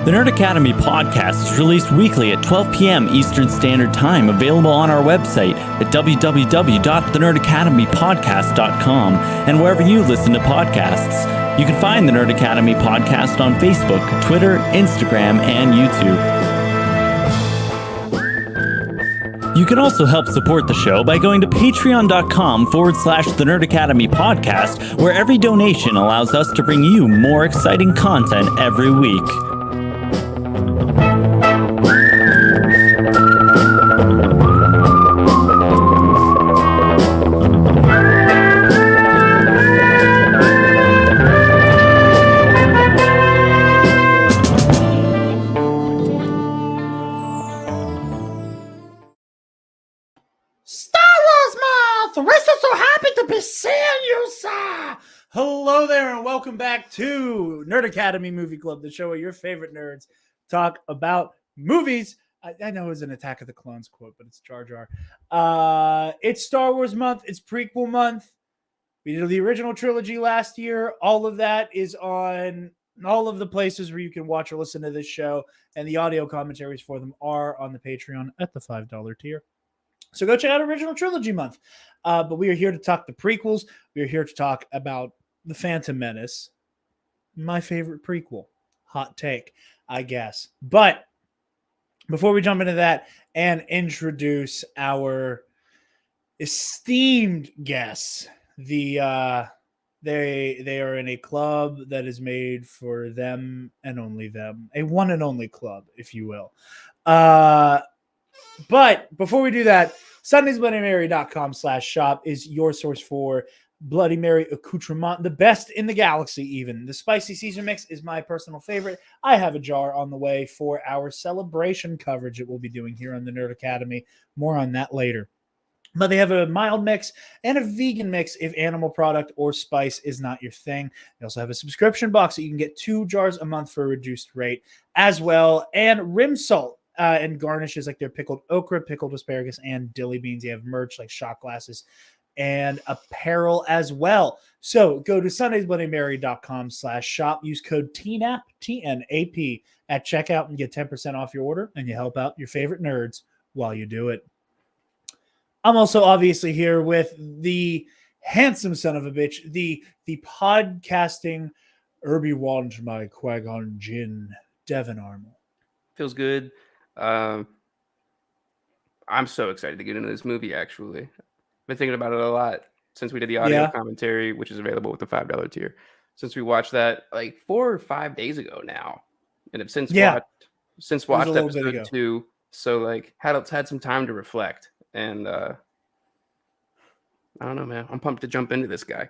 The Nerd Academy podcast is released weekly at 12 p.m. Eastern Standard Time, available on our website at www.thenerdacademypodcast.com and wherever you listen to podcasts. You can find the Nerd Academy podcast on Facebook, Twitter, Instagram, and YouTube. You can also help support the show by going to patreon.com/The Nerd Academy podcast, where every donation allows us to bring you more exciting content every week. Hello there, and welcome back to Nerd Academy Movie Club, the show where your favorite nerds talk about movies. I know it was an Attack of the Clones quote, but it's Jar Jar. It's Star Wars month. It's prequel month. We did the original trilogy last year. All of that is on all of the places where you can watch or listen to this show, and the audio commentaries for them are on the Patreon at the $5 tier. So go check out Original Trilogy Month. But we are here to talk the prequels. We are here to talk about The Phantom Menace, my favorite prequel. Hot take, I guess. But before we jump into that and introduce our esteemed guests, they are in a club that is made for them and only them. A one and only club, if you will. But before we do that, SundaysBloodyMary.com/shop is your source for Bloody Mary accoutrement, the best in the galaxy even. The spicy Caesar mix is my personal favorite. I have a jar on the way for our celebration coverage that we'll be doing here on the Nerd Academy. More on that later. But they have a mild mix and a vegan mix if animal product or spice is not your thing. They also have a subscription box that you can get 2 jars a month for a reduced rate as well. And rim salt. And garnishes like their pickled okra, pickled asparagus, and dilly beans. They have merch like shot glasses and apparel as well. So go to SundaysBloodyMary.com/shop. Use code TNAP, TNAP at checkout and get 10% off your order, and you help out your favorite nerds while you do it. I'm also obviously here with the handsome son of a bitch, the podcasting Irby Want my Qui-Gon Jinn, Devin Armour. Feels good. I'm so excited to get into this movie, actually. I've been thinking about it a lot since we did the audio commentary, which is available with the $5 tier. Since we watched that like 4 or 5 days ago now. And have since watched episode 2. So like had some time to reflect. And I don't know, man. I'm pumped to jump into this guy.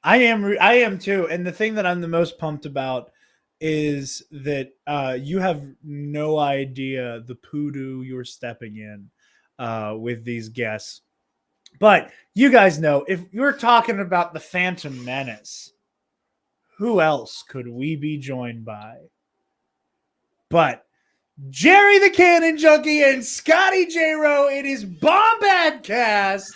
I am too. And the thing that I'm the most pumped about is that you have no idea the poodoo you're stepping in with these guests. But you guys know, if you're talking about the Phantom Menace, who else could we be joined by but Jerry the Cannon Junkie and Scotty J-Ro? It is Bombadcast.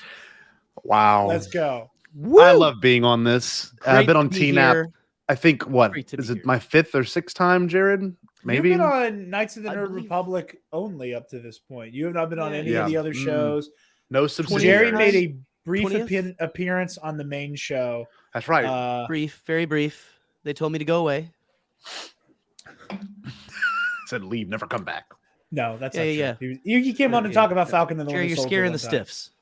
Wow. Let's go. Woo! I love being on this. I've been on TNAP. I think, is it my 5th or 6th time, Jared? Maybe. You've been on Knights of the Nerd Republic only up to this point. You have not been on any of the other shows. No subsidiary. Jerry made a brief appearance on the main show. That's right. Very brief. They told me to go away. Said leave, never come back. No, that's not true. You came on to talk about Falcon and the Jerry, Winter you're Soldier scaring the stiffs.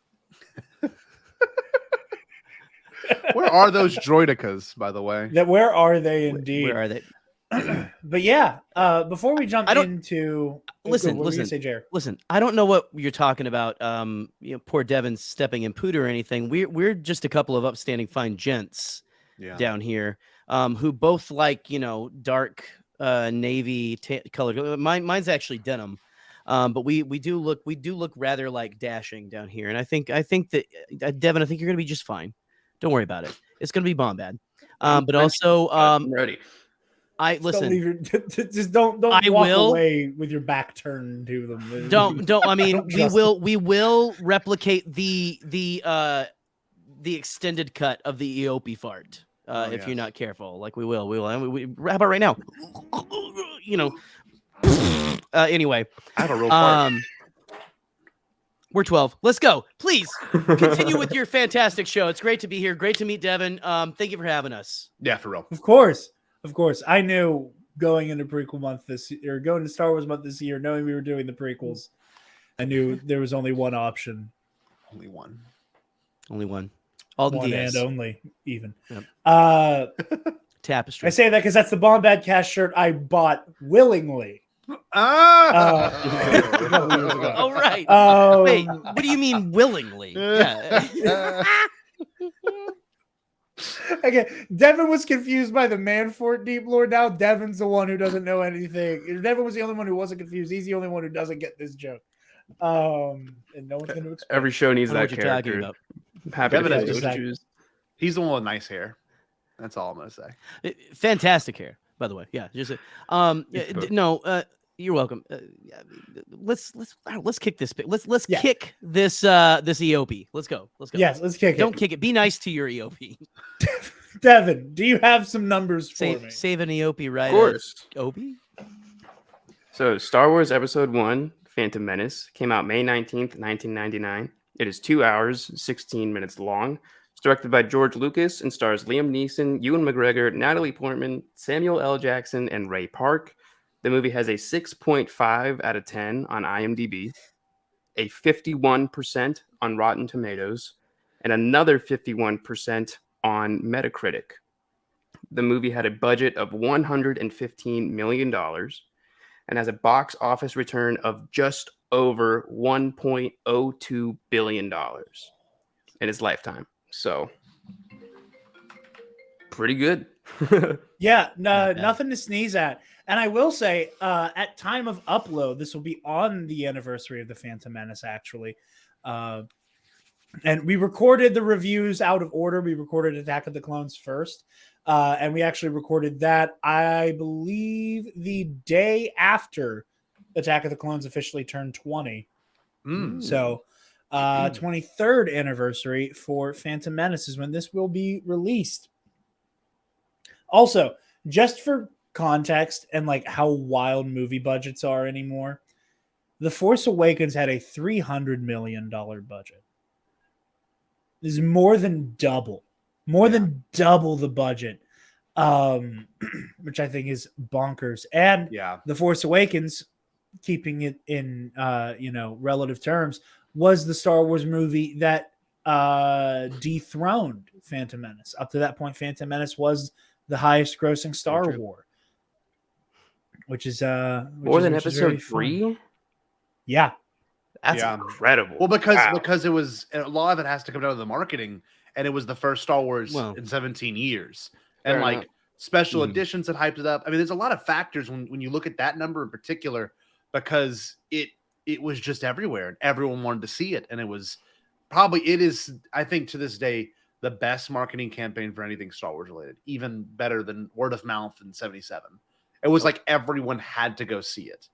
Where are those droidicas, by the way? Where are they indeed? Where are they? But yeah, before we jump into listen, I don't know what you're talking about. Poor Devin stepping in pooter or anything. We're just a couple of upstanding fine gents down here, who both like dark navy color. Mine's actually denim, but we do look rather like dashing down here. And I think that Devin, I think you're gonna be just fine. Don't worry about it. It's gonna be Bombad. But also, I'm ready. Just don't walk away with your back turned to them. Don't. I mean, we will replicate the extended cut of the Eope fart. If you're not careful, like we will. How about right now? Anyway, I have a real fart. We're 12. Let's go. Please continue with your fantastic show. It's great to be here. Great to meet Devin. Thank you for having us. Yeah, for real. Of course. I knew going into prequel month going to Star Wars month this year, knowing we were doing the prequels, I knew there was only one option. Only one. Alden One Diaz. and only, even. Yep. Tapestry. I say that because that's the Bombadcast shirt I bought willingly. Oh, right. Wait, what do you mean willingly? Yeah. Okay, Devin was confused by the Manfort Deep Lore. Now Devin's the one who doesn't know anything. If Devin was the only one who wasn't confused. He's the only one who doesn't get this joke. And no one's going to explain. Every show needs I know that what you're talking character. about. Happy Devin to has fill just those like- shoes. He's the one with nice hair. That's all I'm gonna say. Fantastic hair, by the way. Yeah, just you're welcome. Let's kick this. Let's kick this this EOP. Let's go. Yes, let's kick it. Don't kick it. Be nice to your EOP. Devin, do you have some numbers for me? Save an EOP, right? Of course. Opie? So, Star Wars Episode 1, Phantom Menace, came out May 19th, 1999. It is 2 hours, 16 minutes long. It's directed by George Lucas and stars Liam Neeson, Ewan McGregor, Natalie Portman, Samuel L. Jackson, and Ray Park. The movie has a 6.5 out of 10 on IMDb, a 51% on Rotten Tomatoes, and another 51% on Metacritic. The movie had a budget of $115 million and has a box office return of just over $1.02 billion in its lifetime. So, pretty good. Yeah, no, nothing to sneeze at. And I will say, at time of upload, this will be on the anniversary of the Phantom Menace, actually. And we recorded the reviews out of order. We recorded Attack of the Clones first. And we actually recorded that, I believe, the day after Attack of the Clones officially turned 20. So, 23rd anniversary for Phantom Menace is when this will be released. Also, just for context and like how wild movie budgets are anymore, The Force Awakens had a $300 million budget. This is more than double the budget, which I think is bonkers. And The Force Awakens, keeping it in relative terms, was the Star Wars movie that dethroned Phantom Menace. Up to that point, Phantom Menace was the highest grossing Star Wars, which is more than Episode 3. Yeah, that's incredible. Well, because it was, a lot of it has to come down to the marketing, and it was the first Star Wars in 17 years, and like special editions that hyped it up. I mean, there's a lot of factors when you look at that number in particular, because it was just everywhere and everyone wanted to see it, and it is, I think, to this day, the best marketing campaign for anything Star Wars related, even better than word of mouth in 77. It was like everyone had to go see it.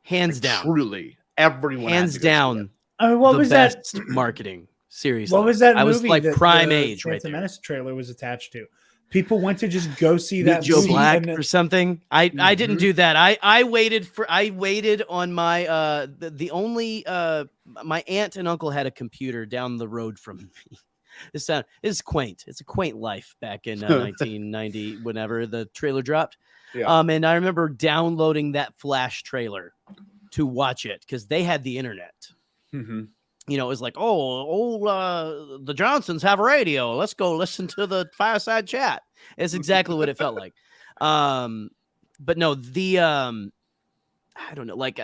Hands down. Truly. Everyone hands down. I mean, what was best that marketing? Seriously. What was that movie? I was like that prime the age right Phantom there. Menace trailer was attached to. People went to just go see Meet that Joe movie Black or something. I didn't do that. I waited on my the only my aunt and uncle had a computer down the road from me. This is quaint. It's a quaint life back in 1990 whenever the trailer dropped. Yeah. And I remember downloading that Flash trailer to watch it because they had the internet. Mm-hmm. You know, it was like, the Johnsons have a radio. Let's go listen to the fireside chat. It's exactly what it felt like. But no, I don't know. Like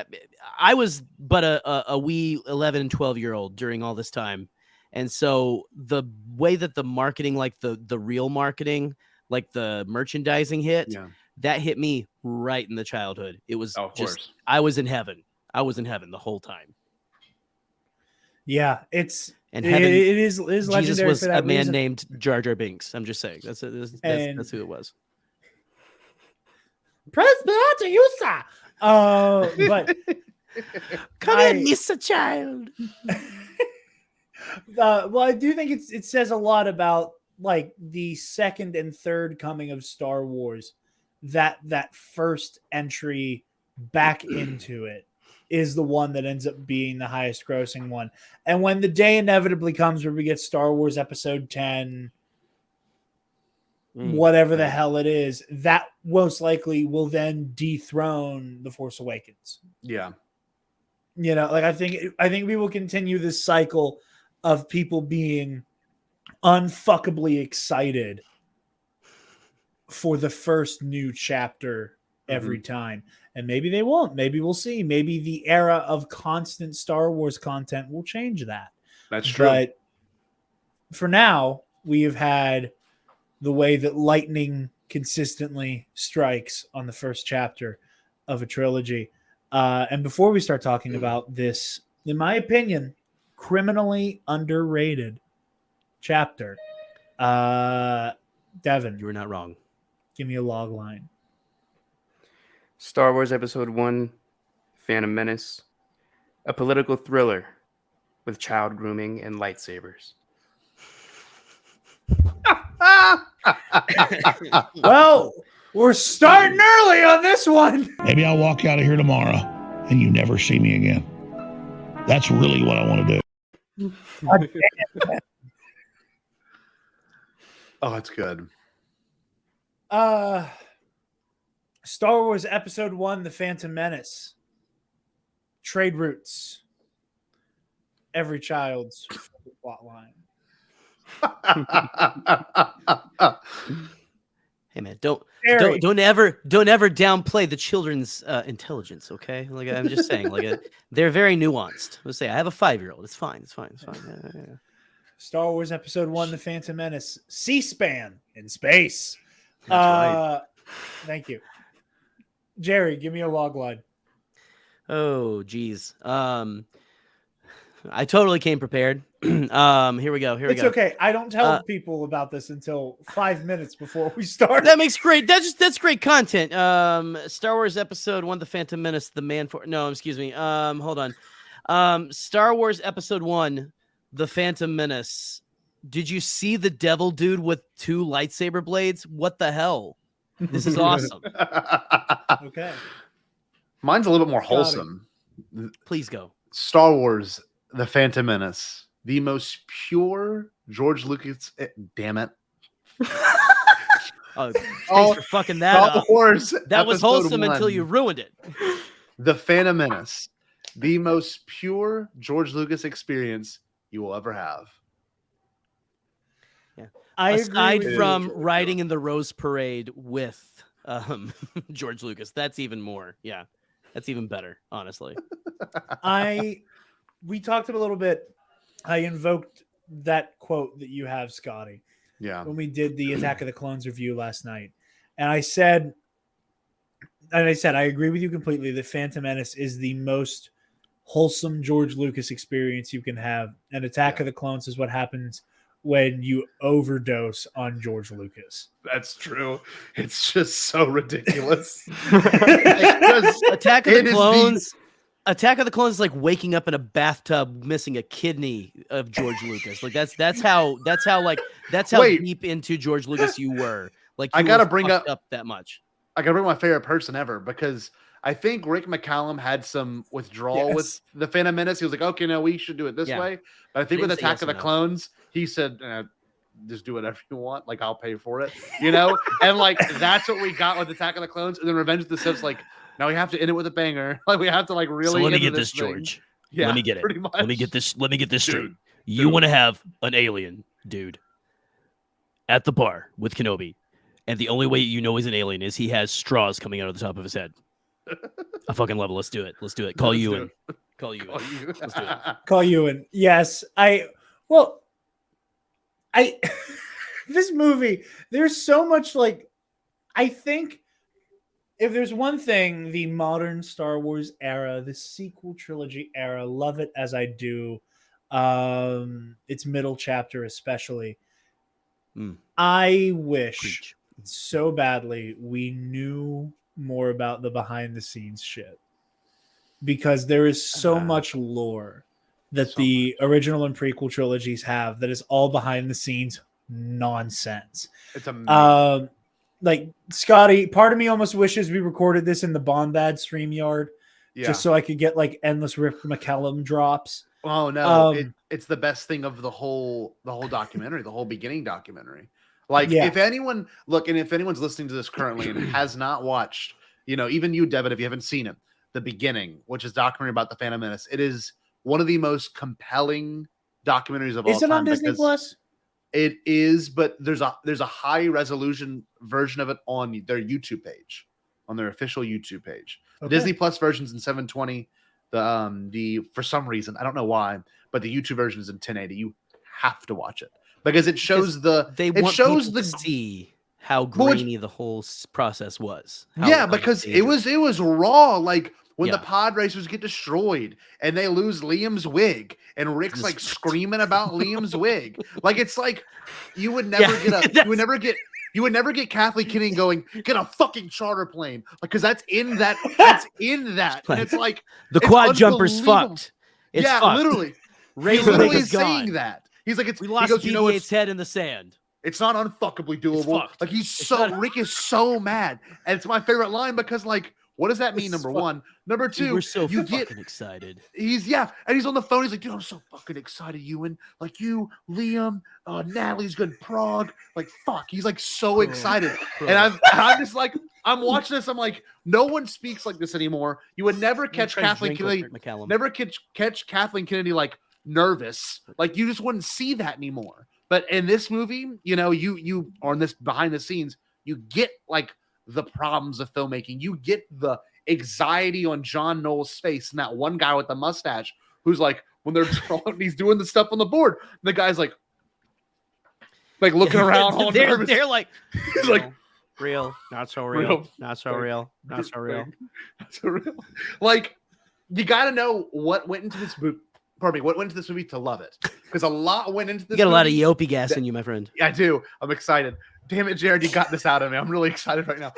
I was but a wee 11 and 12-year-old during all this time. And so the way that the marketing, like the real marketing, like the merchandising hit, that hit me right in the childhood. It was I was in heaven. I was in heaven the whole time. Yeah, it's and heaven, it is legendary. Jesus was for that a man reason. named Jar Jar Binks. I'm just saying that's who it was. Presbyter, you sir. But come in, Mr. Child. Well, I do think it says a lot about like the second and third coming of Star Wars. That first entry back into it is the one that ends up being the highest grossing one. And when the day inevitably comes where we get Star Wars Episode 10, whatever the hell it is, that most likely will then dethrone The Force Awakens. Yeah. You know, like I think we will continue this cycle of people being unfuckably excited for the first new chapter every time. And maybe they won't. Maybe we'll see. Maybe the era of constant Star Wars content will change that. That's true. But for now, we have had the way that lightning consistently strikes on the first chapter of a trilogy. And before we start talking about this, in my opinion, criminally underrated chapter, Devin, You were not wrong. give me a log line. Star Wars Episode 1, Phantom Menace, a political thriller with child grooming and lightsabers. Well, we're starting early on this one. Maybe I'll walk out of here tomorrow and you never see me again. That's really what I want to do. Oh, that's good. Star Wars Episode 1, The Phantom Menace. Trade routes. Every child's plot line. Hey man, don't ever downplay the children's intelligence. Okay, like I'm just saying, they're very nuanced. Let's say I have a 5-year-old. It's fine. Yeah. Star Wars Episode 1, The Phantom Menace. C-SPAN in space. That's right. Thank you, Jerry. Give me a log line. Oh, geez. I totally came prepared. Here we go. It's okay. I don't tell people about this until 5 minutes before we start. That makes great. That's great content. Star Wars Episode 1, The Phantom Menace, hold on. Star Wars Episode 1, The Phantom Menace. Did you see the devil dude with 2 lightsaber blades? What the hell? This is awesome. Okay. Mine's a little bit more wholesome. Please go. Star Wars, The Phantom Menace, the most pure George Lucas. Damn it! Thanks for fucking that Star up. Wars That was wholesome 1. until you ruined it. The Phantom Menace, the most pure George Lucas experience you will ever have. Yeah. I Aside agree with from you. riding in the Rose Parade with George Lucas, that's even more. Yeah, that's even better, honestly. We talked a little bit. I invoked that quote that you have, Scotty, when we did the Attack of the Clones review last night. And I said, I agree with you completely. The Phantom Menace is the most wholesome George Lucas experience you can have. And Attack of the Clones is what happens when you overdose on George Lucas. That's true. It's just so ridiculous. Attack of the Clones. Attack of the Clones is like waking up in a bathtub missing a kidney of George Lucas. Like that's how deep into George Lucas you were. Like I gotta bring up that much. I gotta bring my favorite person ever, because I think Rick McCallum had some withdrawal with the Phantom Menace. He was like, okay, no, we should do it this way. But I think with Attack of the Clones, he said, just do whatever you want. Like, I'll pay for it, you know? And like, that's what we got with Attack of the Clones. And then Revenge of the Sith's like, now we have to end it with a banger. Like, we have to like really. So let me get this, George. Yeah, let me get it. Pretty much. Let me get this straight. You want to have an alien dude at the bar with Kenobi, and the only way you know he's an alien is he has straws coming out of the top of his head. I fucking love it. Let's do it. Call you in. Let's do it. Call you in. Yes. This movie, there's so much like, I think if there's one thing, the modern Star Wars era, the sequel trilogy era, love it as I do. Its middle chapter, especially. I wish so badly we knew more about the behind the scenes shit, because there is so much lore that the original and prequel trilogies have that is all behind the scenes nonsense. It's amazing. like Scotty, part of me almost wishes we recorded this in the Bombad StreamYard, just so I could get like endless Rip McCallum drops. Oh no, it's the best thing of the whole documentary, the whole beginning documentary. Like if anyone's listening to this currently and has not watched, even you, Devin, if you haven't seen it, The Beginning, which is a documentary about the Phantom Menace, it is one of the most compelling documentaries of all time. Is it on Disney Plus? It is, but there's a high resolution version of it on their YouTube page, on their official YouTube page. The Disney Plus version's in 720. The for some reason, I don't know why, but the YouTube version is in 1080. You have to watch it because it shows see how grainy the whole process was. Because it was raw. Like when the pod racers get destroyed and they lose Liam's wig, and Rick's like screaming about Liam's wig. Like it's like you would never you would never get Kathleen Kennedy going, get a fucking charter plane. Like, because that's in that. And it's like the quad jumper's fucked. It's fucked. Literally. He's literally saying that. He's like, we lost BB-8's head in the sand. It's not unfuckably doable. Like Rick is so mad. And it's my favorite line because like, what does that mean? Number one. Number two, we're so fucking excited. And he's on the phone. He's like, dude, I'm so fucking excited, Ewan. Like you, Liam, Natalie's good Prague. Like, fuck. He's like so excited. And I'm just like, I'm watching this. I'm like, no one speaks like this anymore. You would never catch Kathleen Kennedy. Never catch Kathleen Kennedy like nervous. Like you just wouldn't see that anymore. But in this movie, you on this behind the scenes, you get like the problems of filmmaking. You get the anxiety on John Knoll's face and that one guy with the mustache who's like, when they're drawing, he's doing the stuff on the board. The guy's like looking around all nervous. They're like, he's like, real, not so real, not so real, not so real. Not so real. Like, you got to know what went into this movie. Pardon me, what went into this movie to love it? Because a lot went into this. You got a lot of Yopi gas in you, my friend. Yeah, I do. I'm excited. Damn it, Jarod, you got this out of me. I'm really excited right now.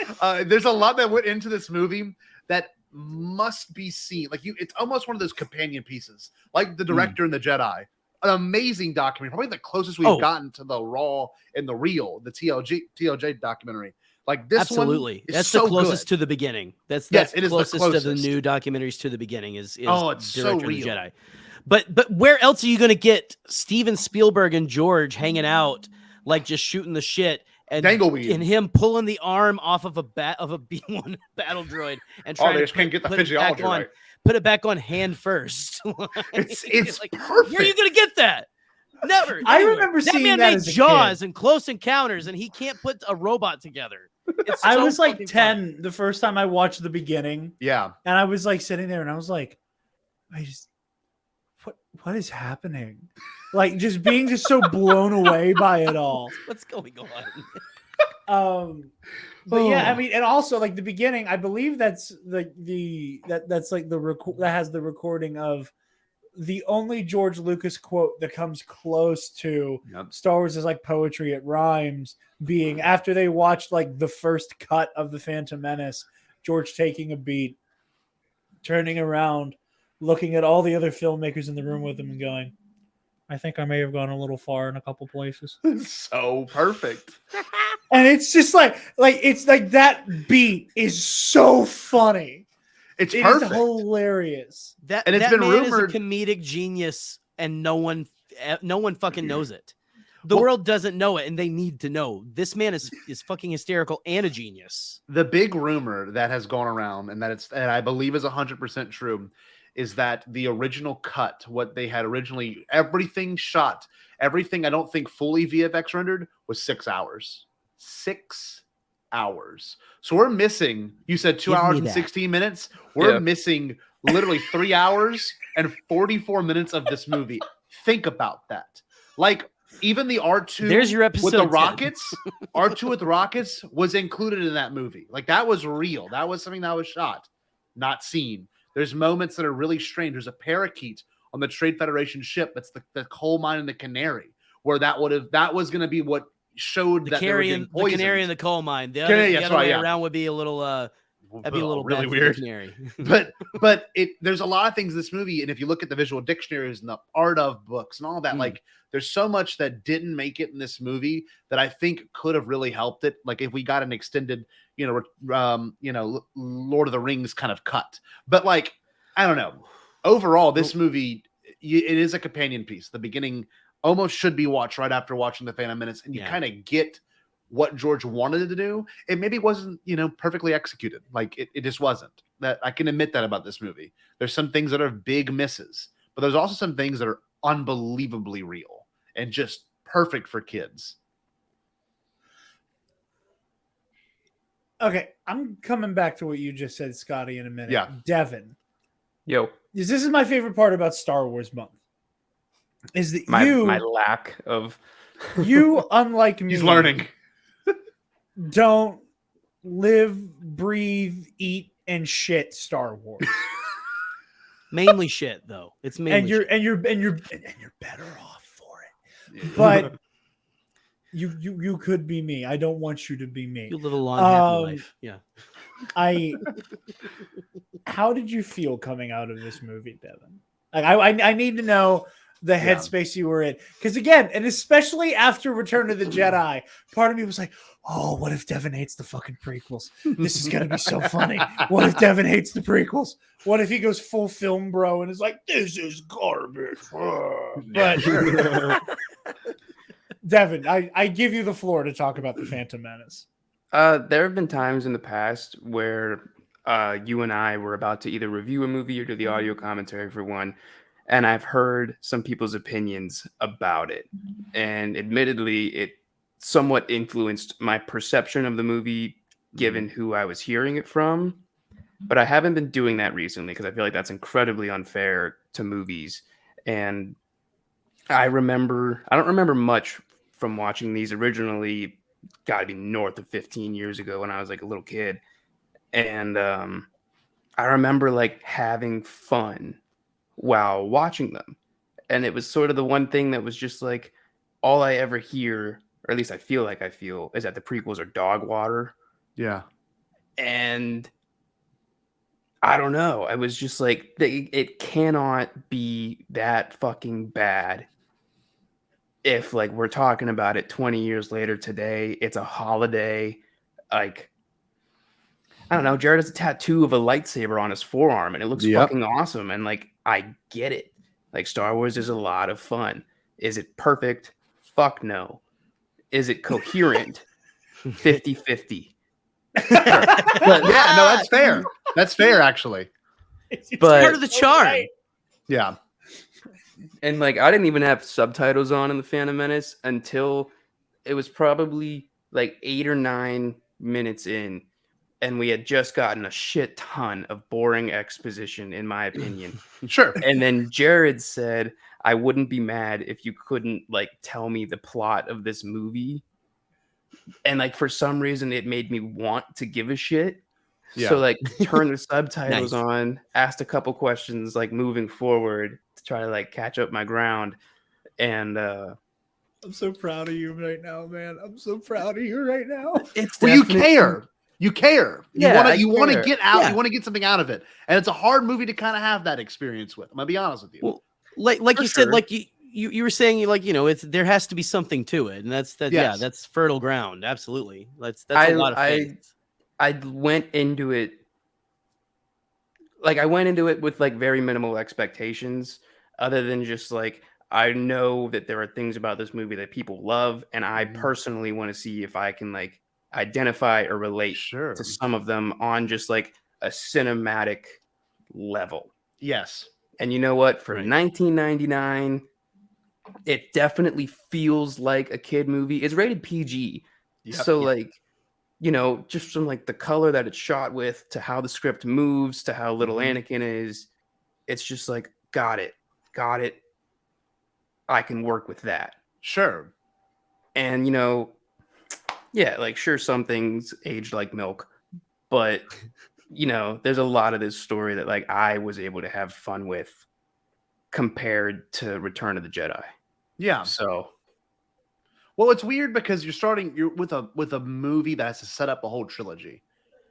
There's a lot that went into this movie that must be seen. Like it's almost one of those companion pieces, like The Director and the Jedi. An amazing documentary, probably the closest we've gotten to the raw and the real, the TLJ documentary. Like this absolutely. One that's so the closest good. to the beginning. That's it closest is the closest of the new documentaries to the beginning is it's Director so of real. the Jedi. But where else are you going to get Steven Spielberg and George hanging out, like just shooting the shit and him pulling the arm off of a B1 battle droid and trying to can't get the physiology right. Put it back on hand first. It's like, perfect. where are you going to get that? Never. I remember seeing that man that made as a Jaws kid. and Close Encounters, and he can't put a robot together. I was like 10 the first time I watched The Beginning. Yeah, and I was like sitting there, and I was like, what is happening? Like just being just so blown away by it all. What's going on? But yeah, I mean, and also like The Beginning, I believe that's that has the recording of the only George Lucas quote that comes close to Star Wars is like poetry. It rhymes, being after they watched like the first cut of The Phantom Menace, George taking a beat, turning around, looking at all the other filmmakers in the room with him and going, I think I may have gone a little far in a couple places. So perfect. And it's just like it's like that beat is so funny. It's perfect. It's hilarious. That been rumored is a comedic genius, and no one fucking knows it. The world doesn't know it, and they need to know. This man is fucking hysterical and a genius. The big rumor that has gone around, and that I believe is 100% true, is that the original cut, what they had originally, everything I don't think fully VFX rendered was 6 hours. 6 hours. So we're missing, you said 2 hours and 16 minutes. We're missing literally 3 hours and 44 minutes of this movie. Think about that. Like even the R2 There's your episode with the rockets, R2 with the rockets was included in that movie. Like that was real. That was something that was shot, not seen. There's moments that are really strange. There's a parakeet on the Trade Federation ship. That's the coal mine in the Canary, where that was going to be what showed the that canary they were getting poisoned. The canary in the coal mine. The other way around would be a little That'd be a little really bad weird. Dictionary. but there's a lot of things in this movie, and if you look at the visual dictionaries and the art of books and all that, like there's so much that didn't make it in this movie that I think could have really helped it. Like if we got an extended, Lord of the Rings kind of cut. But like, I don't know. Overall, this movie, it is a companion piece. The beginning almost should be watched right after watching The Phantom Menace, and you kind of get what George wanted to do. It maybe wasn't, perfectly executed. Like it just wasn't. That I can admit that about this movie. There's some things that are big misses, but there's also some things that are unbelievably real and just perfect for kids. Okay, I'm coming back to what you just said, Scotty, in a minute. Yeah. Devin. Yo. This is my favorite part about Star Wars month. Is that my lack of you, unlike me, he's learning. Don't live, breathe, eat, and shit Star Wars. Mainly shit, though. It's mainly and you're better off for it. But you could be me. I don't want you to be me. You live a long, happy life. Yeah. How did you feel coming out of this movie, Devin? Like I need to know the headspace you were in. Because again, and especially after Return of the Jedi, part of me was like, oh, what if Devin hates the fucking prequels? This is gonna be so funny. What if Devin hates the prequels? What if he goes full film bro and is like, this is garbage? But Devin, I give you the floor to talk about The Phantom Menace. There have been times in the past where you and I were about to either review a movie or do the audio commentary for one, and I've heard some people's opinions about it. And admittedly, it somewhat influenced my perception of the movie given who I was hearing it from. But I haven't been doing that recently because I feel like that's incredibly unfair to movies. And I don't remember much from watching these originally. Got to be north of 15 years ago when I was like a little kid. And I remember like having fun while watching them. And it was sort of the one thing that was just like all I ever hear, or at least I feel, is that the prequels are dog water. Yeah. And I don't know. I was just like, it cannot be that fucking bad. If like we're talking about it 20 years later today, it's a holiday. Like, I don't know. Jarod has a tattoo of a lightsaber on his forearm, and it looks fucking awesome. And like, I get it. Like, Star Wars is a lot of fun. Is it perfect? Fuck no. Is it coherent? 50-50. That's fair. That's fair, actually. It's part of the charm. Right. Yeah. And like, I didn't even have subtitles on in The Phantom Menace until it was probably like 8 or 9 minutes in, and we had just gotten a shit ton of boring exposition, in my opinion. Sure. And then Jarod said, I wouldn't be mad if you couldn't like tell me the plot of this movie. And like, for some reason, it made me want to give a shit. Yeah. So like, turn the subtitles on, asked a couple questions, like moving forward to try to like catch up my ground. And I'm so proud of you right now, man. I'm so proud of you right now. You care. You care. You want to get out. Yeah. You want to get something out of it. And it's a hard movie to kind of have that experience with. I'm gonna be honest with you. Well, like you said, like you were saying, like, it's there has to be something to it, and that's fertile ground. Absolutely. That's a lot of faith. I went into it with like very minimal expectations, other than just like, I know that there are things about this movie that people love, and I personally want to see if I can like identify or relate to some of them on just like a cinematic level. Yes. And you know what? For 1999, it definitely feels like a kid movie. It's rated PG. So like, just from like the color that it's shot with, to how the script moves, to how little Anakin is, it's just like, got it. I can work with that. Sure. And like, sure, some things aged like milk, but there's a lot of this story that like I was able to have fun with compared to Return of the Jedi. Yeah. So, well, it's weird because you're with a movie that has to set up a whole trilogy,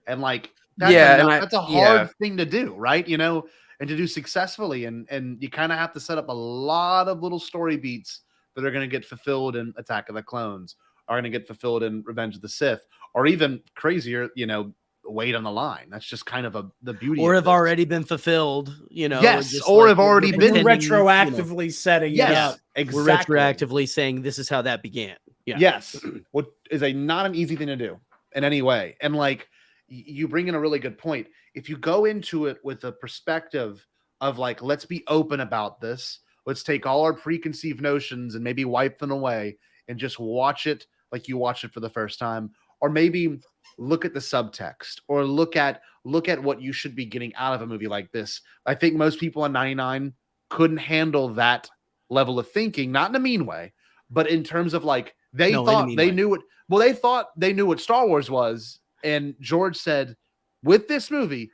and like That's a hard thing to do, right? You know, and to do successfully, and you kind of have to set up a lot of little story beats that are going to get fulfilled in Attack of the Clones, are going to get fulfilled in Revenge of the Sith, or even crazier, you know, wait on the line. That's just kind of the beauty, or of have this. already been fulfilled, you know. Yes, or have already been retroactively setting it up. Exactly. We're retroactively saying this is how that began. Yeah. Yes, what is not an easy thing to do in any way, and like you bring in a really good point. If you go into it with a perspective of like, let's be open about this, let's take all our preconceived notions and maybe wipe them away and just watch it like you watch it for the first time, or maybe look at the subtext, or look at what you should be getting out of a movie like this. I think most people on 99 couldn't handle that level of thinking, not in a mean way, but in terms of like they thought they knew what. Well, they thought they knew what Star Wars was, and George said, with this movie,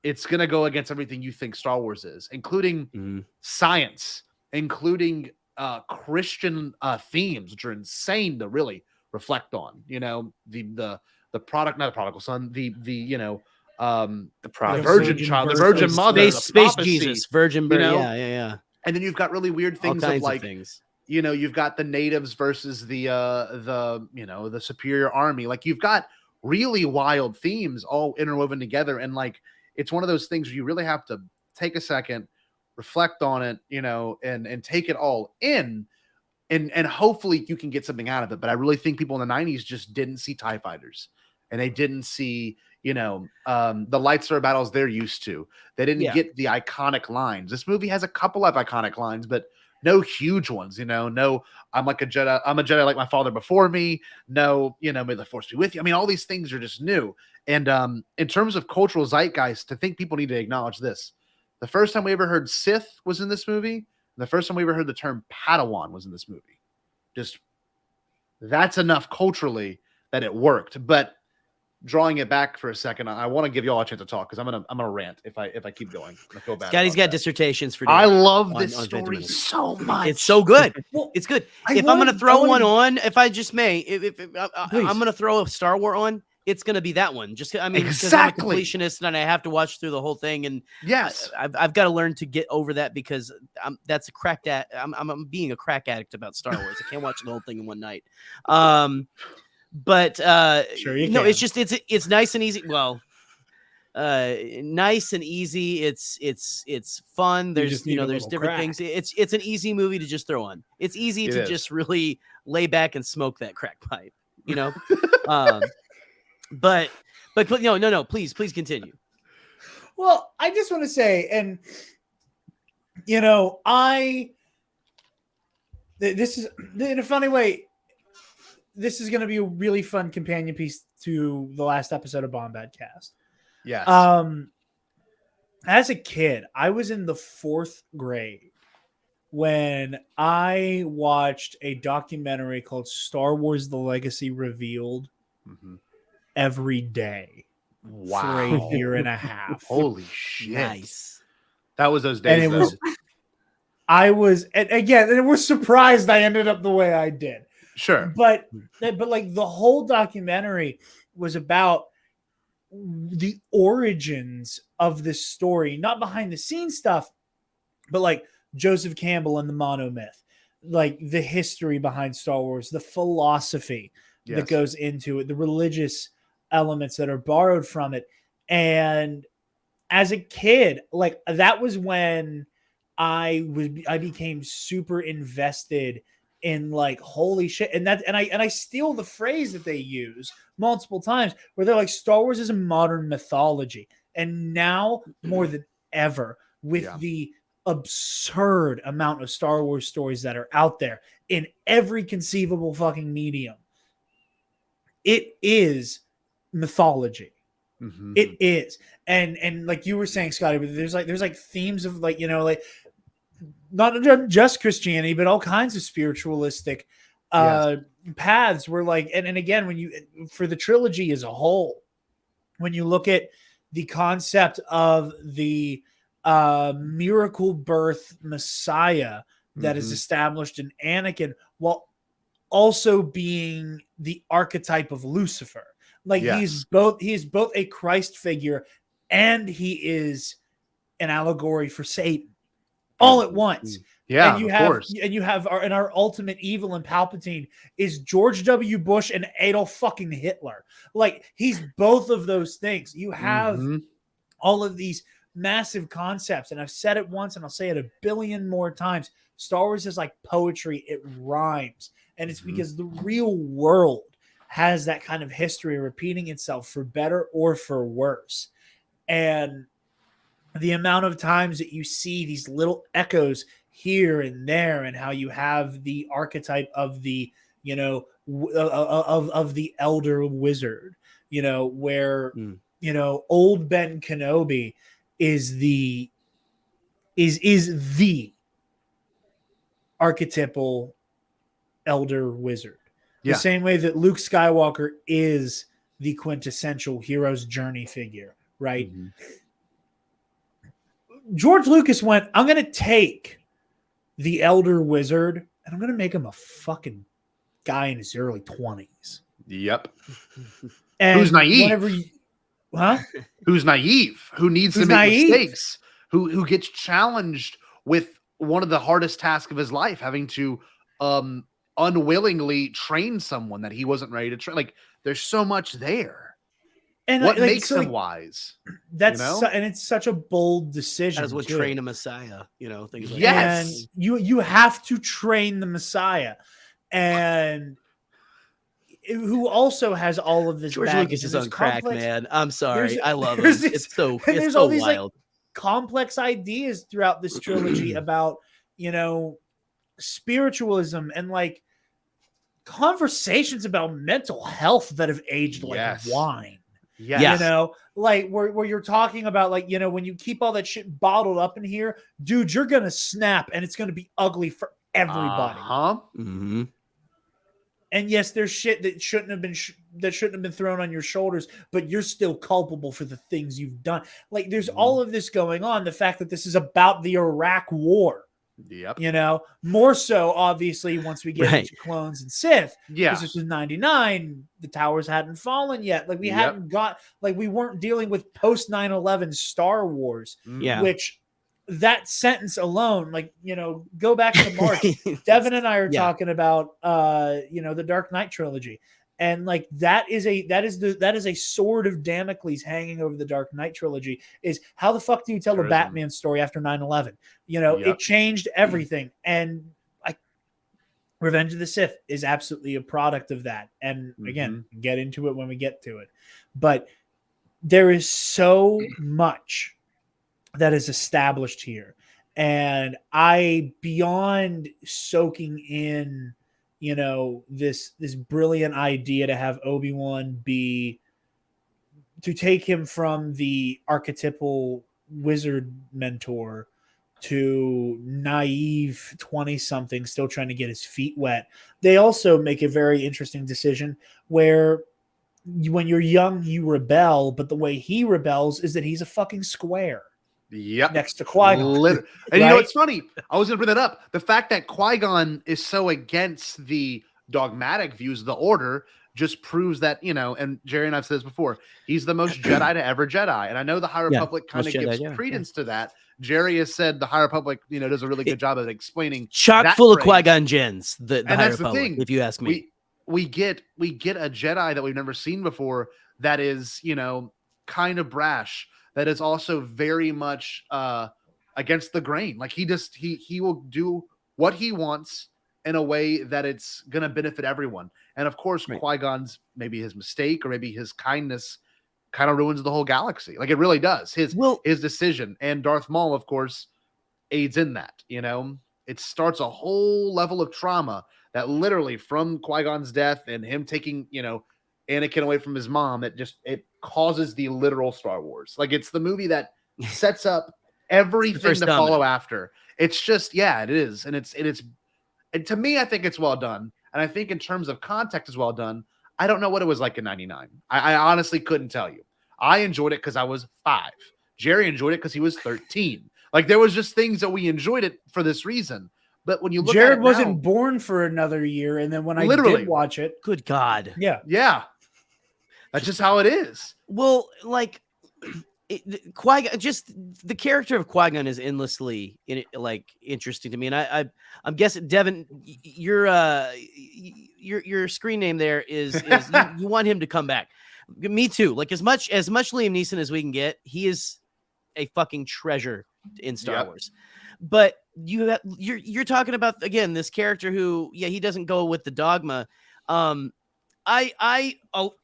it's going to go against everything you think Star Wars is, including science, including Christian themes, which are insane to really reflect on. You know, the product, not a prodigal son, the virgin child, the virgin mother, space Jesus, virgin birth, you know? yeah. And then you've got really weird things All kinds of like, things. You know, you've got the natives versus the superior army. Like you've got really wild themes all interwoven together. And like, it's one of those things where you really have to take a second, reflect on it, you know, and take it all in, and hopefully you can get something out of it. But I really think people in the 90s just didn't see TIE fighters, and they didn't see, you know, the lightsaber battles they're used to. They didn't get the iconic lines. This movie has a couple of iconic lines, but no huge ones, you know. No, I'm like a Jedi. I'm a Jedi like my father before me. No, you know, may the Force be with you. I mean, all these things are just new. And in terms of cultural zeitgeist, I think people need to acknowledge this. The first time we ever heard Sith was in this movie. The first time we ever heard the term Padawan was in this movie. Just that's enough culturally that it worked. But drawing it back for a second, I want to give you all a chance to talk, because I'm gonna rant if I keep going. I feel bad. Scotty's got dissertations for days. I love this story so much. It's so good. It's good. If I'm gonna throw one on, if I just may, if I'm gonna throw a Star Wars on, it's gonna be that one. Just I mean, because I'm a completionist and I have to watch through the whole thing. And yes, I've got to learn to get over that, because that's a crack at. I'm being a crack addict about Star Wars. I can't watch the whole thing in one night. But sure you no, can. it's just it's nice and easy. Well, nice and easy. It's fun. There's there's different things. It's an easy movie to just throw on. It's easy to just really lay back and smoke that crack pipe. You know, but no. Please continue. Well, I just want to say, and you know, this is in a funny way. This is going to be a really fun companion piece to the last episode of Bombadcast. Yes. As a kid, I was in the 4th grade when I watched a documentary called Star Wars: The Legacy Revealed every day. Wow. For a year and a half. Holy shit. Nice. That was those days. And again, and we're surprised I ended up the way I did. Sure. But like the whole documentary was about the origins of this story, not behind the scenes stuff, but like Joseph Campbell and the monomyth, like the history behind Star Wars, the philosophy that goes into it, the religious elements that are borrowed from it. And as a kid, like that was when I became super invested in like, holy shit. And I steal the phrase that they use multiple times where they're like, Star Wars is a modern mythology. And now more than ever, with the absurd amount of Star Wars stories that are out there in every conceivable fucking medium, it is mythology. It is. And like you were saying, Scotty, but there's like themes of like, you know, like not just Christianity, but all kinds of spiritualistic paths where like, and again, when you, for the trilogy as a whole, when you look at the concept of the miracle birth Messiah that is established in Anakin, while also being the archetype of Lucifer. Like he's both a Christ figure and he is an allegory for Satan all at once. Yeah, and you have our ultimate evil in Palpatine is George W. Bush and Adolf fucking Hitler. Like he's both of those things. You have all of these massive concepts, and I've said it once and I'll say it a billion more times. Star Wars is like poetry. It rhymes. And it's because the real world has that kind of history repeating itself for better or for worse. And the amount of times that you see these little echoes here and there, and how you have the archetype of the, of the elder wizard, where, old Ben Kenobi is the archetypal elder wizard. The same way that Luke Skywalker is the quintessential hero's journey figure, right? George Lucas went, I'm going to take the elder wizard and I'm going to make him a fucking guy in his early 20s. Yep. And who's naive? Who's naive? Who needs to make mistakes? Who gets challenged with one of the hardest tasks of his life, having to unwillingly train someone that he wasn't ready to train. Like, there's so much there. And what makes him wise? That's and it's such a bold decision. As would train a Messiah, things like that. And you have to train the Messiah, and who also has all of this. George Lucas is on crack, man. I'm sorry, I love him. It's so all these wild. Like, complex ideas throughout this trilogy about spiritualism and like conversations about mental health that have aged like wine. Yeah, like where you're talking about like, when you keep all that shit bottled up in here, dude, you're gonna snap and it's gonna be ugly for everybody. And yes, there's shit that shouldn't have been thrown on your shoulders, but you're still culpable for the things you've done. Like there's all of this going on. The fact that this is about the Iraq War. Yep. More so obviously once we get into Clones and Sith. Yeah. Because this was 99. The towers hadn't fallen yet. Like we hadn't got, like we weren't dealing with post 9/11 Star Wars. Yeah. Which that sentence alone, like, go back to March. Devin and I are talking about the Dark Knight trilogy. And like that is a sword of Damocles hanging over the Dark Knight trilogy, is how the fuck do you tell a Batman story after 9/11? It changed everything. And Revenge of the Sith is absolutely a product of that. And again, get into it when we get to it. But there is so much that is established here. And beyond soaking in this brilliant idea to have Obi-Wan to take him from the archetypal wizard mentor to naive 20-something still trying to get his feet wet. They also make a very interesting decision where when you're young, you rebel, but the way he rebels is that he's a fucking square. Yep. Next to Qui-Gon. And you know what's funny? I was going to bring that up. The fact that Qui-Gon is so against the dogmatic views of the Order just proves that, and Gerry and I've said this before, he's the most Jedi to ever Jedi. And I know the High Republic kind of gives credence to that. Gerry has said the High Republic, does a really good job of explaining. Chock full of Qui-Gon Jins, the High Republic, the thing, if you ask me. We get a Jedi that we've never seen before that is, kind of brash, that is also very much against the grain. Like he will do what he wants in a way that it's going to benefit everyone. And of course, Qui-Gon's maybe his mistake or maybe his kindness kind of ruins the whole galaxy. Like it really does. His decision, and Darth Maul, of course, aids in that. It starts a whole level of trauma that literally from Qui-Gon's death and him taking, Anakin away from his mom, it causes the literal Star Wars. Like it's the movie that sets up everything to follow after. It's just, it is. And to me, I think it's well done. And I think in terms of context is well done. I don't know what it was like in 99. I honestly couldn't tell you. I enjoyed it because I was 5. Gerry enjoyed it because he was 13. Like there was just things that we enjoyed it for this reason. But when you look Jarod at it wasn't born for another year. And then when I did watch it, good God. Yeah. Yeah. That's just how it is. Well, like Qui-Gon, just the character of Qui-Gon is endlessly interesting to me, and I'm guessing Devin, your screen name there is you want him to come back. Me too. Like as much Liam Neeson as we can get, he is a fucking treasure in Star Wars. But you're talking about again this character who he doesn't go with the dogma. I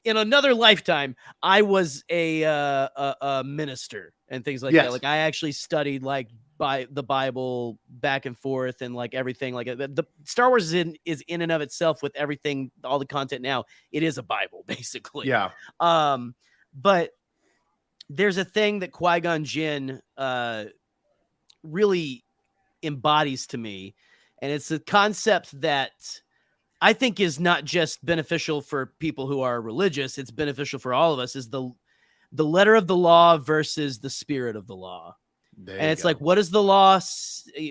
in another lifetime, I was a minister and things like that. Like I actually studied like by the Bible back and forth and like everything. Like the Star Wars is in and of itself with everything, all the content now. It is a Bible basically. Yeah. But there's a thing that Qui-Gon Jinn really embodies to me, and it's a concept that I think is not just beneficial for people who are religious, it's beneficial for all of us, is the letter of the law versus the spirit of the law. And it's like, what does the law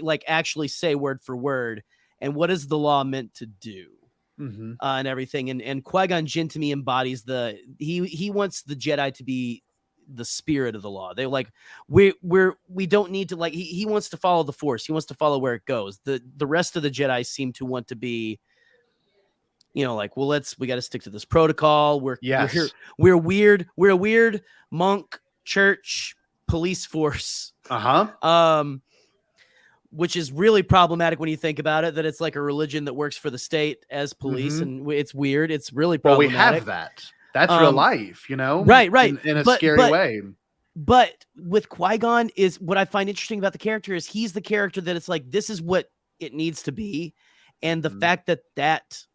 like actually say word for word? And what is the law meant to do? And everything. And Qui-Gon Jinn to me embodies he wants the Jedi to be the spirit of the law. They're like, we don't need to like, he wants to follow the Force. He wants to follow where it goes. The rest of the Jedi seem to want to be, like, well, we got to stick to this protocol. We're weird. We're a weird monk church police force. Which is really problematic when you think about it, that it's like a religion that works for the state as police. And it's weird. It's really problematic. Well, we have that. That's real life, Right. In a scary way. But with Qui-Gon is what I find interesting about the character is he's the character that it's like, this is what it needs to be. And the fact that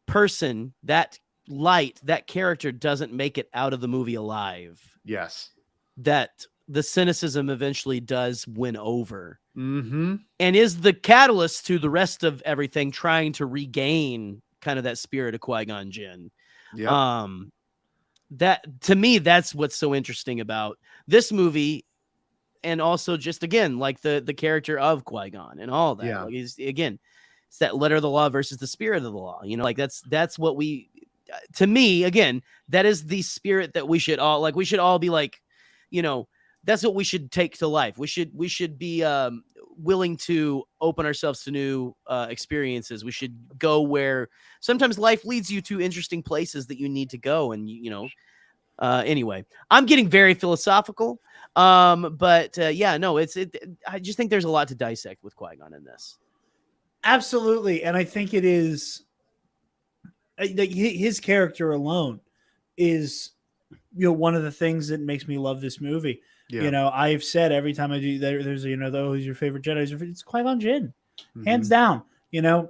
person, that light, that character doesn't make it out of the movie alive. Yes. That the cynicism eventually does win over. And is the catalyst to the rest of everything trying to regain kind of that spirit of Qui-Gon Jinn. That to me, that's what's so interesting about this movie. And also just, again, like the character of Qui-Gon and all that. Like it's that letter of the law versus the spirit of the law. Like that's what to me, again, that is the spirit that we should all be like, that's what we should take to life. We should be willing to open ourselves to new experiences. We should go where sometimes life leads you to interesting places that you need to go. And, anyway, I'm getting very philosophical. But I just think there's a lot to dissect with Qui-Gon in this. Absolutely. And I think it is his character alone is, one of the things that makes me love this movie. I've said every time I do there's who's your favorite Jedi? It's Qui-Gon Jinn, hands down. And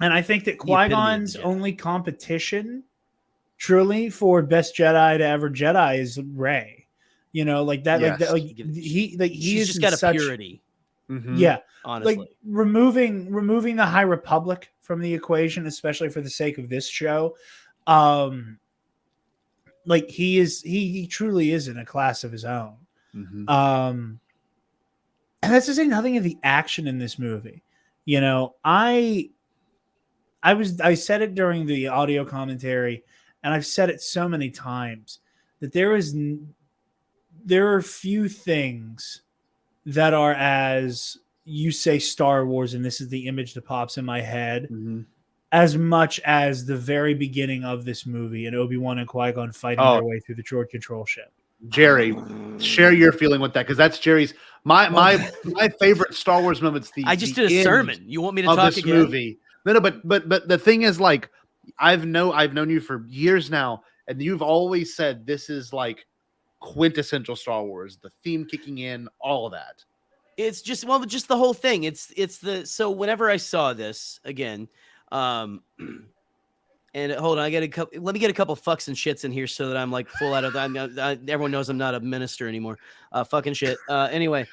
I think that Qui-Gon's only competition, truly, for best Jedi to ever Jedi is Rey. Like that. Yes. He's just got a purity. Yeah, honestly, like removing the High Republic from the equation, especially for the sake of this show. Like he truly is in a class of his own. And that's to say nothing of the action in this movie. I said it during the audio commentary, and I've said it so many times that there are few things that are, as you say, Star Wars, and this is the image that pops in my head, as much as the very beginning of this movie and Obi-Wan and Qui-Gon fighting their way through the droid control ship. Jerry, share your feeling with that, because that's Jerry's my favorite Star Wars moments. I just did a sermon. You want me to talk this again? Movie? No, but the thing is, like, I've known you for years now, and you've always said this is like quintessential Star Wars. The theme kicking in, all of that. It's just the whole thing. So whenever I saw this again, and hold on, let me get a couple fucks and shits in here so that I'm like full out of everyone knows I'm not a minister anymore. Fucking shit. Anyway,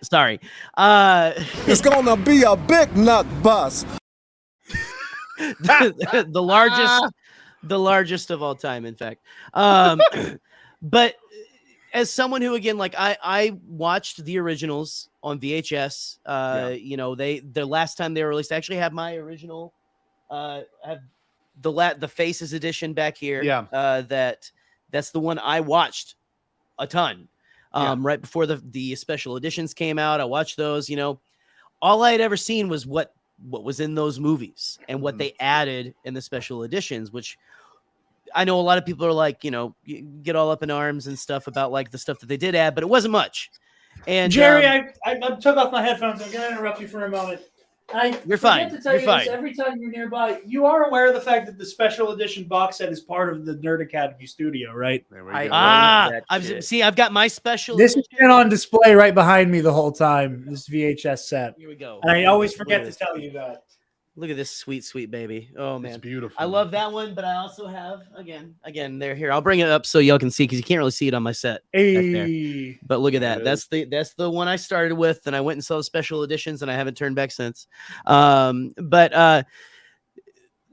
sorry. It's gonna be a big nut bus. the largest of all time, in fact. But as someone who, again, like I watched the originals on VHS. The last time they were released, I actually have my original. Have the Faces edition back here. Yeah. That's the one I watched a ton. Right before the special editions came out, I watched those. All I had ever seen was what was in those movies and what they added in the special editions, which I know a lot of people are like, you get all up in arms and stuff about like the stuff that they did add, but it wasn't much. And Jerry, I took off my headphones. I'm going to interrupt you for a moment. You're fine. To tell you this, every time you're nearby, you are aware of the fact that the special edition box set is part of the Nerd Academy studio, right? There we go. I've got my special. This has been on display right behind me the whole time. This VHS set. Here we go. And I always forget to tell you that. Look at this sweet, sweet baby. Oh man, it's beautiful. I love that one, but I also have again. They're here. I'll bring it up so y'all can see because you can't really see it on my set. Hey. But look at that. That's the one I started with, and I went and saw the special editions, and I haven't turned back since. But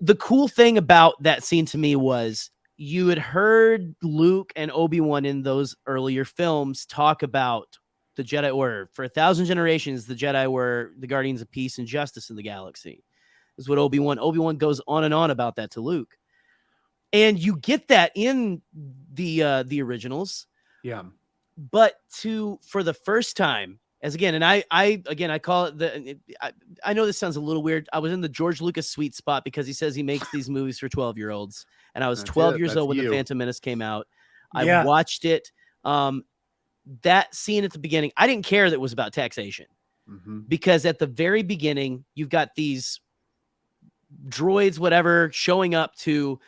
the cool thing about that scene to me was you had heard Luke and Obi-Wan in those earlier films talk about the Jedi Order. For 1,000 generations, the Jedi were the guardians of peace and justice in the galaxy. Is what Obi-Wan goes on and on about that to Luke. And you get that in the originals. Yeah. But for the first time, as again, and I call it I know this sounds a little weird. I was in the George Lucas sweet spot because he says he makes these movies for 12-year-olds. And I was 12 years old when The Phantom Menace came out. I watched it. That scene at the beginning, I didn't care that it was about taxation. Because at the very beginning, you've got these droids, whatever, showing up to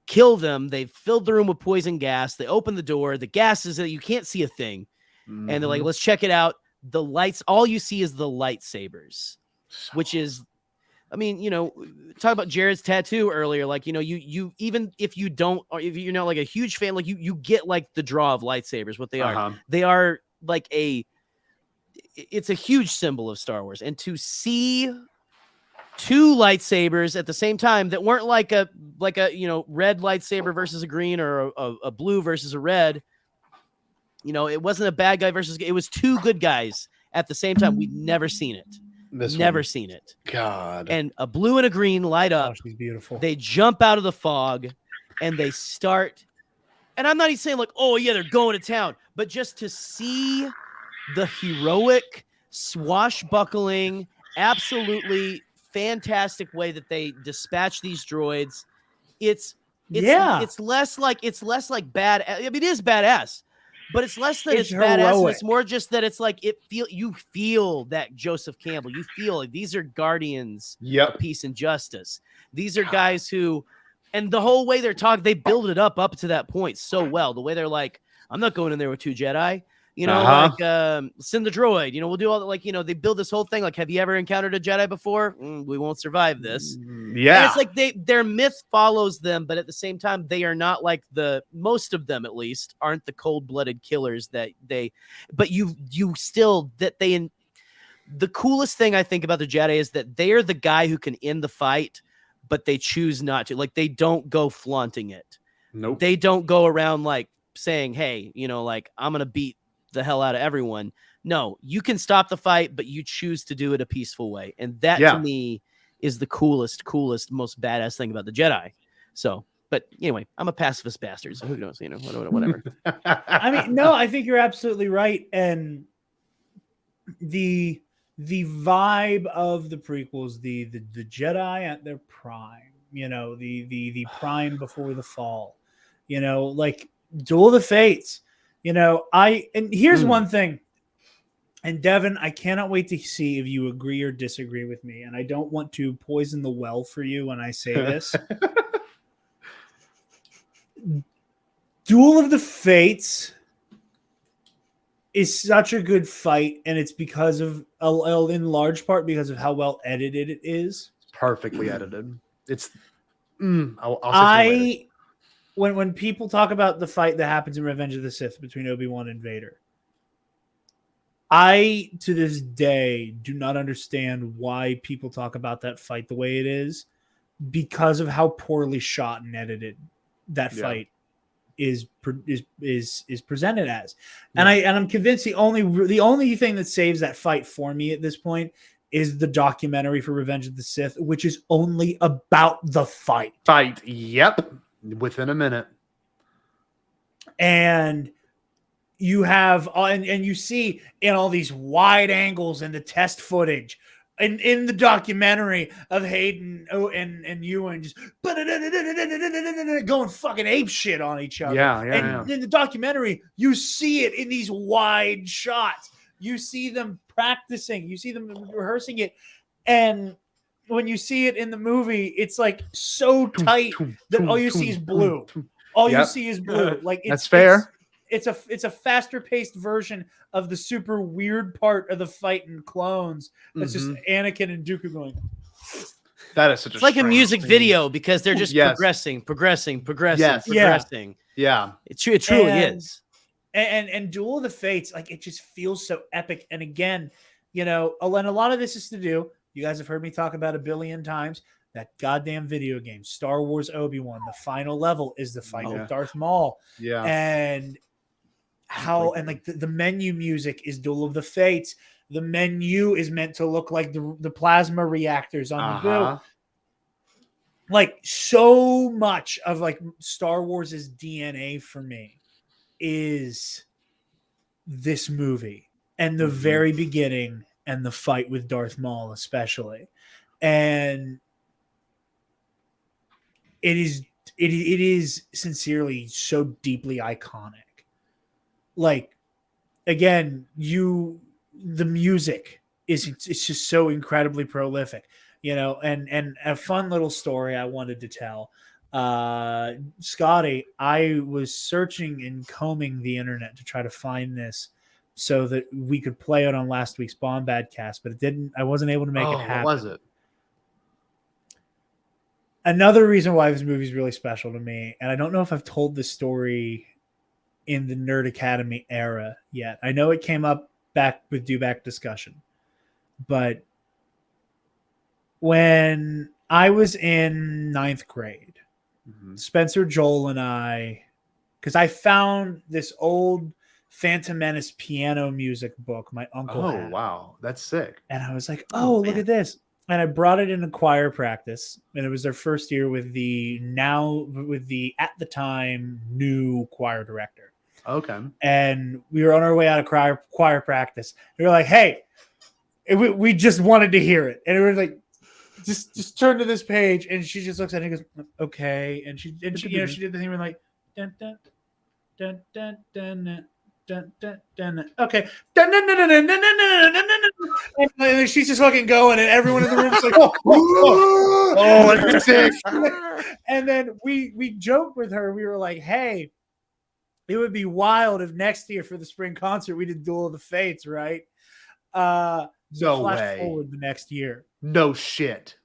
kill them. They've filled the room with poison gas. They open the door. The gas is that you can't see a thing. And they're like, let's check it out. The lights, all you see is the lightsabers, which is, I mean, talk about Jared's tattoo earlier. Like, you even if you don't, or if you're not like a huge fan, like you get like the draw of lightsabers, what they are. They are like it's a huge symbol of Star Wars. And to see two lightsabers at the same time that weren't like a red lightsaber versus a green or a blue versus a red. It wasn't a bad guy versus, it was two good guys at the same time. We'd never seen it. Seen it. God. And a blue and a green light up. She's beautiful. They jump out of the fog and they start. And I'm not even saying like, oh yeah, they're going to town, but just to see the heroic, swashbuckling, absolutely fantastic way that they dispatch these droids. It's less like bad. I mean, it is badass, but it's less that it's badass. And it's more just that it's like you feel that Joseph Campbell. You feel like these are guardians of peace and justice. These are guys who, and the whole way they're talking, they build it up to that point so well. The way they're like, I'm not going in there with two Jedi. Like send the droid, we'll do all that. Like, they build this whole thing. Like, have you ever encountered a Jedi before? We won't survive this. Yeah. And it's like their myth follows them, but at the same time, they are not like most of them, at least, aren't the cold-blooded killers that but you still, the coolest thing I think about the Jedi is that they are the guy who can end the fight, but they choose not to. Like, they don't go flaunting it. Nope. They don't go around like saying, hey, like, I'm going to beat the hell out of everyone. No, you can stop the fight, but you choose to do it a peaceful way. And that to me is the coolest, most badass thing about the Jedi. So, but anyway, I'm a pacifist bastard, so who knows, whatever. I mean, no, I think you're absolutely right. And the vibe of the prequels, the Jedi at their prime, the prime before the fall, like Duel of the Fates. And here's one thing, and Devin, I cannot wait to see if you agree or disagree with me. And I don't want to poison the well for you when I say this. Duel of the Fates is such a good fight, and it's because of, in large part, because of how well edited it is. It's perfectly edited. It's. When people talk about the fight that happens in Revenge of the Sith between Obi-Wan and Vader, I, to this day, do not understand why people talk about that fight the way it is, because of how poorly shot and edited that fight is presented as. And I'm convinced the only thing that saves that fight for me at this point is the documentary for Revenge of the Sith, which is only about the fight. Yep. Within a minute. And you have, and you see in all these wide angles and the test footage, and in the documentary of Hayden and Ewan just going fucking ape shit on each other. And in the documentary, you see it in these wide shots. You see them practicing. You see them rehearsing it. And when you see it in the movie, it's like so tight that all you see is blue. All you see is blue. Like that's fair. It's a faster paced version of the super weird part of the fight in Clones. That's just Anakin and Dooku going. That is such it's like a music video because they're just progressing. Yeah, it truly is. And Duel of the Fates, like it just feels so epic. And again, and a lot of this is to do. You guys have heard me talk about a billion times. That goddamn video game, Star Wars Obi-Wan. The final level is the fight with Darth Maul. Yeah, and the menu music is Duel of the Fates. The menu is meant to look like the plasma reactors on the bill. Like so much of like Star Wars' DNA for me is this movie and the very beginning and the fight with Darth Maul especially. And it is sincerely so deeply iconic. Like, again, the music it's just so incredibly prolific, and a fun little story I wanted to tell. Scotty, I was searching and combing the internet to try to find this so that we could play it on last week's Bombadcast, but I wasn't able to make it happen. What was it? Another reason why this movie is really special to me, and I don't know if I've told this story in the Nerd Academy era yet. I know it came up back with Dewback discussion, but when I was in 9th grade, Spencer, Joel, and I, because I found this old Phantom Menace piano music book my uncle had. Oh, wow. That's sick. And I was like, look at this. And I brought it into choir practice, and it was their first year with the at the time new choir director. Okay. And we were on our way out of choir practice. We were like, "Hey, we just wanted to hear it," and it was like, "Just turn to this page." And she just looks at it and goes, "Okay." And she she did the thing where like, dun dun dun dun dun. Dun, dun, dun, dun. Okay. Dun, dun, dun, dun, dun, dun, dun, dun, dun, and she's just fucking going, and everyone in the room is like, "Oh, that's sick." And then we joked with her. We were like, "Hey, it would be wild if next year for the spring concert we did Duel of the Fates, right?" No flash way. Forward the next year. No shit.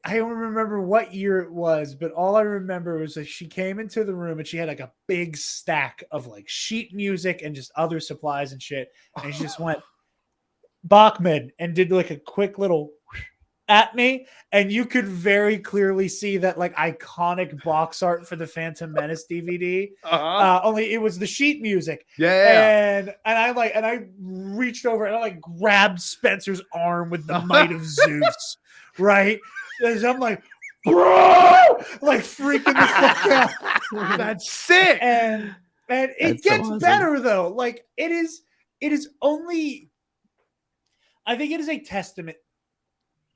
I don't remember what year it was, but all I remember was that she came into the room and she had like a big stack of like sheet music and just other supplies and shit. And she just went Bachman and did like a quick little at me. And you could very clearly see that like iconic box art for the Phantom Menace DVD. Only it was the sheet music. Yeah. And I reached over and I like grabbed Spencer's arm with the might of Zeus. Right? And I'm like, bro, like freaking the fuck out. That's sick. And it gets better though. Like it is only, I think it is a testament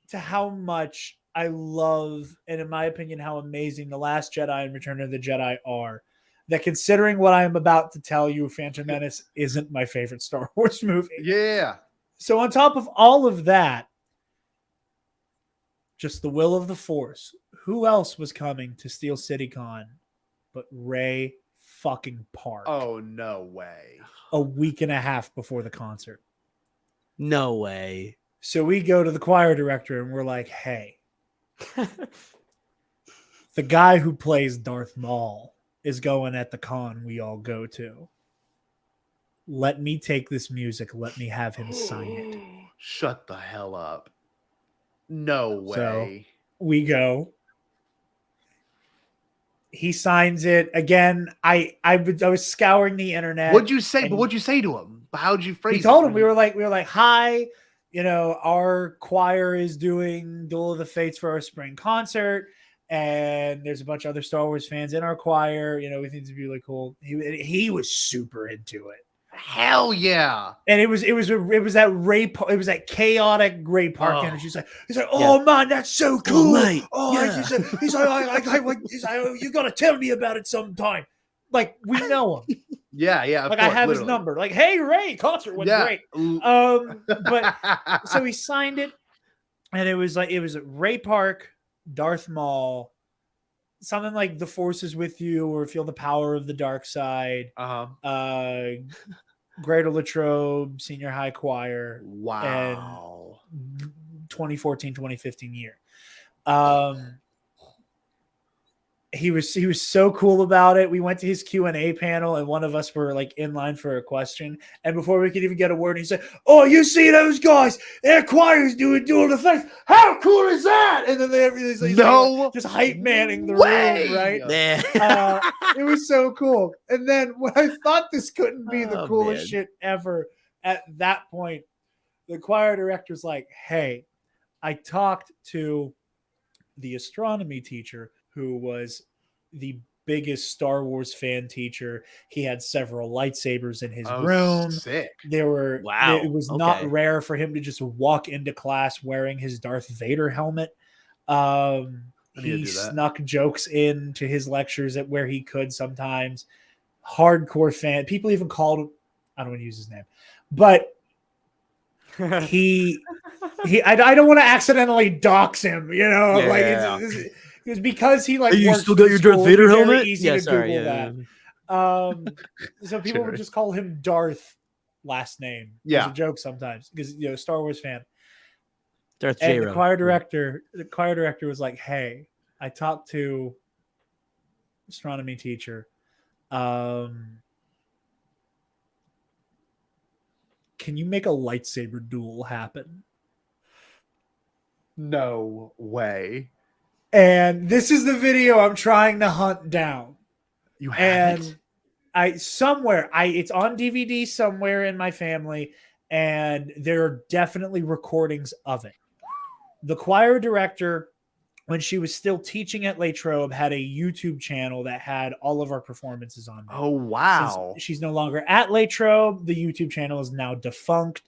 to how much I love, and in my opinion, how amazing The Last Jedi and Return of the Jedi are. That considering what I am about to tell you, Phantom Menace isn't my favorite Star Wars movie. Yeah. So on top of all of that, just the will of the Force. Who else was coming to Steel City Con but Ray fucking Park? Oh, no way. A week and a half before the concert. No way. So we go to the choir director and we're like, "Hey, the guy who plays Darth Maul is going at the con we all go to. Let me take this music. Let me have him sign it." Shut the hell up. No way. So we go. He signs it again. I was scouring the internet. What'd you say? But what'd you say to him? How'd you phrase it? We told him we were like, hi, our choir is doing Duel of the Fates for our spring concert, and there's a bunch of other Star Wars fans in our choir. We think it'd be really cool. He was super into it. Hell yeah! And it was that chaotic Ray Park energy. He's like, oh man, that's so cool. Right. He's like, you gotta tell me about it sometime. Like, we know him. Yeah. Like, I have his number. Like, hey Ray, concert went great. But so he signed it, and it was Ray Park, Darth Maul, something like the Force is with you, or feel the power of the dark side. Greater Latrobe, Senior High Choir. Wow. And 2014-2015 year. He was so cool about it. We went to his Q&A panel, and one of us were like in line for a question. And before we could even get a word, he said, "Oh, you see those guys? Their choir's doing Duel of the Fates. How cool is that?" And then everything's just hype manning the room, right? It was so cool. And then when I thought this couldn't be the coolest shit ever, at that point, the choir director's like, "Hey, I talked to the astronomy teacher, who was the biggest Star Wars fan teacher. He had several lightsabers in his room. Sick. It was not rare for him to just walk into class wearing his Darth Vader helmet. He snuck jokes into his lectures at where he could sometimes. Hardcore fan. People even called him, I don't want to use his name, but I don't want to accidentally dox him, it was because he like. You still got your Darth Vader helmet? Easy to Google that. So people would just call him Darth last name. Yeah, as a joke sometimes because Star Wars fan. Darth and J-Ro. The choir director was like, "Hey, I talked to astronomy teacher. Can you make a lightsaber duel happen?" No way. And this is the video I'm trying to hunt down. You have it? It's on DVD somewhere in my family, and there are definitely recordings of it. The choir director, when she was still teaching at Latrobe, had a YouTube channel that had all of our performances on there. Oh, wow. Since she's no longer at Latrobe, the YouTube channel is now defunct.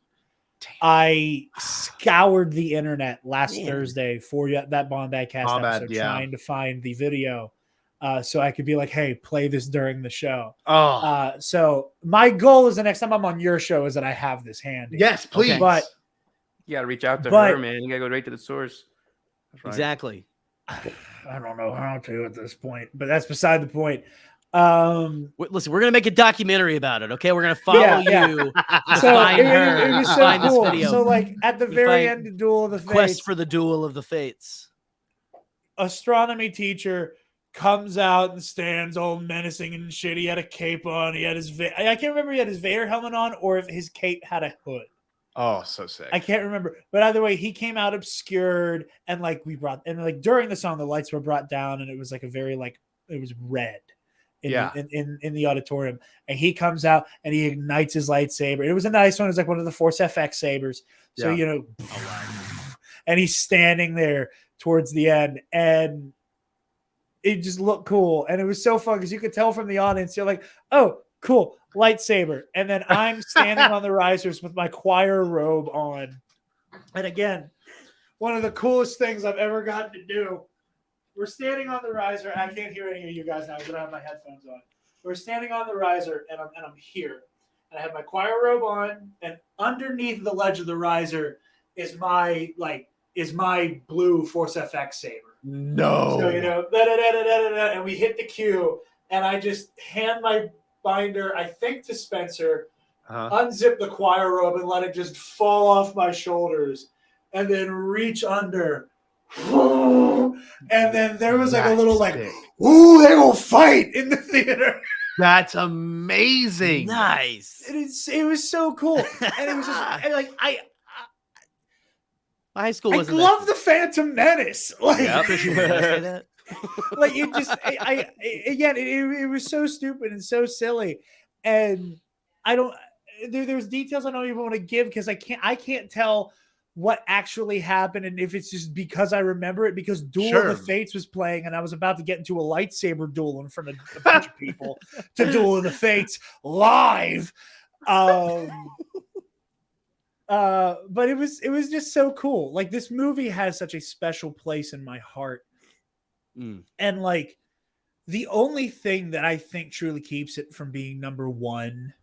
I scoured the internet last Thursday for that Bombadcast episode, trying to find the video so I could be like, "Hey, play this during the show." So my goal is the next time I'm on your show is that I have this handy. Yes, please. Okay. But you gotta reach out to her, man. You gotta go right to the source. Right. Exactly. I don't know how to at this point, but that's beside the point. Listen, we're gonna make a documentary about it. Okay, we're gonna follow you. So find it was so find cool. This video. So like at the very end of Duel of the Fates, Quest for the Duel of the Fates, astronomy teacher comes out and stands all menacing and shit. He had a cape on. He had I can't remember if he had his Vader helmet on or if his cape had a hood. Oh, so sick. I can't remember. But either way, he came out obscured, and like during the song, the lights were brought down, and it was like it was red. In the auditorium, and he comes out and he ignites his lightsaber. It was a nice one. It was like one of the Force FX sabers. So and he's standing there towards the end, and it just looked cool. And it was so fun because you could tell from the audience, you're like, "Oh, cool, lightsaber." And then I'm standing on the risers with my choir robe on. And again, one of the coolest things I've ever gotten to do. We're standing on the riser. I can't hear any of you guys now because I don't have my headphones on. We're standing on the riser, and I'm here. And I have my choir robe on, and underneath the ledge of the riser is my blue Force FX saber. No. So and we hit the cue, and I just hand my binder, I think, to Spencer, unzip the choir robe, and let it just fall off my shoulders, and then reach under. And then there was like a little like, "Ooh, they will fight" in the theater. That's amazing. Nice. It was so cool, and it was just like high school. I love the Phantom Menace. Like, Like it just, again, it was so stupid and so silly, and I don't. There's details I don't even want to give because I can't tell what actually happened and if it's just because I remember it because Duel of the Fates was playing and I was about to get into a lightsaber duel in front of a bunch of people to Duel of the Fates live. But it was just so cool. Like this movie has such a special place in my heart. And like the only thing that I think truly keeps it from being number one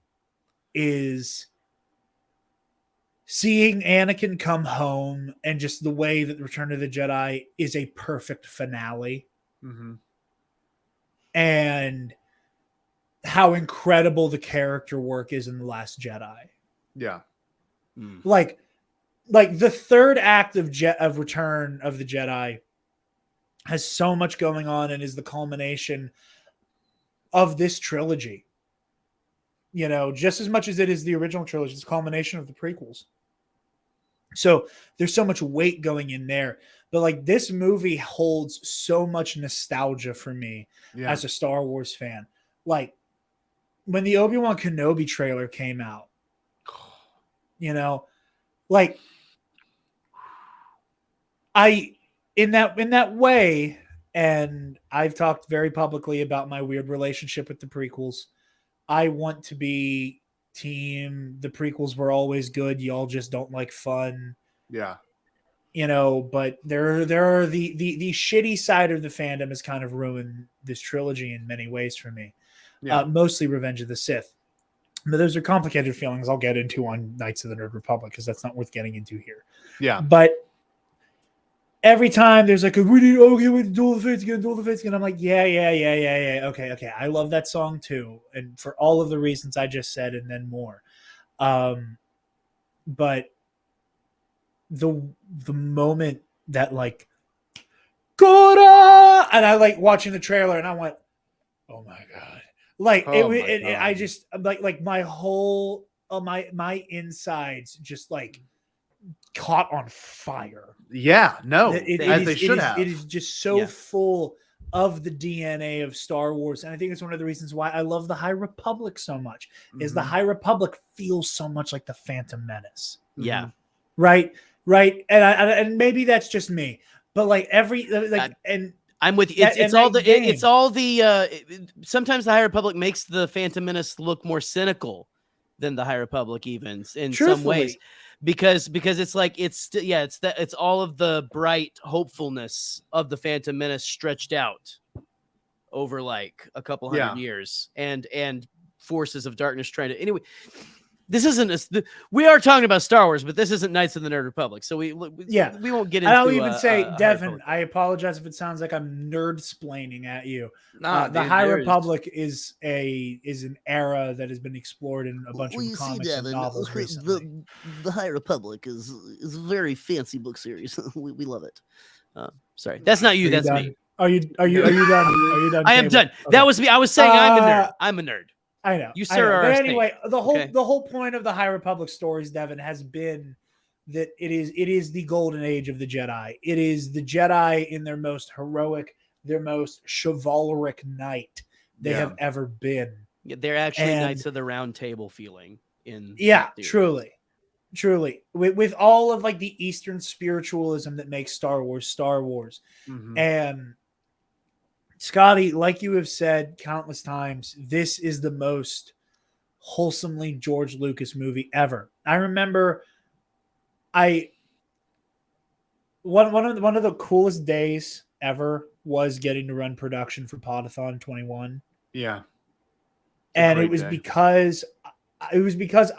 is seeing Anakin come home and just the way that the Return of the Jedi is a perfect finale. And how incredible the character work is in The Last Jedi. Yeah. Like the third act of Return of the Jedi has so much going on and is the culmination of this trilogy. You know, just as much as it is the original trilogy, it's a culmination of the prequels. So there's so much weight going in there. But like this movie holds so much nostalgia for me as a Star Wars fan. Like when the Obi-Wan Kenobi trailer came out, you know, like in that way, and I've talked very publicly about my weird relationship with the prequels. I want to be team the prequels were always good, y'all just don't like fun. Yeah. You know, but there are the shitty side of the fandom has kind of ruined this trilogy in many ways for me. Mostly Revenge of the Sith. But those are complicated feelings I'll get into on Knights of the Nerd Republic because that's not worth getting into here. Yeah. But every time there's like we need Duel of the Fates again, Duel of the Fates again. I'm like, yeah. Okay. I love that song too. And for all of the reasons I just said and then more. But the moment that like Gora and I like watching the trailer and I went, oh my God. Like I just like my whole my insides just like caught on fire. Yeah, no, as they should have. It is just so full of the DNA of Star Wars, and I think it's one of the reasons why I love the High Republic so much. Is the High Republic feels so much like the Phantom Menace? Yeah, right. And maybe that's just me, but like and I'm with you. It's all the. Sometimes the High Republic makes the Phantom Menace look more cynical than the High Republic, even in some ways. Because it's like it's all of the bright hopefulness of the Phantom Menace stretched out over like a couple hundred years and forces of darkness trying to anyway. This isn't we are talking about Star Wars, but this isn't Knights of the Nerd Republic, so we won't get into. I'll even say, Devin, I apologize if it sounds like I'm nerd-splaining at you. The High Republic is an era that has been explored in a bunch of comics and novels recently. The High Republic is a very fancy book series. we love it. Sorry, that's not you. That's me. Are you done? Are you done? I am done. Okay. That was me. I was saying I'm a nerd. I'm a nerd. I know. You sir are. But anyway, the whole point of the High Republic stories, Devin, has been that it is the golden age of the Jedi. It is the Jedi in their most heroic, their most chivalric knight they have ever been. Yeah, they're actually Knights of the Round Table feeling in. Yeah, truly. With all of like the Eastern spiritualism that makes Star Wars. And Scotty, like you have said countless times, this is the most wholesomely George Lucas movie ever. I remember one of the coolest days ever was getting to run production for Podathon 21. Yeah. And it was because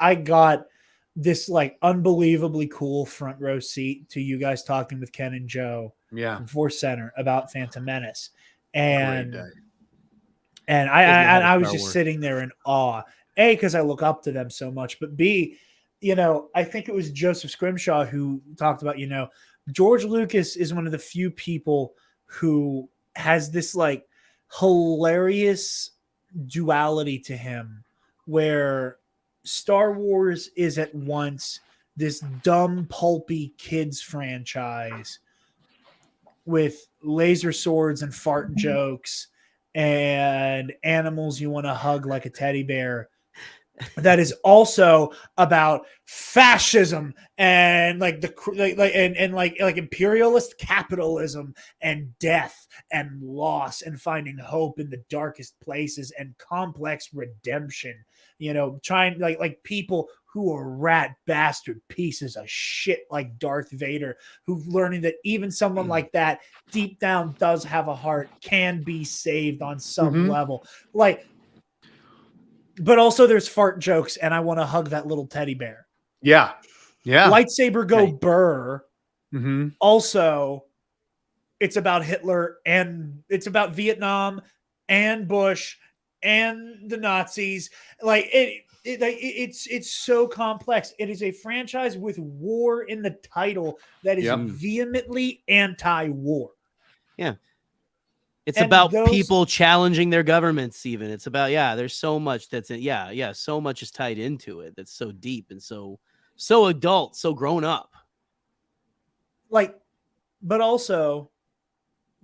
I got this like unbelievably cool front row seat to you guys talking with Ken and Joe from Force Center about Phantom Menace. And I was just sitting there in awe. A, because I look up to them so much, but B, I think it was Joseph Scrimshaw who talked about, George Lucas is one of the few people who has this like hilarious duality to him where Star Wars is at once this dumb, pulpy kids franchise with laser swords and fart jokes and animals you want to hug like a teddy bear, that is also about fascism and like imperialist capitalism and death and loss and finding hope in the darkest places and complex redemption. Trying like people who are rat bastard pieces of shit like Darth Vader, who learning that even someone like that deep down does have a heart, can be saved on some level. But also there's fart jokes, and I want to hug that little teddy bear. Yeah. Lightsaber go Right. burr. Also, it's about Hitler, and it's about Vietnam and Bush and the Nazis. It's so complex. It is a franchise with war in the title that is vehemently anti-war. Yeah. It's And about those- people challenging their governments even. It's about, there's so much that's so much is tied into it that's so deep and so adult, so grown up. But also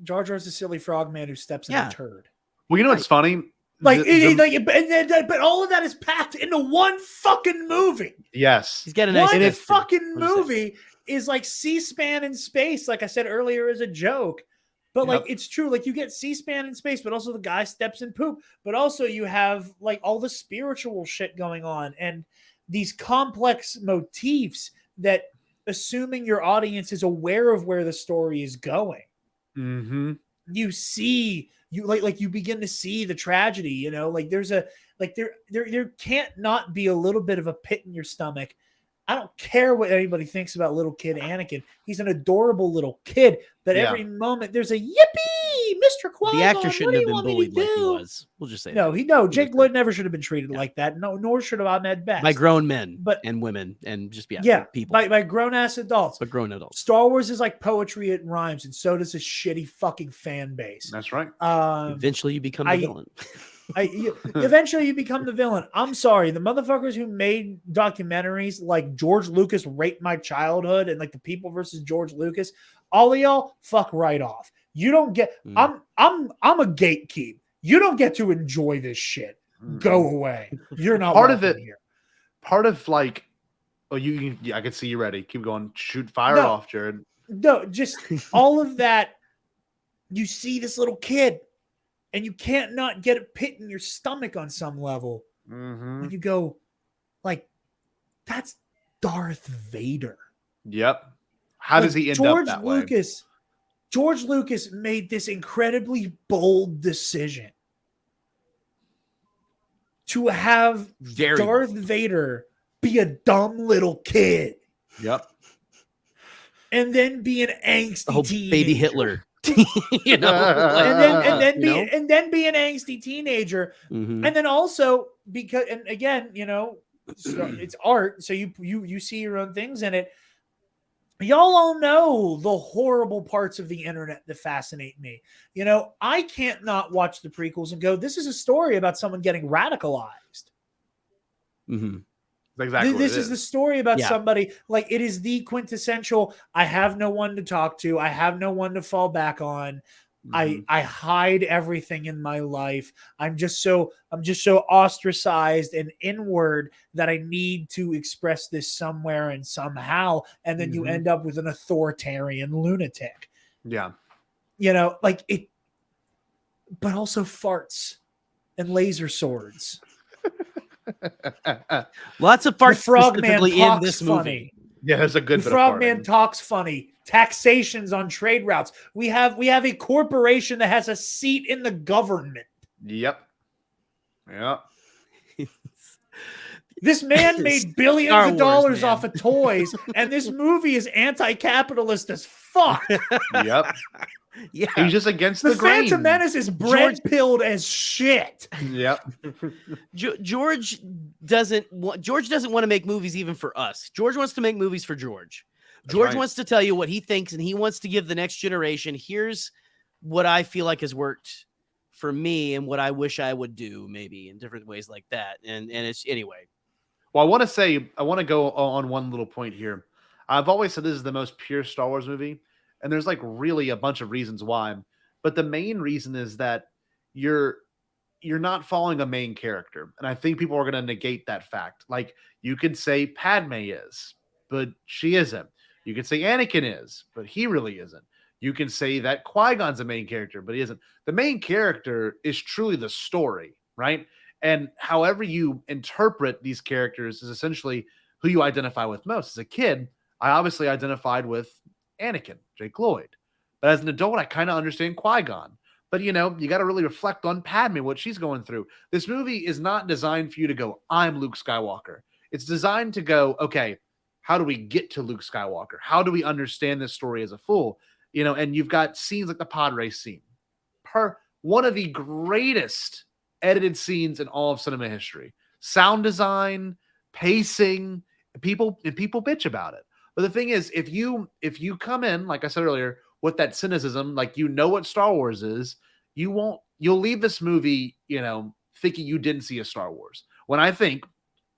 Jar Jar's a silly frogman who steps in a turd. Well, you know what's funny? But all of that is packed into one fucking movie. Yes. He's got a nice one fucking movie is like C-SPAN in space, like I said earlier, as a joke. But it's true. Like, you get C-SPAN in space, but also the guy steps in poop. But also you have like all the spiritual shit going on and these complex motifs that, assuming your audience is aware of where the story is going, you see, you begin to see the tragedy. There's there can't not be a little bit of a pit in your stomach. I don't care what anybody thinks about little kid Anakin. He's an adorable little kid, but every moment there's a yippee, Mr. Qui-Gon. The actor shouldn't have been bullied like he do? was. We'll just say Jake Lloyd never should have been treated like that. No, nor should have Ahmed Best. By grown men and women and just people. By grown-ass adults. But grown adults. Star Wars is like poetry, it rhymes, and so does a shitty fucking fan base. That's right. Eventually you become the villain. Eventually you become the villain. I'm sorry. The motherfuckers who made documentaries like George Lucas Raped My Childhood and like The People versus George Lucas, all of y'all fuck right off. You don't get I'm a gatekeep. You don't get to enjoy this shit. Go away. You're not part of it here. Part of like, I can see you ready. Keep going. Shoot fire off, Jared. No, just all of that. You see this little kid and you can't not get a pit in your stomach on some level. When you go, like, that's Darth Vader. Yep. How does he end up that way? George Lucas made this incredibly bold decision to have Darth Vader be a dumb little kid. Yep. And then be an angsty teenager. Baby Hitler. and then be an angsty teenager, and then also because, and again, it's art, so you see your own things in it. Y'all all know the horrible parts of the internet that fascinate me. I can't not watch the prequels and go, this is a story about someone getting radicalized. Exactly. This is the story about somebody, like, it is the quintessential, I have no one to talk to. I have no one to fall back on. I hide everything in my life. I'm just so ostracized and inward that I need to express this somewhere and somehow. And then you end up with an authoritarian lunatic. Yeah. Like it, but also farts and laser swords. Lots of farts Frogman specifically in this movie. Funny. Yeah, there's a good The Frogman talks funny. Taxations on trade routes. We have a corporation that has a seat in the government. Yep. This man made billions of dollars off of toys, and this movie is anti-capitalist as fuck. Yep. Yeah, he's just against the grain. Phantom Menace is bread-pilled as shit. Yep. George doesn't want to make movies even for us. George wants to make movies for George. George wants to tell you what he thinks, and he wants to give the next generation, here's what I feel like has worked for me and what I wish I would do, maybe in different ways like that. And it's anyway. Well, I want to go on one little point here. I've always said this is the most pure Star Wars movie. And there's like really a bunch of reasons why. But the main reason is that you're not following a main character. And I think people are going to negate that fact. Like, you could say Padme is, but she isn't. You could say Anakin is, but he really isn't. You can say that Qui-Gon's a main character, but he isn't. The main character is truly the story, right? And however you interpret these characters is essentially who you identify with most. As a kid, I obviously identified with Anakin, Jake Lloyd. But as an adult, I kind of understand Qui-Gon. But, you know, you got to really reflect on Padme, what she's going through. This movie is not designed for you to go, I'm Luke Skywalker. It's designed to go, okay, how do we get to Luke Skywalker? How do we understand this story as a full? You know, and you've got scenes like the pod race scene. One of the greatest edited scenes in all of cinema history. Sound design, pacing, people bitch about it. But the thing is, if you come in, like I said earlier, with that cynicism, like you know what Star Wars is, you'll leave this movie, you know, thinking you didn't see a Star Wars. When I think,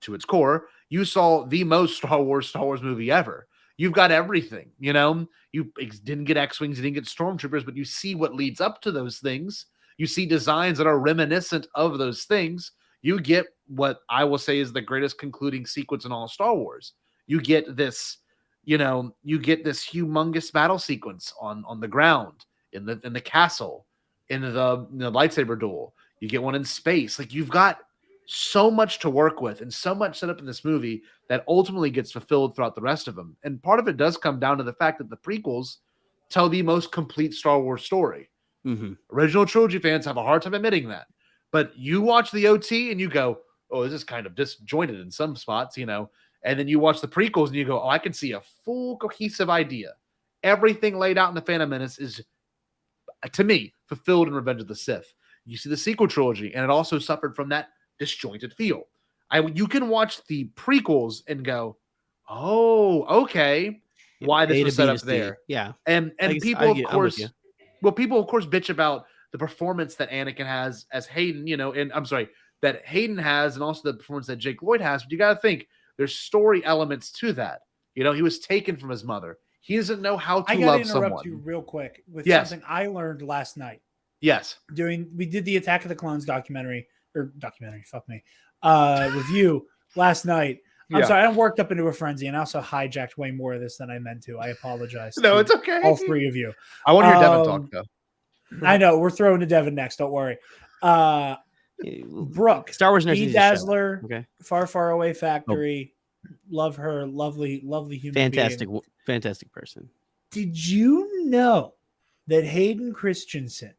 to its core, you saw the most Star Wars movie ever. You've got everything, you know. You didn't get X-Wings, you didn't get Stormtroopers, but you see what leads up to those things. You see designs that are reminiscent of those things. You get what I will say is the greatest concluding sequence in all of Star Wars. You get this, you know, you get this humongous battle sequence on the ground, in the castle, in the lightsaber duel. You get one in space. Like, you've got so much to work with and so much set up in this movie that ultimately gets fulfilled throughout the rest of them. And part of it does come down to the fact that the prequels tell the most complete Star Wars story. Mm-hmm. Original trilogy fans have a hard time admitting that. But you watch the OT and you go, oh, this is kind of disjointed in some spots, you know. And then you watch the prequels and you go, oh, I can see a full cohesive idea. Everything laid out in The Phantom Menace is, to me, fulfilled in Revenge of the Sith. You see the sequel trilogy, and it also suffered from that disjointed feel. You can watch the prequels and go, oh, okay, why this was set up there. Yeah. And people, of course, bitch about the performance that Anakin has as Hayden, you know, and I'm sorry, that Hayden has, and also the performance that Jake Lloyd has. But you got to think, there's story elements to that. You know, he was taken from his mother. He doesn't know how to love someone. I got to interrupt you real quick with something I learned last night. Yes. We did the Attack of the Clones review last night. I'm sorry, I worked up into a frenzy and also hijacked way more of this than I meant to. I apologize. No, it's okay. All three of you. I want to hear Devin talk, though. I know. We're throwing to Devin next. Don't worry. Brooke, Star Wars Nurse Dazzler, okay. Far, Far Away Factory. Love her. Lovely human being. Fantastic person. Did you know that Hayden Christensen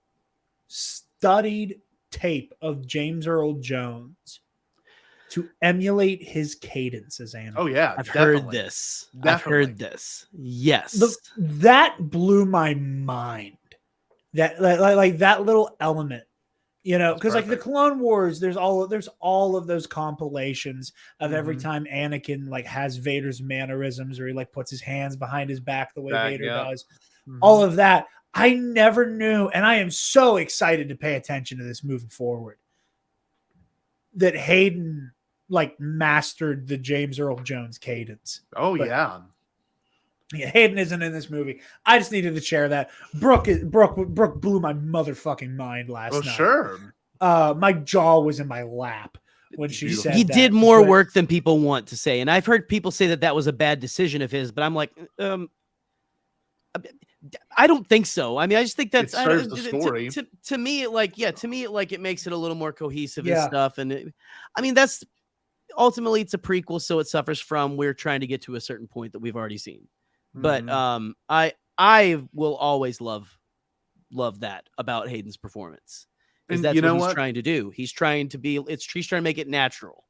studied tape of James Earl Jones to emulate his cadence as Anakin? Oh, yeah. I've heard this. Yes. That blew my mind. That like that little element. You know, because like the Clone Wars, there's all of those compilations of every time Anakin like has Vader's mannerisms, or he like puts his hands behind his back the way Vader does. Mm-hmm. All of that. I never knew, and I am so excited to pay attention to this moving forward, that Hayden like mastered the James Earl Jones cadence. Oh, yeah. Hayden isn't in this movie. I just needed to share that. Brooke blew my motherfucking mind last night. Sure. My jaw was in my lap when she said he did more work than people want to say. And I've heard people say that was a bad decision of his, but I'm like, I don't think so. I mean, I just think that's it serves the story. To me, it makes it a little more cohesive and stuff. And that's ultimately it's a prequel, so it suffers from we're trying to get to a certain point that we've already seen. But I will always love that about Hayden's performance, because that's what he's trying to do. He's trying to make it natural,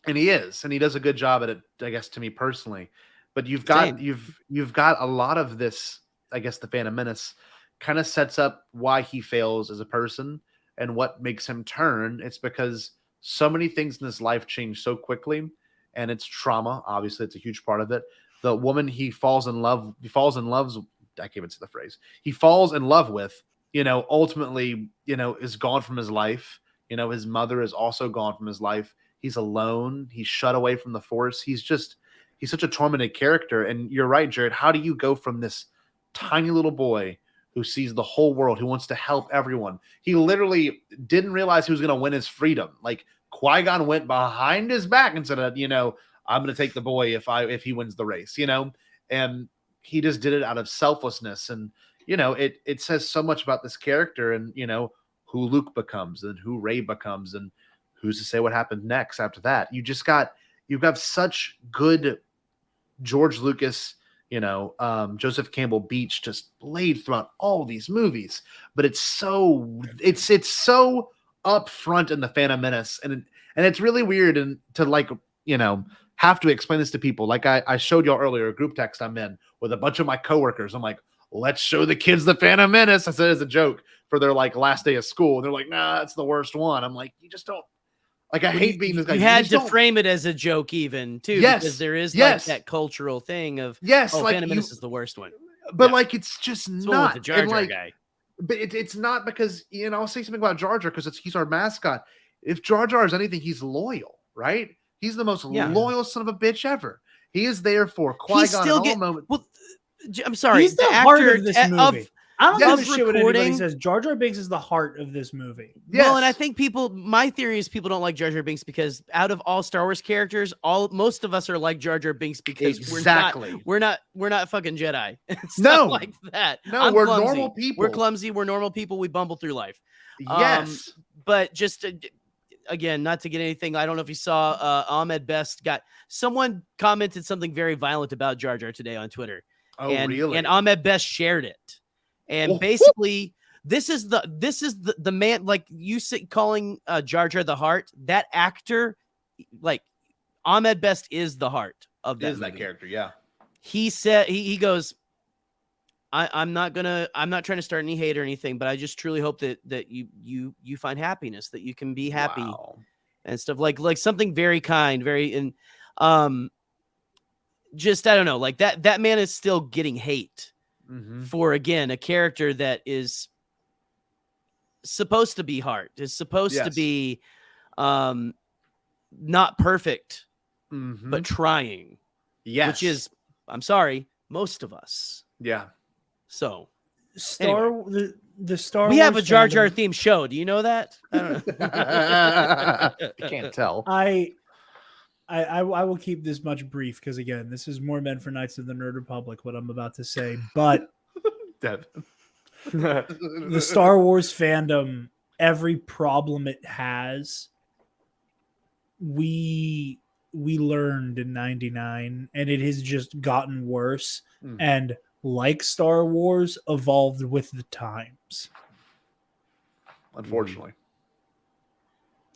and he does a good job at it, I guess, to me personally. But you've got a lot of this. I guess the Phantom Menace kind of sets up why he fails as a person and what makes him turn. It's because so many things in his life change so quickly, and it's trauma. Obviously, it's a huge part of it. The woman he falls in love with, ultimately, is gone from his life. His mother is also gone from his life. He's alone. He's shut away from the Force. He's such a tormented character. And you're right, Jared. How do you go from this tiny little boy who sees the whole world, who wants to help everyone. He literally didn't realize he was going to win his freedom. Like Qui-Gon went behind his back and said, I'm going to take the boy if he wins the race, and he just did it out of selflessness. And, it says so much about this character and, who Luke becomes and who Rey becomes and who's to say what happened next after that. You've got such good George Lucas, Joseph Campbell Beach just laid throughout all these movies, but it's so up front in the Phantom Menace, and it's really weird and to have to explain this to people. Like I showed y'all earlier, a group text I'm in with a bunch of my coworkers. I'm like, let's show the kids the Phantom Menace. I said as a joke for their last day of school. And they're like, nah, it's the worst one. I'm like, you just don't. Like, I hate being this guy. You had to frame it as a joke even, too, because there is that cultural thing of, Phantom Menace is the worst one. But, it's just not. The Jar Jar guy. But it's not because, I'll say something about Jar Jar because he's our mascot. If Jar Jar is anything, he's loyal, right? He's the most loyal son of a bitch ever. He is there for Qui-Gon at all moments. Well, I'm sorry. He's the heart of this movie. I don't give a shit what anybody recording- says. Jar Jar Binks is the heart of this movie. Yes. Well, and I think my theory is people don't like Jar Jar Binks because out of all Star Wars characters, most of us are like Jar Jar Binks because we're not fucking Jedi. It's not like that. No, we're normal people. We're clumsy. We're normal people. We bumble through life. Yes. But just again, not to get anything. I don't know if you saw Ahmed Best someone commented something very violent about Jar Jar today on Twitter. Oh, really? And Ahmed Best shared it. And basically, this is the man, like you calling Jar Jar the heart. That actor, like Ahmed Best, is the heart of that character. Yeah. He said he goes, I'm not trying to start any hate or anything, but I just truly hope that you find happiness, that you can be happy and stuff like something very kind, just I don't know, like that man is still getting hate. Mm-hmm. For again a character that is supposed to be heart, is supposed to be not perfect, but trying. Yes, which is, I'm sorry, most of us. Yeah. So the Star we Wars have a Jar Jar themed show. Do you know that? I don't know. I can't tell. I will keep this much brief because, again, this is more meant for Knights of the Nerd Republic, what I'm about to say. But the Star Wars fandom, every problem it has, we learned in 99, and it has just gotten worse. And like Star Wars, evolved with the times. Unfortunately.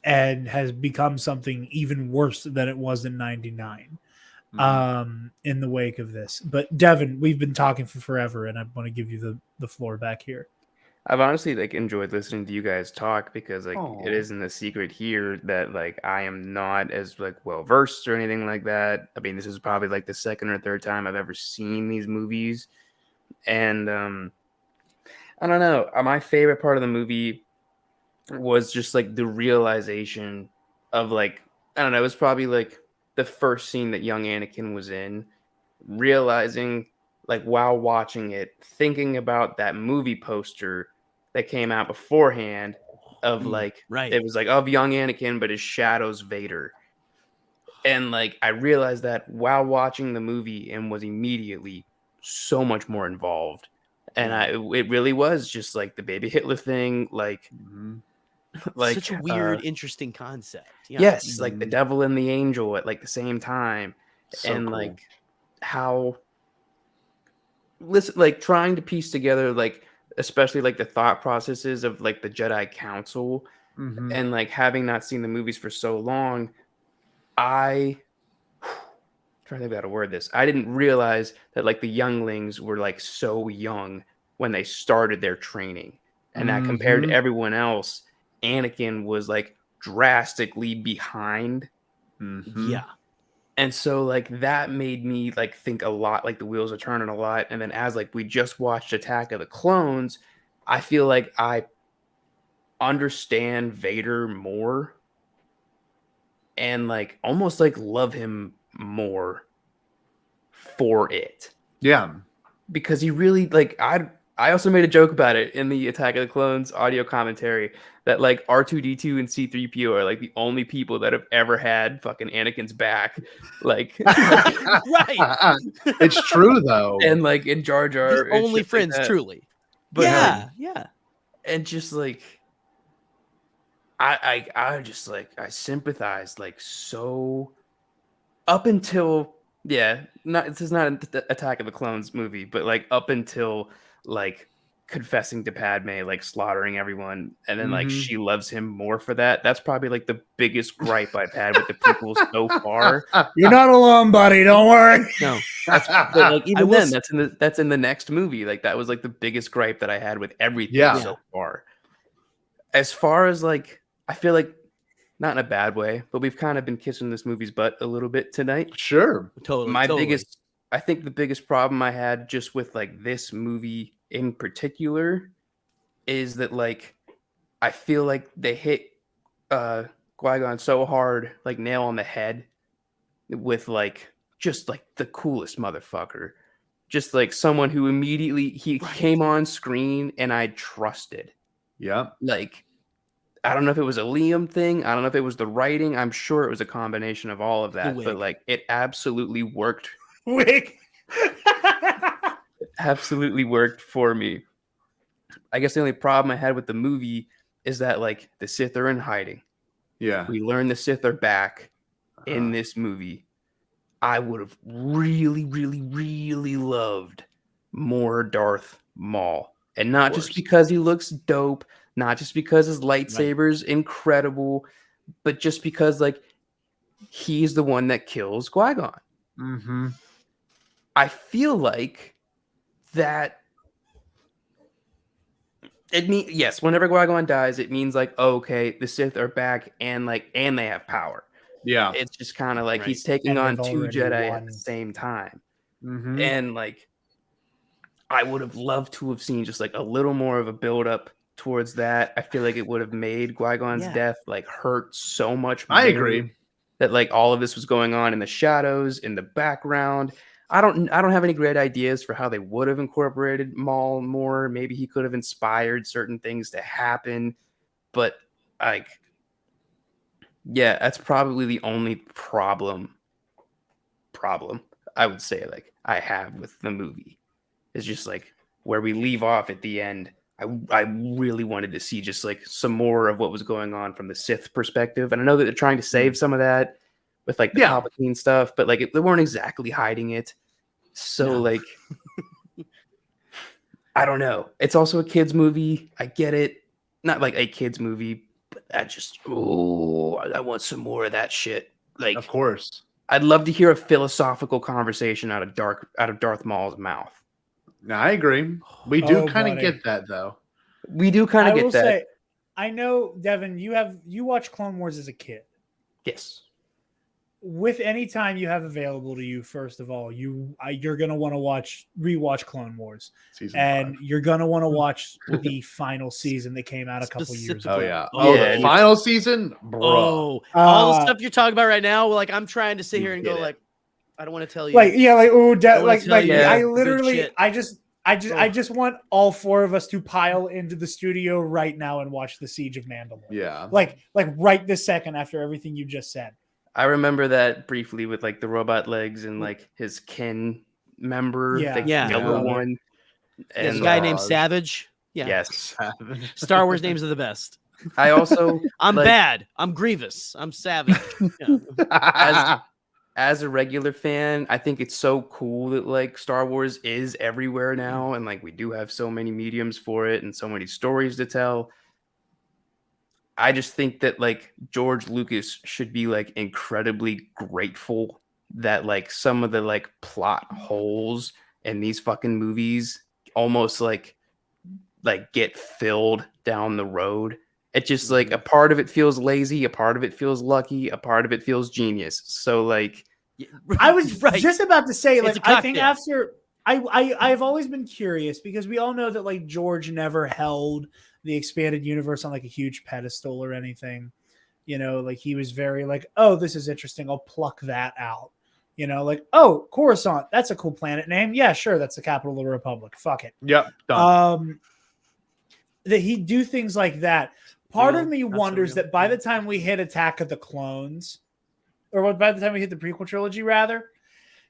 And has become something even worse than it was in 99 in the wake of this. But Devin, we've been talking for forever, and I want to give you the floor back here. I've honestly enjoyed listening to you guys talk because it isn't a secret here that I am not as well versed or anything like that. I mean, this is probably the second or third time I've ever seen these movies, and I don't know. My favorite part of the movie was just the realization of I don't know, it was probably the first scene that young Anakin was in, realizing while watching it, thinking about that movie poster that came out beforehand of it was of young Anakin, but his shadow's Vader. And I realized that while watching the movie and was immediately so much more involved. And it really was just the baby Hitler thing, such a weird, interesting concept. Yeah. Yes, the devil and the angel at the same time, so and cool. How trying to piece together especially the thought processes of the Jedi Council, and having not seen the movies for so long, I trying to think how to word this. I didn't realize that the younglings were so young when they started their training, and that compared to everyone else, Anakin was drastically behind. Yeah. And so that made me think a lot, the wheels are turning a lot. And then as we just watched Attack of the Clones, I feel I understand Vader more and almost love him more for it. Yeah. because he really like I also made a joke about it in the Attack of the Clones audio commentary that like R2D2 and C3PO are like the only people that have ever had fucking Anakin's back. Like Right. It's true though. and like in Jar Jar, The and only shit friends, like that. truly. But Yeah. and just like I just like I sympathized like so up until this is not an Attack of the Clones movie, but like up until like confessing to Padme, like slaughtering everyone, and then like she loves him more for that. That's probably like the biggest gripe I've had with the prequels so far. You're not alone, buddy. Don't worry. No. But like even will then, that's in the next movie. Like that was like the biggest gripe that I had with everything so far. As far as like, I feel like not in a bad way, but we've kind of been kissing this movie's butt a little bit tonight. Sure. Totally. I think the biggest problem I had just with like this movie in particular is that like I feel like they hit Qui-Gon so hard, like nail on the head with like just like the coolest motherfucker. Just like someone who immediately came on screen and I trusted. Yeah. Like I don't know if it was a Liam thing. I don't know if it was the writing. I'm sure it was a combination of all of that. But like, it absolutely worked. Wig. It absolutely worked for me. I guess the only problem I had with the movie is that like the Sith are in hiding. Yeah. We learn the Sith are back in this movie. I would have really, really, really loved more Darth Maul. And not just because he looks dope. Not just because his lightsaber's incredible, but just because like he's the one that kills Qui-Gon. Mm-hmm. I feel like that it means whenever Qui-Gon dies, it means like okay, the Sith are back and they have power. Yeah, it's just kind of like he's taking on two Jedi at the same time, and like I would have loved to have seen just like a little more of a build up towards that. I feel like it would have made Qui-Gon's death like hurt so much more. I agree that like all of this was going on in the shadows, in the background. I don't have any great ideas for how they would have incorporated Maul more. Maybe he could have inspired certain things to happen, but like, yeah, that's probably the only problem I would say like I have with the movie is just like where we leave off at the end. I really wanted to see just like some more of what was going on from the Sith perspective. And I know that they're trying to save some of that with like the Palpatine stuff, but like they weren't exactly hiding it. So like, I don't know. It's also a kid's movie. I get it. Not like a kid's movie, but I just, I want some more of that shit. Like, of course. I'd love to hear a philosophical conversation out of Darth Maul's mouth. No, I agree. We do kind of get that, though. We do kind of get that. Say, I know, Devin, you watched Clone Wars as a kid. Yes. With any time you have available to you, first of all, you're gonna want to rewatch Clone Wars, Season 5. You're gonna want to watch the final season that came out a couple years ago. Oh yeah, the final season, bro. All the stuff you're talking about right now. Like I'm trying to sit here and go like, I don't want to tell you. I just want all four of us to pile into the studio right now and watch the Siege of Mandalore. Yeah, like right this second after everything you just said. I remember that briefly with like the robot legs and like his kin member, the yellow one, and the guy named Savage. Yeah. Yes, Star Wars names are the best. I also I'm bad. I'm Grievous. I'm Savage. As a regular fan, I think it's so cool that like Star Wars is everywhere now, and like we do have so many mediums for it and so many stories to tell. I just think that like George Lucas should be like incredibly grateful that like some of the like plot holes in these fucking movies almost like get filled down the road. It just like a part of it feels lazy, a part of it feels lucky, a part of it feels genius. So like I was just about to say like I think after I've always been curious because we all know that like George never held the expanded universe on like a huge pedestal or anything, you know, like he was very like, oh, this is interesting, I'll pluck that out, You know, like, oh, Coruscant, that's a cool planet name. Yeah, sure, that's the capital of the Republic. Fuck it. Yep, done. That he'd do things like that. Part of me not so wonders real. that by the time we hit Attack of the Clones, or by the time we hit the prequel trilogy, rather,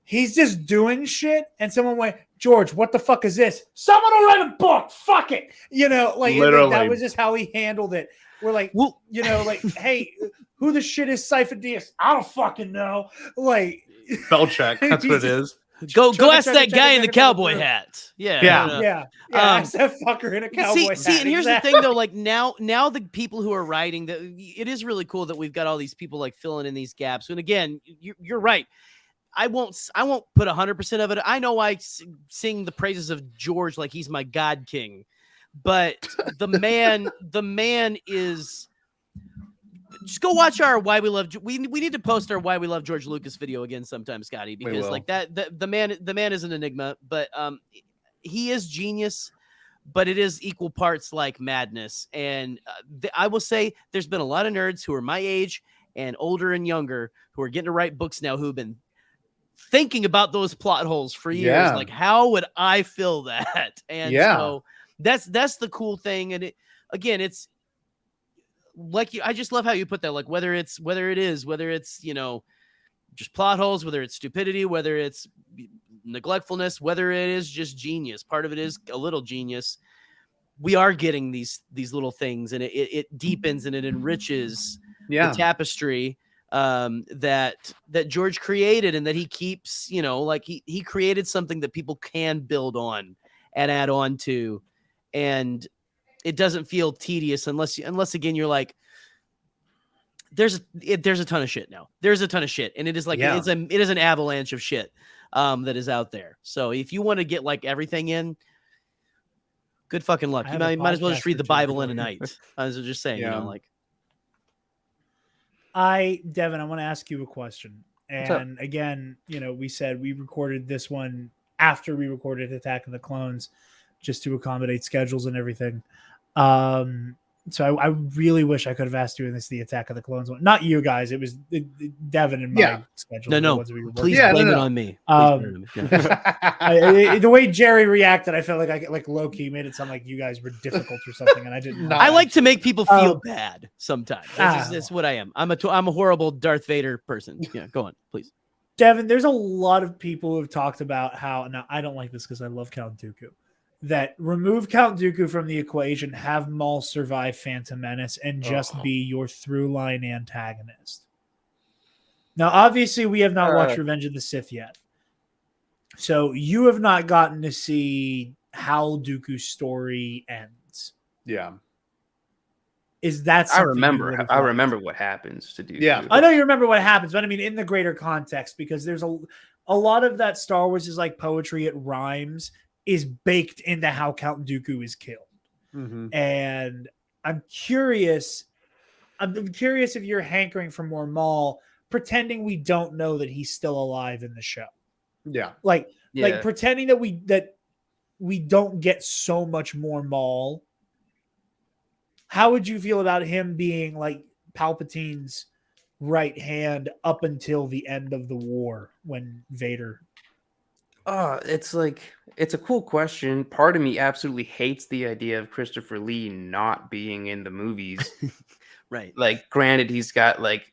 he's just doing shit, and someone went, George, what the fuck is this? Someone will write a book. Fuck it. You know, like that was just how he handled it. We're like, well, you know, like, hey, who the shit is Cypher Diaz? I don't fucking know. Like, spell check. That's what it is. Go ask that guy in the cowboy hat. Yeah. Ask that fucker in a cowboy hat. See, and here's the thing, though. Like now the people who are writing, that it is really cool that we've got all these people like filling in these gaps. And again, you're right. I won't put 100% of it. I know I sing the praises of George like he's my God King, but the man is. Just go watch our Why We Love. We need to post our Why We Love George Lucas video again sometime, Scotty, because like that the man is an enigma, but he is genius, but it is equal parts like madness. And I will say there's been a lot of nerds who are my age and older and younger who are getting to write books now who've been thinking about those plot holes for years. Yeah. Like, how would I fill that? And so that's the cool thing. And it's like I just love how you put that. Like whether it's you know, just plot holes, whether it's stupidity, whether it's neglectfulness, whether it is just genius. Part of it is a little genius. We are getting these little things, and it deepens and it enriches the tapestry that George created, and that he keeps, you know, like he created something that people can build on and add on to, and it doesn't feel tedious unless again you're like, there's a ton of shit now. There's a ton of shit, and it is like it is an avalanche of shit that is out there. So if you want to get like everything in, good fucking luck. You might as well just read the Bible in a night. I was just saying, you know, like. Devin, I want to ask you a question. And again, you know, we said we recorded this one after we recorded Attack of the Clones, just to accommodate schedules and everything. So I really wish I could have asked you in the Attack of the Clones one. Not you guys. It was Devin and my schedule. No. Please blame it on me. The way Gerry reacted, I felt like I like low key made it sound like you guys were difficult or something, and I didn't. I like to make people feel bad sometimes. That's what I am. I'm a horrible Darth Vader person. Yeah, go on, please. Devin, there's a lot of people who have talked about how, now I don't like this because I love Count Dooku, that remove Count Dooku from the equation, have Maul survive Phantom Menace, and just be your through line antagonist. Now, obviously, we have not watched Revenge of the Sith yet. So you have not gotten to see how Dooku's story ends. Yeah. Is that I remember what happens to Dooku. Yeah. I know you remember what happens, but I mean in the greater context, because there's a lot of that Star Wars is like poetry, it rhymes, is baked into how Count Dooku is killed. Mm-hmm. And I'm curious if you're hankering for more Maul, pretending we don't know that he's still alive in the show. Yeah. Like pretending that we don't get so much more Maul. How would you feel about him being like Palpatine's right hand up until the end of the war when Vader? It's a cool question. Part of me absolutely hates the idea of Christopher Lee not being in the movies. Right. Like, granted, he's got like,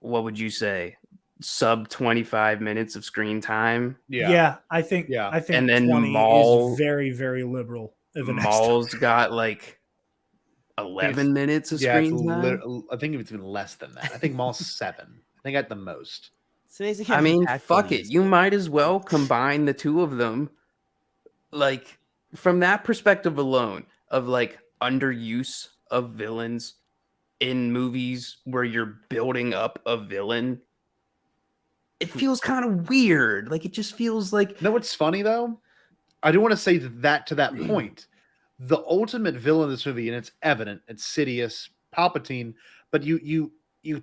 what would you say, sub 25 minutes of screen time? Yeah, I think and then 20 Maul is very, very liberal. Maul's got like 11 minutes of screen time. I think it's even less than that. I think Maul's 7. I think at the most. I mean, fuck it. You might as well combine the two of them. Like, from that perspective alone, of like underuse of villains in movies where you're building up a villain, it feels kind of weird. Like, it just feels like. No, what's funny though? I do want to say that to that point. The ultimate villain of this movie, and it's evident, it's Sidious, Palpatine, but you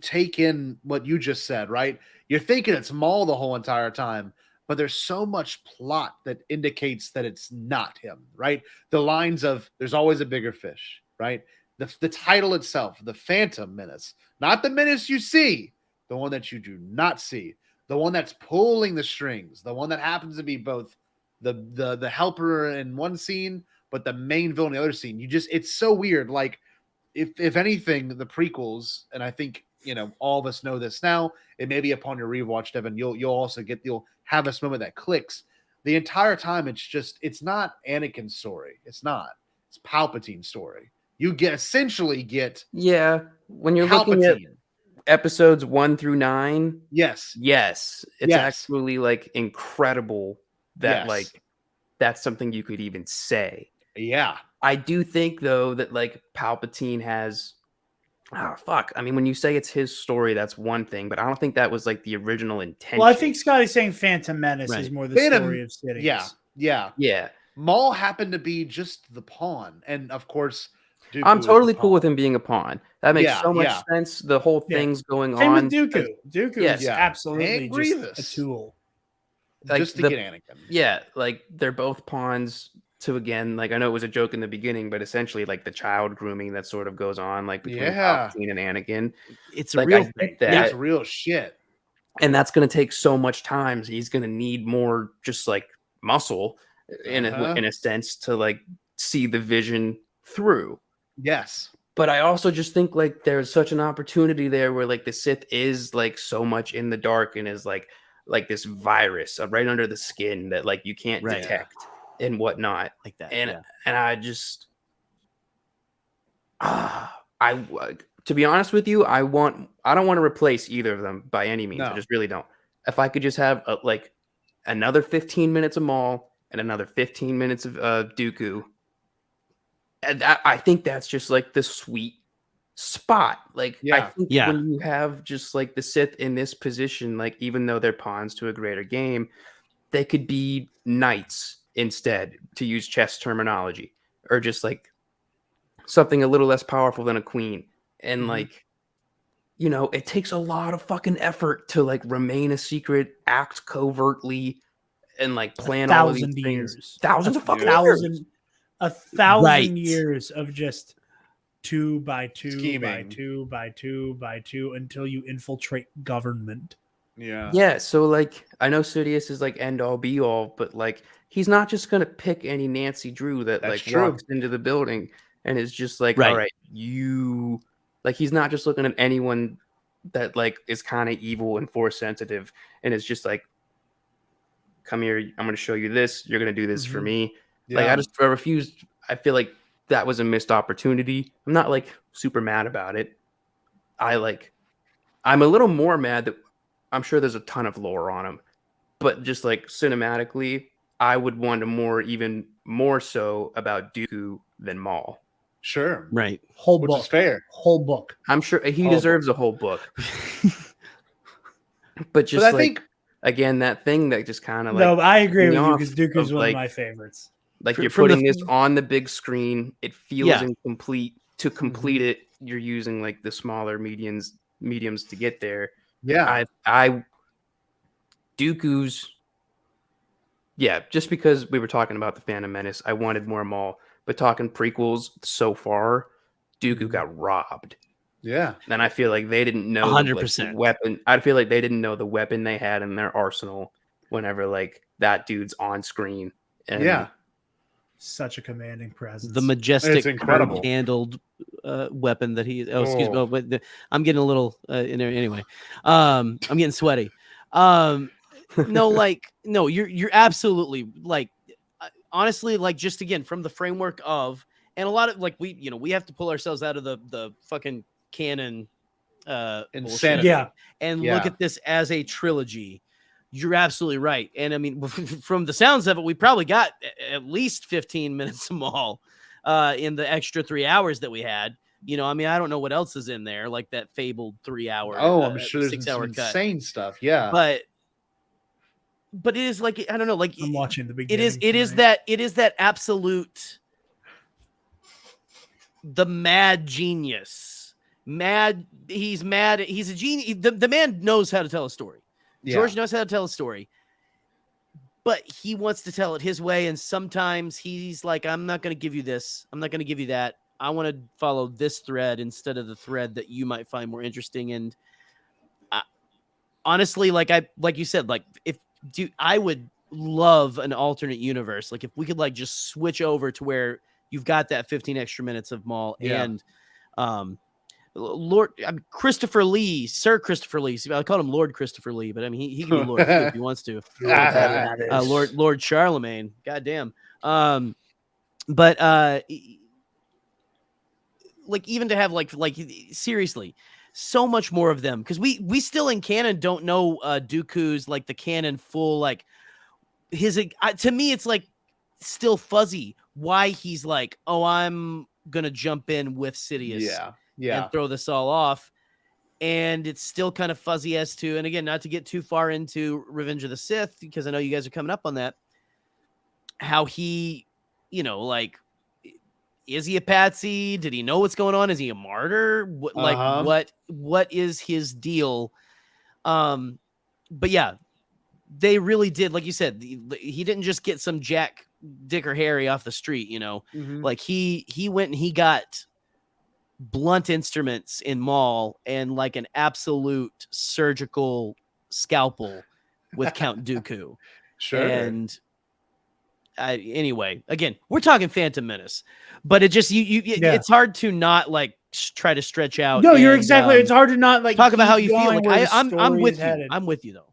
take in what you just said, right? You're thinking it's Maul the whole entire time, but there's so much plot that indicates that it's not him, right? The lines of "there's always a bigger fish," right? The title itself, the Phantom Menace, not the menace you see, the one that you do not see. the one that's pulling the strings, the one that happens to be both the helper in one scene, but the main villain in the other scene. It's so weird. Like if anything, the prequels, and I think all of us know this now. It may be upon your rewatch, Devin. You'll have this moment that clicks. The entire time, it's not Anakin's story. It's Palpatine's story. You essentially get when you're Palpatine. looking at episodes 1 through 9. Yes, it's actually like incredible that like that's something you could even say. Yeah, I do think though that like Palpatine has I mean, when you say it's his story, that's one thing, but I don't think that was like the original intention. Well, I think Scotty's saying Phantom Menace is more the story of Sidious. Yeah. Maul happened to be just the pawn, and of course, Dooku I'm totally cool with him being a pawn. That makes so much sense. The whole thing's going Same on. with Dooku. Dooku is absolutely just a tool. Like just to get Anakin. Yeah, like they're both pawns to, again, like I know it was a joke in the beginning, but essentially like the child grooming that sort of goes on like between Palpatine and Anakin. It's a real thing. That's real shit. And that's going to take so much time. So he's going to need more just like muscle in a sense to like see the vision through. Yes. But I also just think like there's such an opportunity there where like the Sith is like so much in the dark and is like this virus right under the skin that like you can't detect and whatnot like that. And I just to be honest with you, I don't want to replace either of them by any means. I just really don't. If I could just have like another 15 minutes of Maul and another 15 minutes of Dooku, and I think that's just like the sweet spot. Like I think when you have just like the Sith in this position, like even though they're pawns to a greater game, they could be knights instead, to use chess terminology, or just like something a little less powerful than a queen. And like, it takes a lot of fucking effort to like remain a secret, act covertly, and like plan all of these things. Thousands of fucking years. 1,000 years of just 2 by 2 scheming. by 2 by 2 by 2 until you infiltrate government. Yeah. So like, I know Sidious is like end all be all, but like, he's not just gonna pick any Nancy Drew that walks into the building and is just like, all right, you. Like, he's not just looking at anyone that like is kind of evil and force sensitive, and it's just like, come here, I'm going to show you this. You're going to do this for me. Yeah. Like, I refused. I feel like that was a missed opportunity. I'm not like super mad about it. I'm a little more mad that I'm sure there's a ton of lore on him, but just like cinematically, I would want even more so about Dooku than Maul. Sure. Right. Whole Which book. is fair. Whole book. I'm sure he deserves a whole book. But just I think, again, that thing that just kind of like. No, I agree with you because Dooku's one of my favorites. Like you're putting this on the big screen. It feels incomplete. To complete it, you're using like the smaller mediums to get there. Yeah. Dooku's. Yeah, just because we were talking about the Phantom Menace, I wanted more Maul. But talking prequels so far, Dooku got robbed. Yeah. And I feel like they didn't know 100% the weapon. I feel like they didn't know the weapon they had in their arsenal whenever like that dude's on screen. And such a commanding presence. The majestic, incredible handled weapon that he. Oh, excuse me. But I'm getting a little in there anyway. I'm getting sweaty. No, you're absolutely like. Honestly, like just again from the framework of, and a lot of like we have to pull ourselves out of the fucking canon insanity. And look at this as a trilogy. You're absolutely right. And I mean, from the sounds of it, we probably got at least 15 minutes of Maul in the extra 3 hours that we had. I mean, I don't know what else is in there, like that fabled 3 hour. I'm sure there's 6 hour some cut. Insane stuff. Yeah. But it is like, I don't know, like I'm watching the beginning. It is that absolute, the mad genius. He's mad. He's a genius. The man knows how to tell a story. Yeah. George knows how to tell a story, but he wants to tell it his way. And sometimes he's like, I'm not going to give you this. I'm not going to give you that. I want to follow this thread instead of the thread that you might find more interesting. And honestly, like you said, like I would love an alternate universe. Like if we could like just switch over to where you've got that 15 extra minutes of Maul and Christopher Lee, Sir Christopher Lee. I called him Lord Christopher Lee, but I mean he can be Lord too if he wants to. Lord Charlemagne. Goddamn. But like even to have like seriously, so much more of them, because we still in canon don't know Dooku's like the canon full like his to me it's like still fuzzy why he's like, oh, I'm gonna jump in with Sidious and throw this all off, and it's still kind of fuzzy as to, and again, not to get too far into Revenge of the Sith because I know you guys are coming up on that, how he, you know, like, is he a patsy? Did he know what's going on? Is he a martyr? What is his deal? But yeah, they really did, like you said, he didn't just get some Jack, Dick, or Harry off the street, you know. Like he went and he got blunt instruments in Maul and like an absolute surgical scalpel with Count Dooku. And anyway, again, we're talking Phantom Menace, but it just it's hard to not like try to stretch out. No, you're exactly. It's hard to not like talk about how you feel. Like I'm with you. I'm with you though.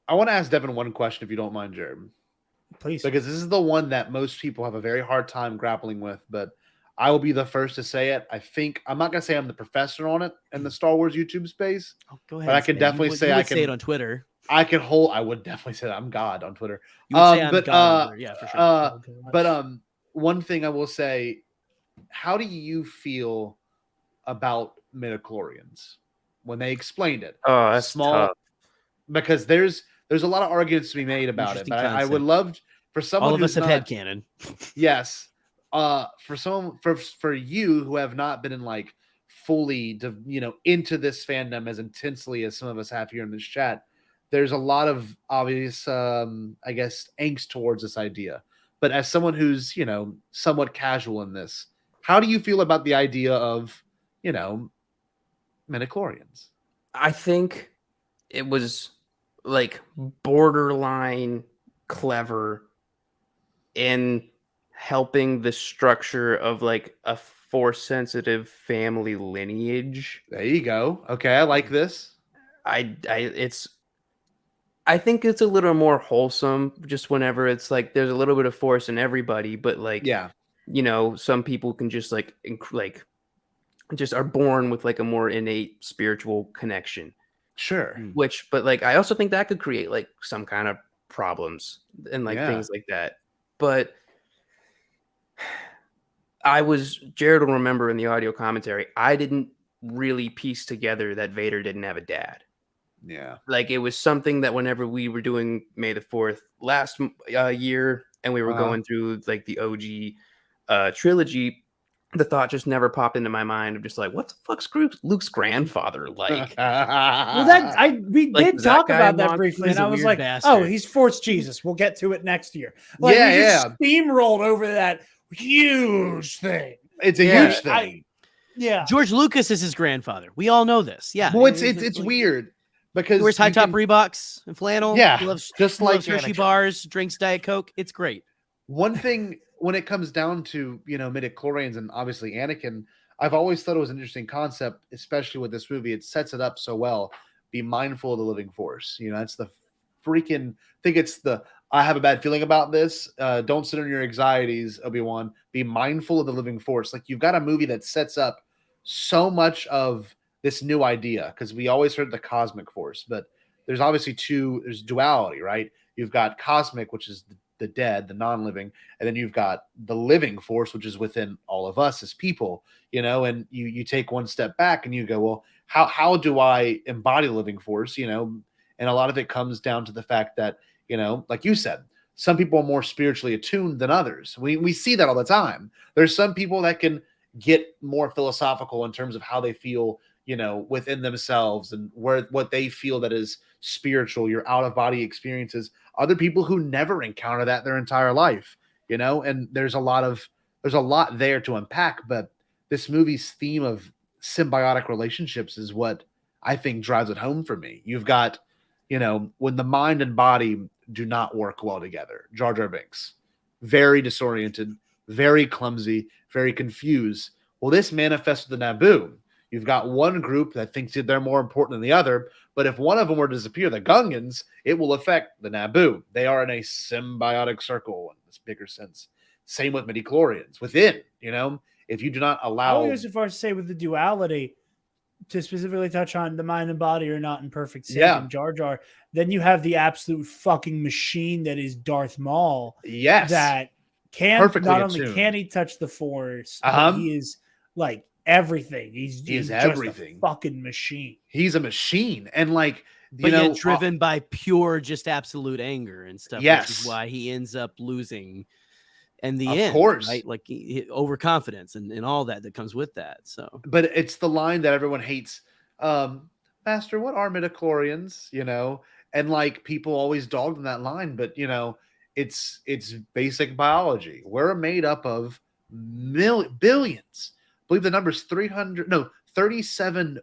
I want to ask Devin one question, if you don't mind, Jared. Please, because this is the one that most people have a very hard time grappling with, but I will be the first to say it. I think I'm not gonna say I'm the professor on it in the Star Wars YouTube space. Oh, go ahead. But I can definitely say I can say it on Twitter. I would definitely say that I'm God on Twitter. You would say I'm God on Twitter. Yeah, for sure. But one thing I will say, how do you feel about midichlorians when they explained it? Oh, that's small. Tough. Because there's a lot of arguments to be made about it. But I would love for someone all of us have headcanon. Yes. For you who have not been in like fully into this fandom as intensely as some of us have here in this chat, there's a lot of obvious I guess angst towards this idea. But as someone who's somewhat casual in this, how do you feel about the idea of midichlorians? I think it was like borderline clever in helping the structure of like a force sensitive family lineage. There you go. Okay, I like this. I think it's a little more wholesome just whenever it's like there's a little bit of force in everybody, but like some people can just like just are born with like a more innate spiritual connection. Sure. But like I also think that could create like some kind of problems and like things like that. But Jared will remember in the audio commentary, I didn't really piece together that Vader didn't have a dad. Yeah. Like it was something that whenever we were doing May the 4th last year and we were going through like the OG trilogy, the thought just never popped into my mind of just like, what the fuck's Luke's grandfather like? Well, we did talk about that briefly, and I was like, oh, he's Force Jesus. We'll get to it next year. Like, we just steamrolled over that huge thing. It's a huge thing. George Lucas is his grandfather. We all know this. Yeah. Well, it's weird because he wears high top Reeboks and flannel. Yeah. He loves, just like Hershey bars, drinks Diet Coke. It's great. One thing when it comes down to, midichlorians and obviously Anakin, I've always thought it was an interesting concept, especially with this movie. It sets it up so well. Be mindful of the living force. That's the freaking thing. It's I have a bad feeling about this. Don't sit on your anxieties, Obi-Wan. Be mindful of the living force. Like you've got a movie that sets up so much of this new idea, because we always heard the cosmic force, but there's obviously there's duality, right? You've got cosmic, which is the dead, the non-living, and then you've got the living force, which is within all of us as people, and you take one step back and you go, well, how do I embody the living force, and a lot of it comes down to the fact that, like you said, some people are more spiritually attuned than others. We see that all the time. There's some people that can get more philosophical in terms of how they feel, within themselves and what they feel that is spiritual, your out of body experiences. Other people who never encounter that their entire life, and there's a lot there to unpack, but this movie's theme of symbiotic relationships is what I think drives it home for me. You've got, when the mind and body do not work well together. Jar Jar Binks, very disoriented, very clumsy, very confused. Well, this manifests with the Naboo. You've got one group that thinks that they're more important than the other, but if one of them were to disappear, the Gungans, it will affect the Naboo. They are in a symbiotic circle in this bigger sense. Same with midichlorians within, if you do not allow. I would go so far as to say with the duality, to specifically touch on the mind and body are not in perfect sync in Jar Jar, then you have the absolute fucking machine that is Darth Maul. Yes. That can perfectly not attuned. only can he touch the Force, but he is like everything. He's everything. Just a fucking machine. He's a machine. And yet driven by pure just absolute anger and stuff. Yes. Which is why he ends up losing in the end. Of course. Right? Like overconfidence and all that comes with that. So, but it's the line that everyone hates. Master, what are midichlorians? And people always dogged on that line, but it's basic biology. We're made up of billions. I believe the number's 37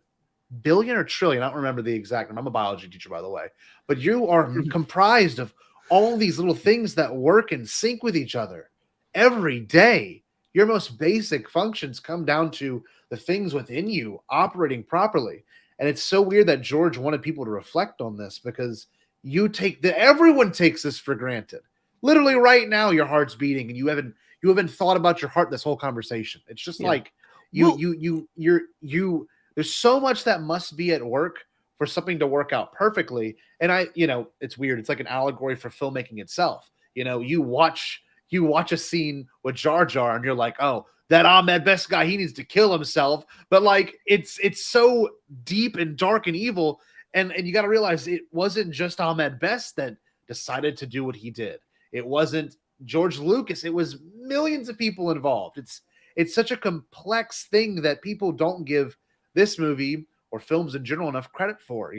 billion or trillion. I don't remember the exact number. I'm a biology teacher, by the way. But you are comprised of all these little things that work in sync with each other every day. Your most basic functions come down to the things within you operating properly. And it's so weird that George wanted people to reflect on this, because everyone takes this for granted. Literally right now, your heart's beating and you haven't thought about your heart this whole conversation. It's just there's so much that must be at work for something to work out perfectly. And it's weird. It's like an allegory for filmmaking itself. You watch a scene with Jar Jar and you're like, oh, that Ahmed Best guy, he needs to kill himself. But it's so deep and dark and evil. And you got to realize it wasn't just Ahmed Best that decided to do what he did. It wasn't George Lucas. It was millions of people involved. It's such a complex thing that people don't give this movie or films in general enough credit for.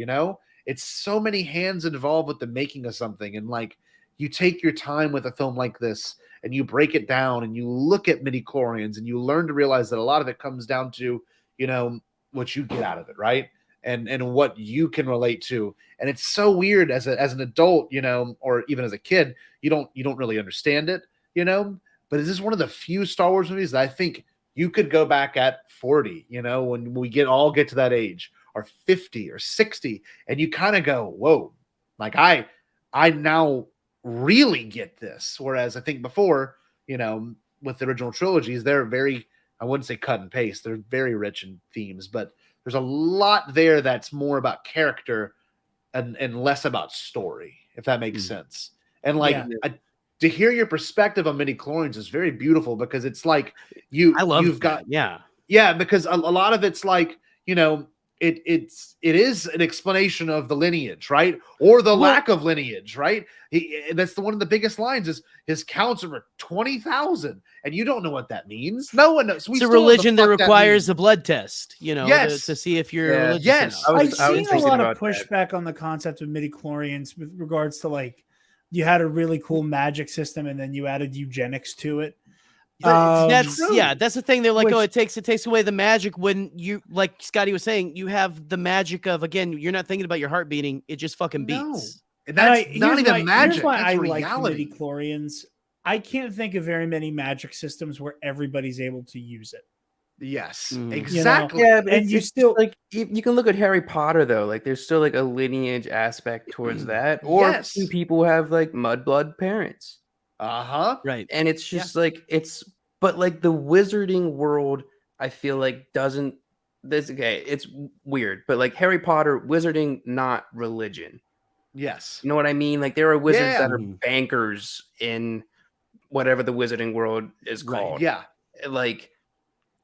It's so many hands involved with the making of something. And you take your time with a film like this and you break it down and you look at midichlorians and you learn to realize that a lot of it comes down to, what you get out of it. Right. And what you can relate to. And it's so weird as an adult, or even as a kid, you don't really understand it, but this is one of the few Star Wars movies that I think you could go back at 40, when we all get to that age, or 50 or 60, and you kind of go, whoa, I now really get this. Whereas I think before, with the original trilogies, they're very, I wouldn't say cut and paste. They're very rich in themes, but there's a lot there that's more about character and less about story, if that makes sense. And to hear your perspective on midichlorians is very beautiful, because it's because a lot of it's it is an explanation of the lineage, right? Or the lack of lineage, right? That's one of the biggest lines is his counts over 20,000, and you don't know what that means. No one knows. It's a religion that requires a blood test, to see if you're religious. Yes, I've seen a lot of pushback on the concept of midichlorians with regards to you had a really cool magic system and then you added eugenics to it. That's the thing. They're like, it takes away the magic when you, like Scotty was saying, you have the magic of, again, you're not thinking about your heart beating. It just fucking beats. No. That's not even magic. Here's why that's I reality. like midichlorians. I can't think of very many magic systems where everybody's able to use it. Yes, exactly. Yeah, but you still you can look at Harry Potter though. There's still a lineage aspect towards that. Or people have mudblood parents. Right. And it's just but the wizarding world, I feel doesn't it's weird, but Harry Potter, wizarding, not religion. Yes. You know what I mean? There are wizards that are bankers in whatever the wizarding world is called. Yeah.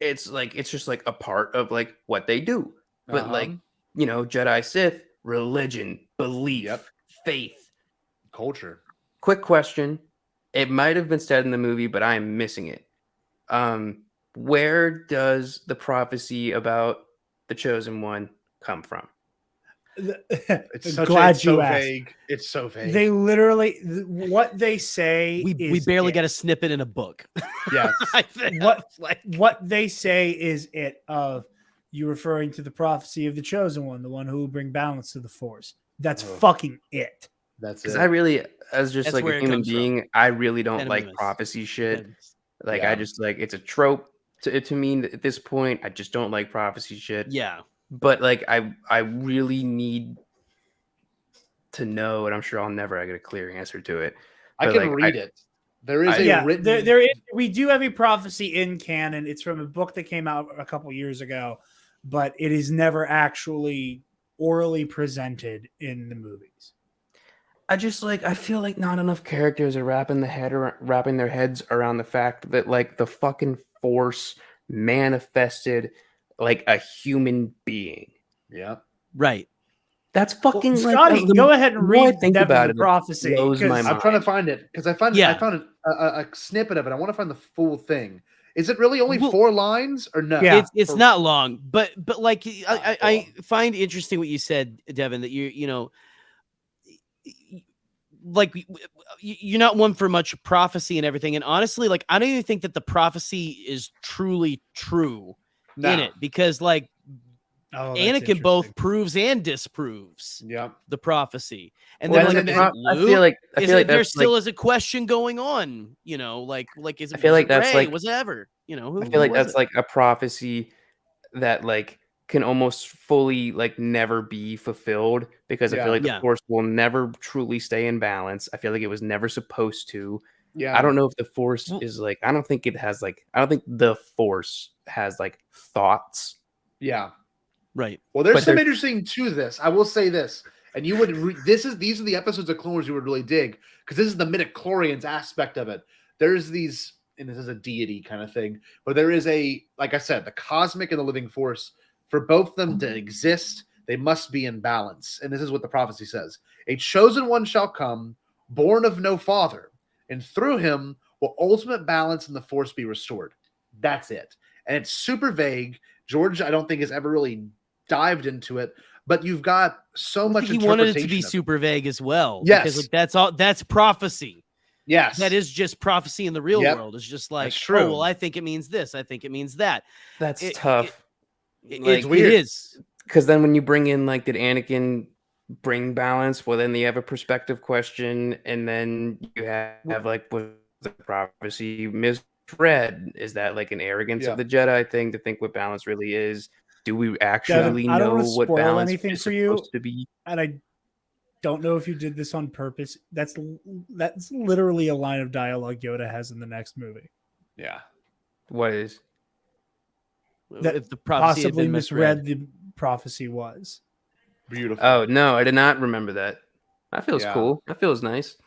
It's just a part of what they do. But Jedi, Sith, religion, belief, faith, culture. Quick question. It might have been said in the movie, but I am missing it. Where does the prophecy about the chosen one come from? It's so vague. It's so vague. They literally, what they say, we barely get a snippet in a book. Yes. what they say is it of you referring to the prophecy of the chosen one, the one who will bring balance to the Force. That's fucking it. That's Because it. I really, as just That's like where a it human comes from. being, I really don't Phantom like Menace. prophecy shit. Like Yeah. I just like it's a trope to me at this point. I just don't like prophecy shit. Yeah. But like I really need to know, and I'm sure I'll never get a clear answer to it. I But, can like, read it. There is a written. there is. We do have a prophecy in canon. It's from a book that came out a couple years ago, but it is never actually orally presented in the movies. I just like I feel like not enough characters are wrapping their heads around the fact that like the fucking Force manifested like a human being. Yeah. Right. That's fucking Well, like Scotty, go ahead and the more I read think Devin's about it, prophecy. blows my 'cause mind. I'm trying to find it because I found a snippet of it. I want to find the full thing. Is it really only 4 lines or no? Yeah. It's not long, but like I find interesting what you said, Devin, that you know, like you're not one for much prophecy and everything. And honestly, like I don't even think that the prophecy is truly true in it, because like Anakin both proves and disproves the prophecy. And then I feel like there still is a question going on, you know, like is it, I feel like Rey? that's like was it ever, you know, I feel like that's like a prophecy that like can almost fully like never be fulfilled, because I feel like the Force will never truly stay in balance. I feel like it was never supposed to. I don't know if the Force is like, I don't think the Force has like thoughts. Yeah. Right. Well, there's some interesting to this. I will say this, and you would these are the episodes of Clone Wars you would really dig, because this is the midichlorians aspect of it. There's these, and this is a deity kind of thing, but there is a, like I said, the cosmic and the living Force. For both them to exist, they must be in balance. And this is what the prophecy says: a chosen one shall come, born of no father, and through him will ultimate balance in the Force be restored. That's it. And it's super vague. George, I don't think, has ever really dived into it, but you've got so much. He wanted it to be super vague as well. Yes, because like that's prophecy. Yes, that is just prophecy in the real world. It's just like, oh well, I think it means this. I think it means that. That's tough. It's weird. It is, because then when you bring in like, did Anakin bring balance? Well, then you have a perspective question, and then you have like, was the prophecy misread? Is that like an arrogance of the Jedi thing to think what balance really is? Do we actually know what balance anything is for you supposed to be? And I don't know if you did this on purpose. That's literally a line of dialogue Yoda has in the next movie. Yeah. What is? That if the prophecy possibly had been misread the prophecy was. Beautiful. Oh no, I did not remember that. That feels cool. That feels nice.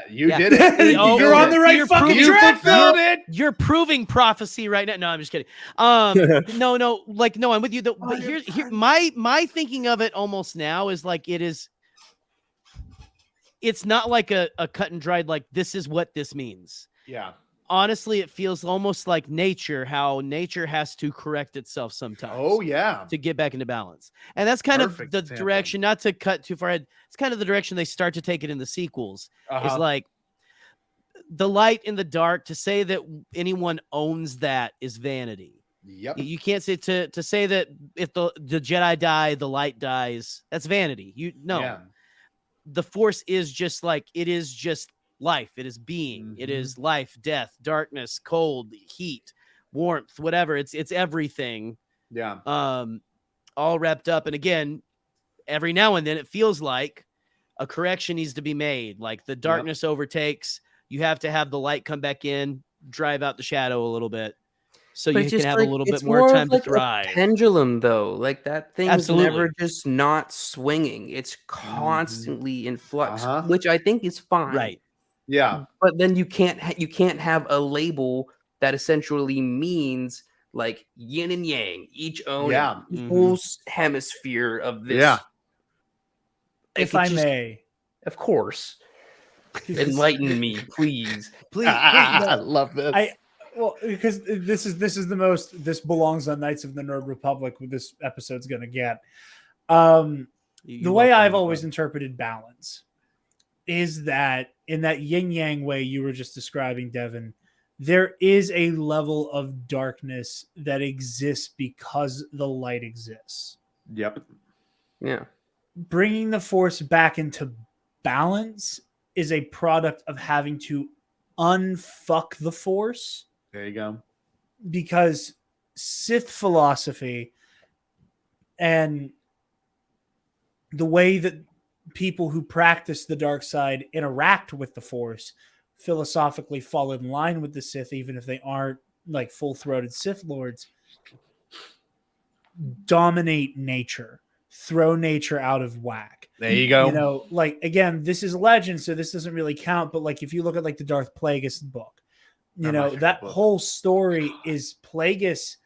You did it. You're on the right fucking track. You're proving prophecy right now. No, I'm just kidding. No, like no, I'm with you. But here, my thinking of it almost now is like it's not like a cut and dried, like this is what this means. Yeah. Honestly, it feels almost like nature, how nature has to correct itself sometimes. Oh, yeah. To get back into balance. And that's kind of the direction, not to cut too far ahead, it's kind of the direction they start to take it in the sequels. Is like the light and the dark. To say that anyone owns that is vanity. Yep. You can't say to say that if the Jedi die, the light dies. That's vanity. The Force is just like, it is just life. It is being. It is life, death, darkness, cold, heat, warmth, whatever. It's everything. Yeah. All wrapped up. And again, every now and then it feels like a correction needs to be made. Like the darkness overtakes. You have to have the light come back in, drive out the shadow a little bit, so you can have a little bit more time to thrive. Pendulum, though, like that thing's never just not swinging. It's constantly in flux, which I think is fine. Right. Yeah. But then you can't have a label that essentially means like yin and yang, each own whole hemisphere of this. Yeah. If I may, of course, enlighten me, please. Please. I love this. Because this belongs on Knights of the Nerd Republic. What this episode's gonna get. The way I've always interpreted balance is that in that yin yang way you were just describing, Devin, there is a level of darkness that exists because the light exists. Yep. Yeah. bringing the Force back into balance is a product of having to unfuck the Force. There you go. Because Sith philosophy and the way that people who practice the dark side interact with the Force philosophically fall in line with the Sith, even if they aren't like full-throated Sith lords, dominate nature, throw nature out of whack. There you go. You know, like, again, this is legend, so this doesn't really count, but like if you look at like the Darth Plagueis book, you know, that whole story is Plagueis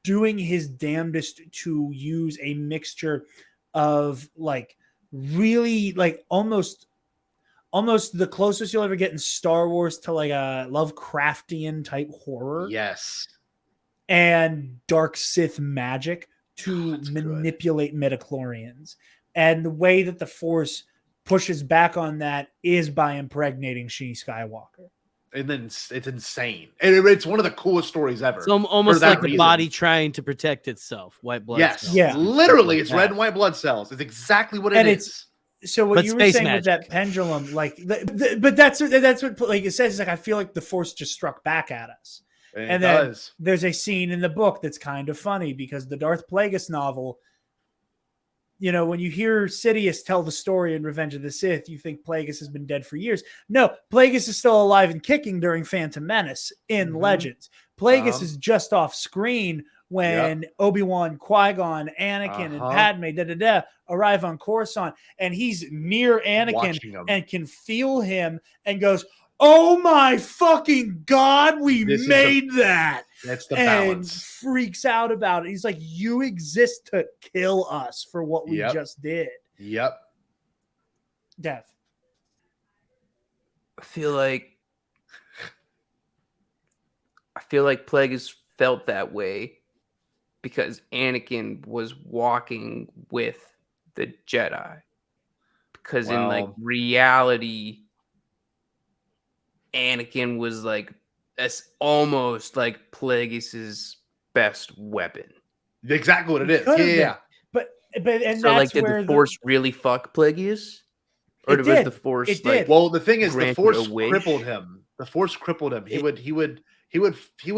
doing his damnedest to use a mixture of like really like almost the closest you'll ever get in Star Wars to like a Lovecraftian type horror. Yes. And dark Sith magic to manipulate midichlorians. And the way that the Force pushes back on that is by impregnating She Skywalker. And then it's insane. And it's one of the coolest stories ever. It's almost like the body trying to protect itself. White blood cells. Yeah. Literally, it's red and white blood cells. It's exactly what it is. So what you were saying with that pendulum, like, but that's what like it says. It's like, I feel like the Force just struck back at us. And then there's a scene in the book that's kind of funny because the Darth Plagueis novel, you know, when you hear Sidious tell the story in Revenge of the Sith, you think Plagueis has been dead for years. No, Plagueis is still alive and kicking during Phantom Menace in Legends. Plagueis is just off screen when Obi-Wan, Qui-Gon, Anakin, and Padme arrive on Coruscant, and he's near Anakin and can feel him and goes, "Oh my fucking God, we made that." That's the balance. And freaks out about it. He's like, "You exist to kill us for what we just did." Yep. Dev. I feel like Plagueis felt that way because Anakin was walking with the Jedi. Because in like reality, Anakin was like almost like Plagueis's best weapon. Exactly what it is. Yeah. But so that's like, did the Force really fuck Plagueis? Or was the Force like? Well, the thing is, the Force crippled him. The Force crippled him. He would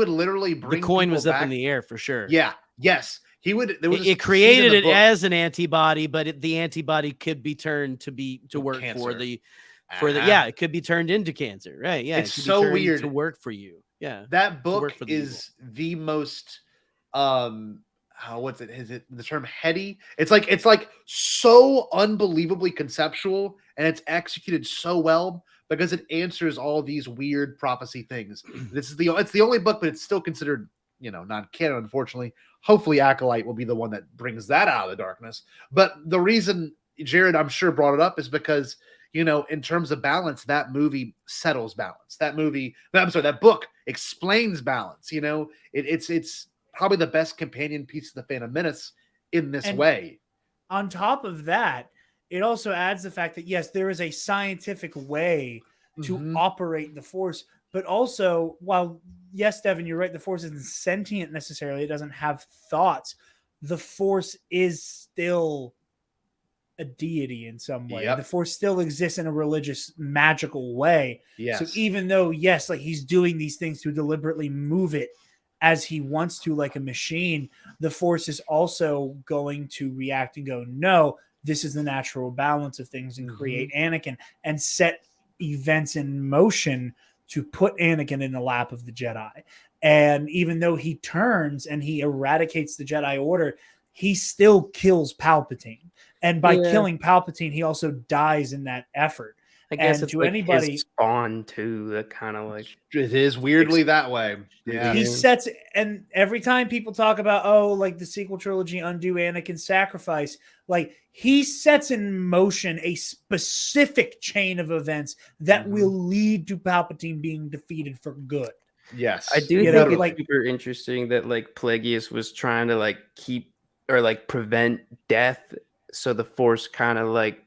literally bring the coin was back up in the air for sure. Yeah. Yes. He would. There was it created it as an antibody, but the antibody could be turned to work cancer. for the it could be turned into cancer, right? Yeah, it's so weird to work for you. Yeah, that book is the most what's it? Is it the term heady? It's like so unbelievably conceptual, and it's executed so well because it answers all these weird prophecy things. It's the only book, but it's still considered, you know, non-canon, unfortunately. Hopefully Acolyte will be the one that brings that out of the darkness. But the reason Jarod, I'm sure, brought it up is because, you know, in terms of balance, that movie settles balance. That book explains balance. You know, it's probably the best companion piece of the Phantom Menace in this way. On top of that, it also adds the fact that, yes, there is a scientific way to operate the Force, but also, while, yes, Devin, you're right, the Force isn't sentient necessarily, it doesn't have thoughts, the Force is still a deity in some way. The Force still exists in a religious, magical way. Yes. So even though, yes, like he's doing these things to deliberately move it as he wants to, like a machine, the Force is also going to react and go, no, this is the natural balance of things, and create Anakin and set events in motion to put Anakin in the lap of the Jedi. And even though he turns and he eradicates the Jedi Order, he still kills Palpatine. And by killing Palpatine, he also dies in that effort. I guess it's to like anybody, his spawn too. That kind of like it is weirdly that way. Yeah, he sets, and every time people talk about like the sequel trilogy undo Anakin's sacrifice, like he sets in motion a specific chain of events that will lead to Palpatine being defeated for good. Yes, I do think it's like super interesting that like Plagueis was trying to like keep or like prevent death, so the Force kind of like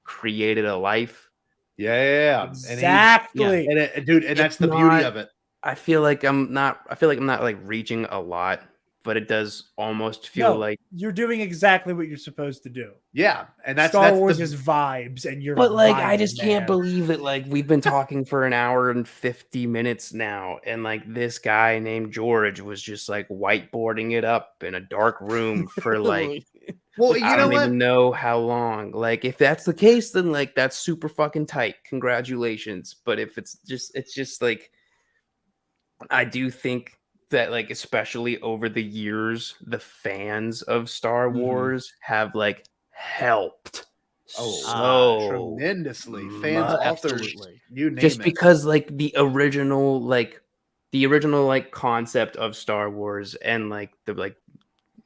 created a life. Yeah. Exactly. And that's the beauty of it. I feel like I'm not like reaching a lot but it does almost feel like you're doing exactly what you're supposed to do. Yeah, and that's Star Wars is vibes, and you're. But like, I vibing, just can't man. believe that like we've been talking for an hour and 50 minutes now, and like this guy named George was just like whiteboarding it up in a dark room for like. Well, you I know don't what? even know how long. Like, if that's the case, then like that's super fucking tight. Congratulations. But if it's just like, I do think that like, especially over the years, the fans of Star Wars have like helped tremendously. Fans, authors, you name just it. because like the original like concept of Star Wars and like the like.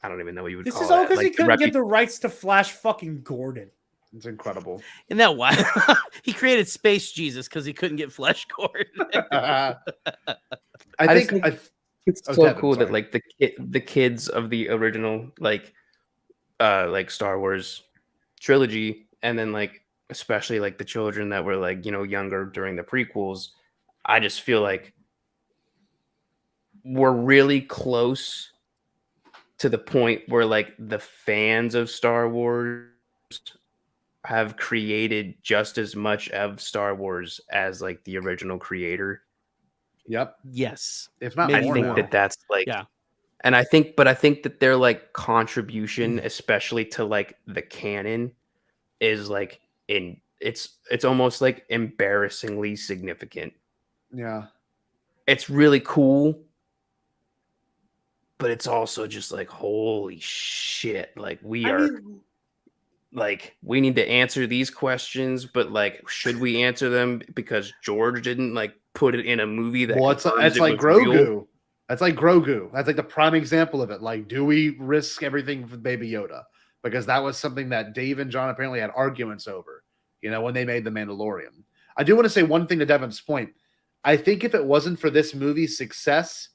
I don't even know what you would call it. This is all because like, he couldn't get the rights to Flash fucking Gordon. It's incredible. Isn't that why he created Space Jesus because he couldn't get Flash Gordon? I think it's so cool that like the kids of the original like Star Wars trilogy, and then like especially like the children that were like younger during the prequels. I just feel like we're really close to the point where like the fans of Star Wars have created just as much of Star Wars as like the original creator. Yep. Yes. If not I more think now. that's like, and I think that their like contribution, especially to like the canon, is like it's almost like embarrassingly significant. Yeah. It's really cool. But it's also just like, holy shit. Like we need to answer these questions, but like, should we answer them because George didn't like put it in a movie that it's like Grogu. Real? That's like Grogu. That's like the prime example of it. Like, do we risk everything for Baby Yoda? Because that was something that Dave and John apparently had arguments over, when they made The Mandalorian. I do want to say one thing to Devin's point. I think if it wasn't for this movie's success,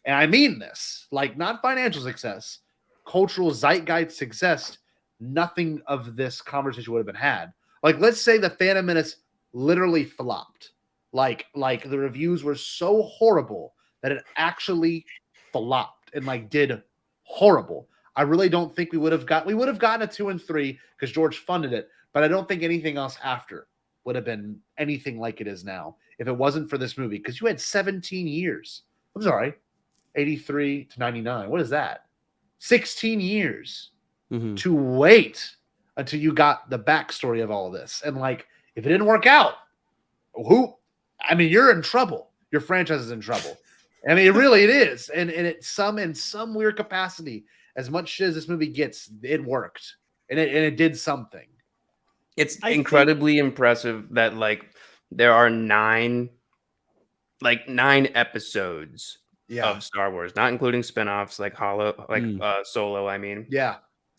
and I mean this, like not financial success, cultural zeitgeist success, nothing of this conversation would have been had. Like, let's say the Phantom Menace literally flopped. Like the reviews were so horrible that it actually flopped and like did horrible. I really don't think we would have gotten a 2 and 3 because George funded it, but I don't think anything else after would have been anything like it is now if it wasn't for this movie. Because you had 17 years. I'm sorry. 83 to 99. What is that? 16 years to wait until you got the backstory of all of this. And like, if it didn't work out, you're in trouble. Your franchise is in trouble. I mean, it is. And in some weird capacity, as much as this movie gets, it worked. And it did something. It's incredibly impressive that like there are 9 episodes of Star Wars, not including spinoffs like Solo. I mean,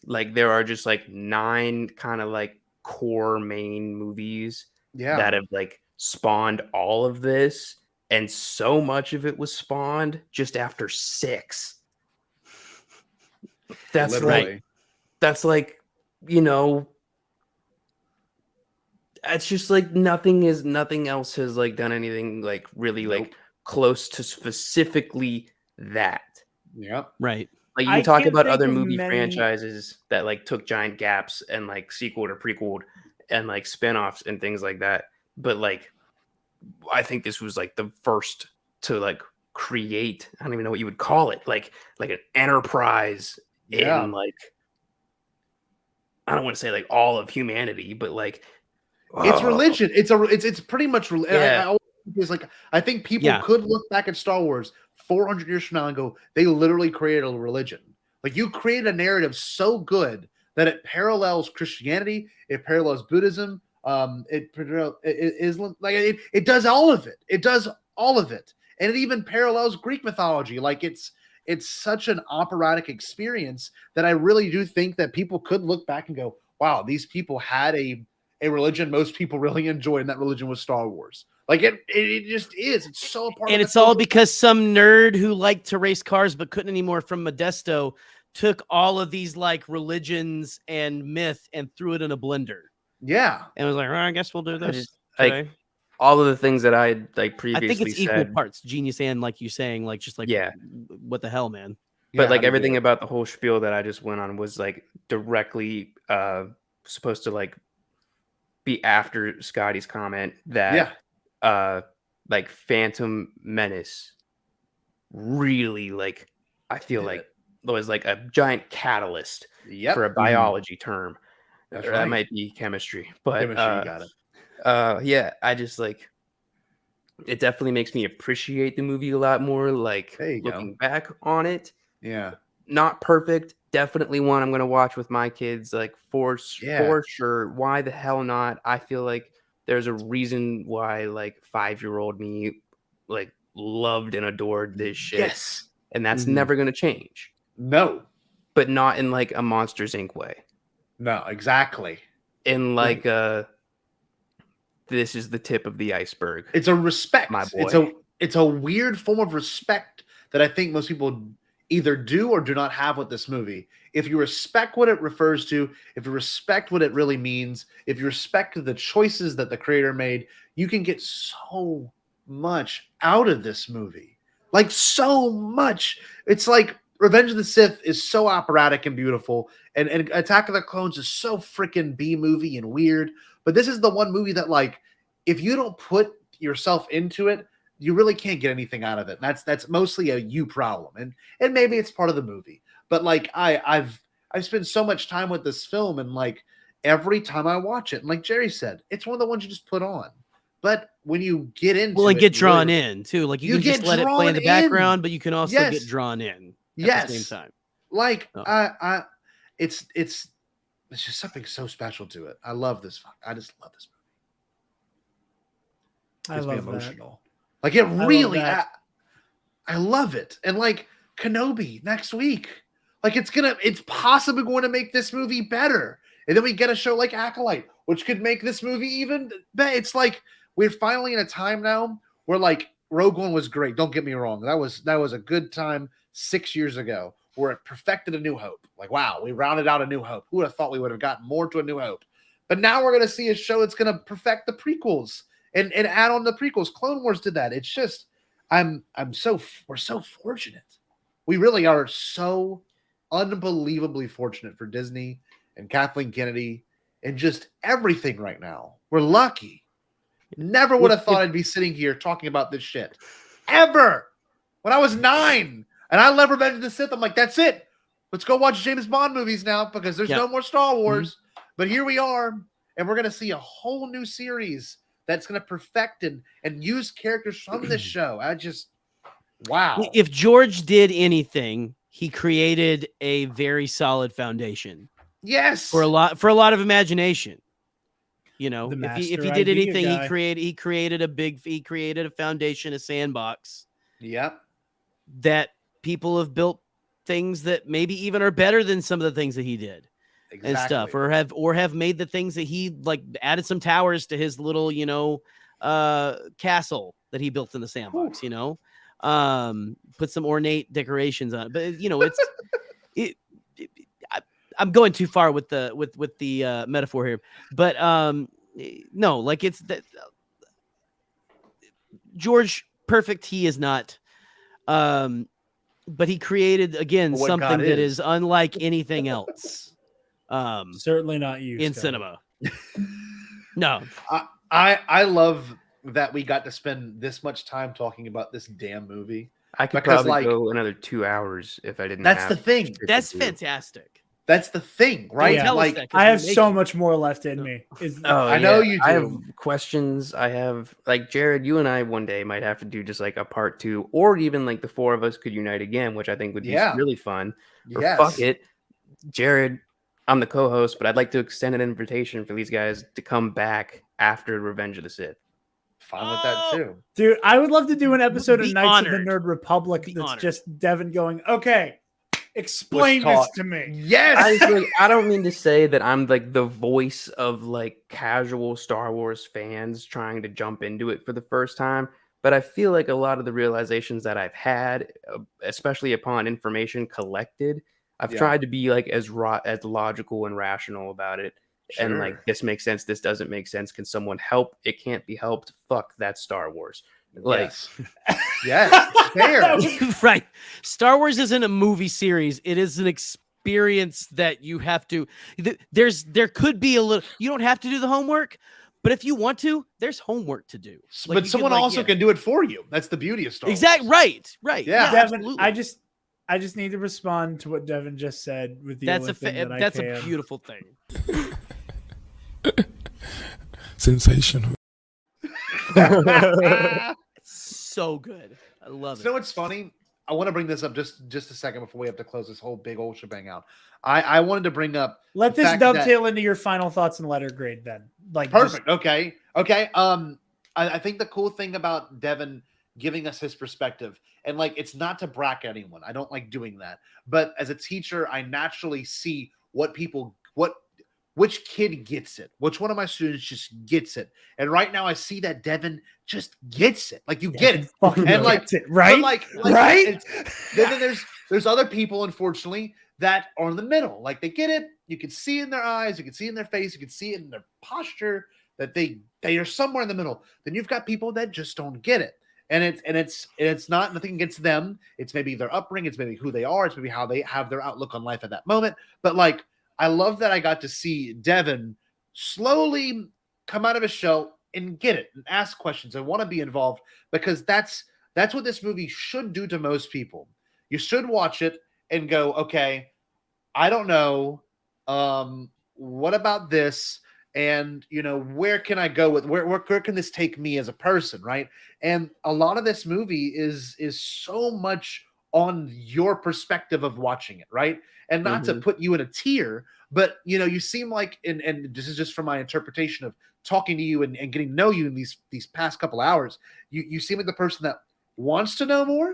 like there are just like 9 kind of like core main movies that have like spawned all of this, and so much of it was spawned just after 6. That's literally right. That's like it's just like nothing else has like done anything like really like close to specifically that. Yep. Right. Like you can talk about other movie franchises that like took giant gaps and like sequeled or prequeled and like spinoffs and things like that. But like, I think this was like the first to like create, I don't even know what you would call it, like an enterprise in like, I don't want to say like all of humanity, but like it's religion. It's pretty much I think people could look back at Star Wars 400 years from now and go, they literally created a religion. Like you created a narrative so good that it parallels Christianity, it parallels Buddhism, it Islam, like it does all of it. It does all of it, and it even parallels Greek mythology. Like it's such an operatic experience that I really do think that people could look back and go, wow, these people had a religion most people really enjoyed, and that religion was Star Wars. Like it just is. It's so a part and of it's all because some nerd who liked to race cars but couldn't anymore from Modesto took all of these like religions and myth and threw it in a blender. Yeah, and was like, I guess we'll do this. Like all of the things that I like previously I think it's said, equal parts genius and like you saying, like just like what the hell, man. But like everything about the whole spiel that I just went on was like directly supposed to like be after Scotty's comment that like Phantom Menace really like I feel like was like a giant catalyst for a biology term. That might be chemistry, but you got it. Yeah, I just like it definitely makes me appreciate the movie a lot more. Like looking back on it, not perfect. Definitely one I'm gonna watch with my kids. Like for sure. Why the hell not? I feel like there's a reason why like 5-year-old me like loved and adored this shit. Yes, and that's never gonna change. No, but not in like a Monsters Inc. way. No, exactly. In like this is the tip of the iceberg. It's a respect. My boy. It's a weird form of respect that I think most people either do or do not have with this movie. If you respect what it refers to, if you respect what it really means, if you respect the choices that the creator made, you can get so much out of this movie. Like so much. It's like Revenge of the Sith is so operatic and beautiful, and Attack of the Clones is so freaking B-movie and weird. But this is the one movie that, like, if you don't put yourself into it, you really can't get anything out of it. And that's mostly a you problem, and maybe it's part of the movie. But like I've spent so much time with this film, and like every time I watch it, and like Gerry said, it's one of the ones you just put on. But when you get into and get drawn in too, like you can just let it play in the background, but you can also get drawn in at the same time. Like it's just something so special to it. I love this. I just love this movie. I love that. Like it really, I love it. And like Kenobi next week, like it's possibly going to make this movie better. And then we get a show like Acolyte, which could make this movie even better. It's like we're finally in a time now where like Rogue One was great. Don't get me wrong. That was a good time 6 years ago where it perfected A New Hope. Like, wow, we rounded out A New Hope. Who would have thought we would have gotten more to A New Hope? But now we're going to see a show that's going to perfect the prequels and add on the prequels. Clone Wars did that. It's just, we're so fortunate. We really are so unbelievably fortunate for Disney and Kathleen Kennedy and just everything right now. We're lucky. Never would have thought I'd be sitting here talking about this shit. Ever. When I was 9 and I love Revenge of the Sith, I'm like, that's it. Let's go watch James Bond movies now because there's no more Star Wars. But here we are, and we're going to see a whole new series that's going to perfect and use characters from this show. Wow. If George did anything, he created a very solid foundation. Yes. For a lot of imagination. You know, if he did anything, he created a foundation, a sandbox. Yep. That people have built things that maybe even are better than some of the things that he did. Exactly. And stuff, or have made the things that he like added some towers to his little, castle that he built in the sandbox. Put some ornate decorations on it. But I'm going too far with the metaphor here, but no, like it's that George perfect. He is not, but he created again something that is unlike anything else. Certainly not you in cinema. No, I love that we got to spend this much time talking about this damn movie. I could probably go another 2 hours if I didn't. That's the thing. That's fantastic. That's the thing, right? Yeah. Like I have so much more left in me. I know you do. I have questions. I have like Jarod, you and I one day might have to do just like a part 2, or even like the 4 of us could unite again, which I think would be really fun. Or fuck it, Jarod. I'm the co-host, but I'd like to extend an invitation for these guys to come back after Revenge of the Sith. Fine with that too. Dude, I would love to do an episode of Knights of the Nerd Republic that's just Devin going, okay, explain this to me. Yes. I don't mean to say that I'm like the voice of like casual Star Wars fans trying to jump into it for the first time, but I feel like a lot of the realizations that I've had, especially upon information collected, I've tried to be like as logical and rational about it. Sure. And like, this makes sense. This doesn't make sense. Can someone help? It can't be helped. Fuck, that's Star Wars. Like, yes, fair. Right. Star Wars isn't a movie series. It is an experience that you have to. There could be a little. You don't have to do the homework, but if you want to, there's homework to do. Like, but someone also can do it for you. That's the beauty of Star Wars. Exactly. Right. Yeah, Devin, absolutely. I just need to respond to what Devin just said with the that's a beautiful thing. Sensational. So good. I love it. You know what's funny? I want to bring this up just a second before we have to close this whole big old shebang out. I wanted to bring up. Let this dovetail into your final thoughts and letter grade then. Like perfect. Okay. I think the cool thing about Devin giving us his perspective, and like, it's not to bracket anyone. I don't like doing that. But as a teacher, I naturally see which kid gets it, which one of my students just gets it. And right now I see that Devin just gets it. Like, you get it. And like, it, right? Right? Then there's other people, unfortunately, that are in the middle. Like, they get it. You can see in their eyes, you can see in their face, you can see it in their posture that they are somewhere in the middle. Then you've got people that just don't get it. And it's not nothing against them. It's maybe their upbringing, it's maybe who they are, it's maybe how they have their outlook on life at that moment. But like, I love that I got to see Devin slowly come out of his shell and get it and ask questions and want to be involved, because that's what this movie should do to most people. You should watch it and go, okay, I don't know. What about this? And, where can I go with where can this take me as a person? Right. And a lot of this movie is so much on your perspective of watching it. Right. And not to put you in a tier, but, you seem like, and this is just from my interpretation of talking to you and getting to know you in these past couple hours, you seem like the person that wants to know more.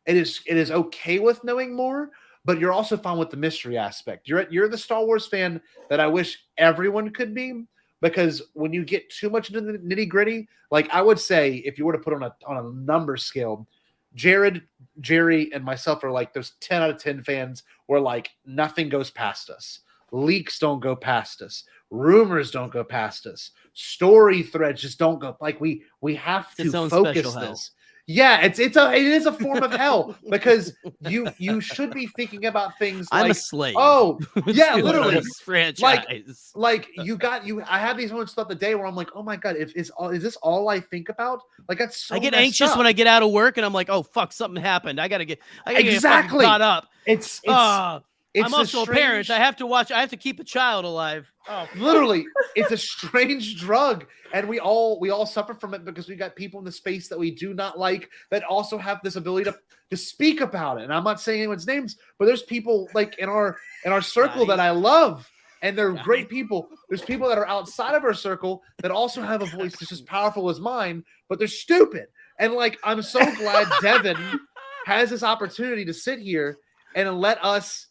It is okay with knowing more, but you're also fine with the mystery aspect. You're the Star Wars fan that I wish everyone could be, because when you get too much into the nitty gritty, like, I would say, if you were to put on a number scale, Jarod, Gerry, and myself are like those 10 out of 10 fans where like nothing goes past us. Leaks don't go past us. Rumors don't go past us. Story threads just don't go. Like, we have to focus this. Yeah, it is a form of hell, because you should be thinking about things like, I'm a slave. Oh, yeah, literally. This franchise. Like I have these moments throughout the day where I'm like, oh my God, is this all I think about? Like, that's so I get anxious when I get out of work and I'm like, oh fuck, something happened. I gotta get exactly caught up. It's I'm also a parent. I have to keep a child alive. Oh, literally, it's a strange drug, and we all suffer from it because we got people in the space that we do not like that also have this ability to speak about it. And I'm not saying anyone's names, but there's people like in our circle that I love, and they're great people. There's people that are outside of our circle that also have a voice that's as powerful as mine, but they're stupid. And like, I'm so glad Devin has this opportunity to sit here and let us,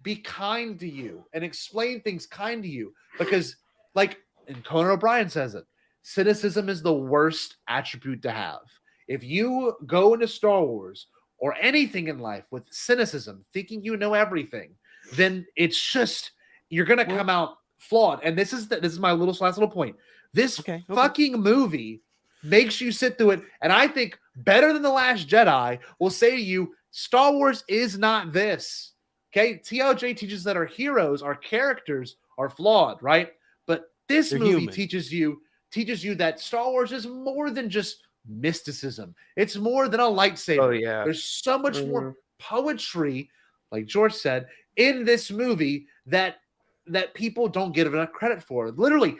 be kind to you and explain things kind to you, because like, and Conan O'Brien says it, cynicism is the worst attribute to have. If you go into Star Wars or anything in life with cynicism, thinking you know everything, then it's just, you're going to come out flawed. And this is my last little point. This fucking movie makes you sit through it. And I think better than The Last Jedi will say to you, Star Wars is not this. Okay, TLJ teaches that our heroes, our characters are flawed, right? But this movie teaches you that Star Wars is more than just mysticism. It's more than a lightsaber. Oh, yeah. There's so much more poetry, like George said, in this movie that people don't give enough credit for. Literally,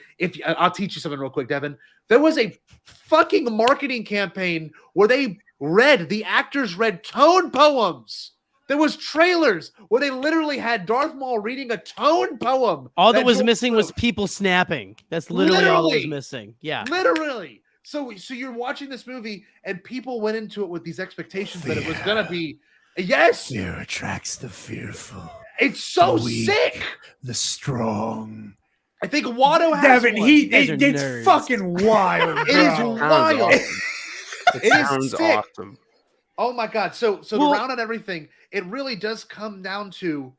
I'll teach you something real quick, Devin. There was a fucking marketing campaign where the actors read tone poems. There was trailers where they literally had Darth Maul reading a tone poem. All that was missing was people snapping. That's literally all that was missing. Yeah. Literally. So you're watching this movie and people went into it with these expectations that it was going to be, yes. Fear attracts the fearful. It's so the weak, sick. The strong. I think Watto has Devin, one. it's fucking wild. It is wild. It sounds awesome. Oh my God. So to round out everything, it really does come down to,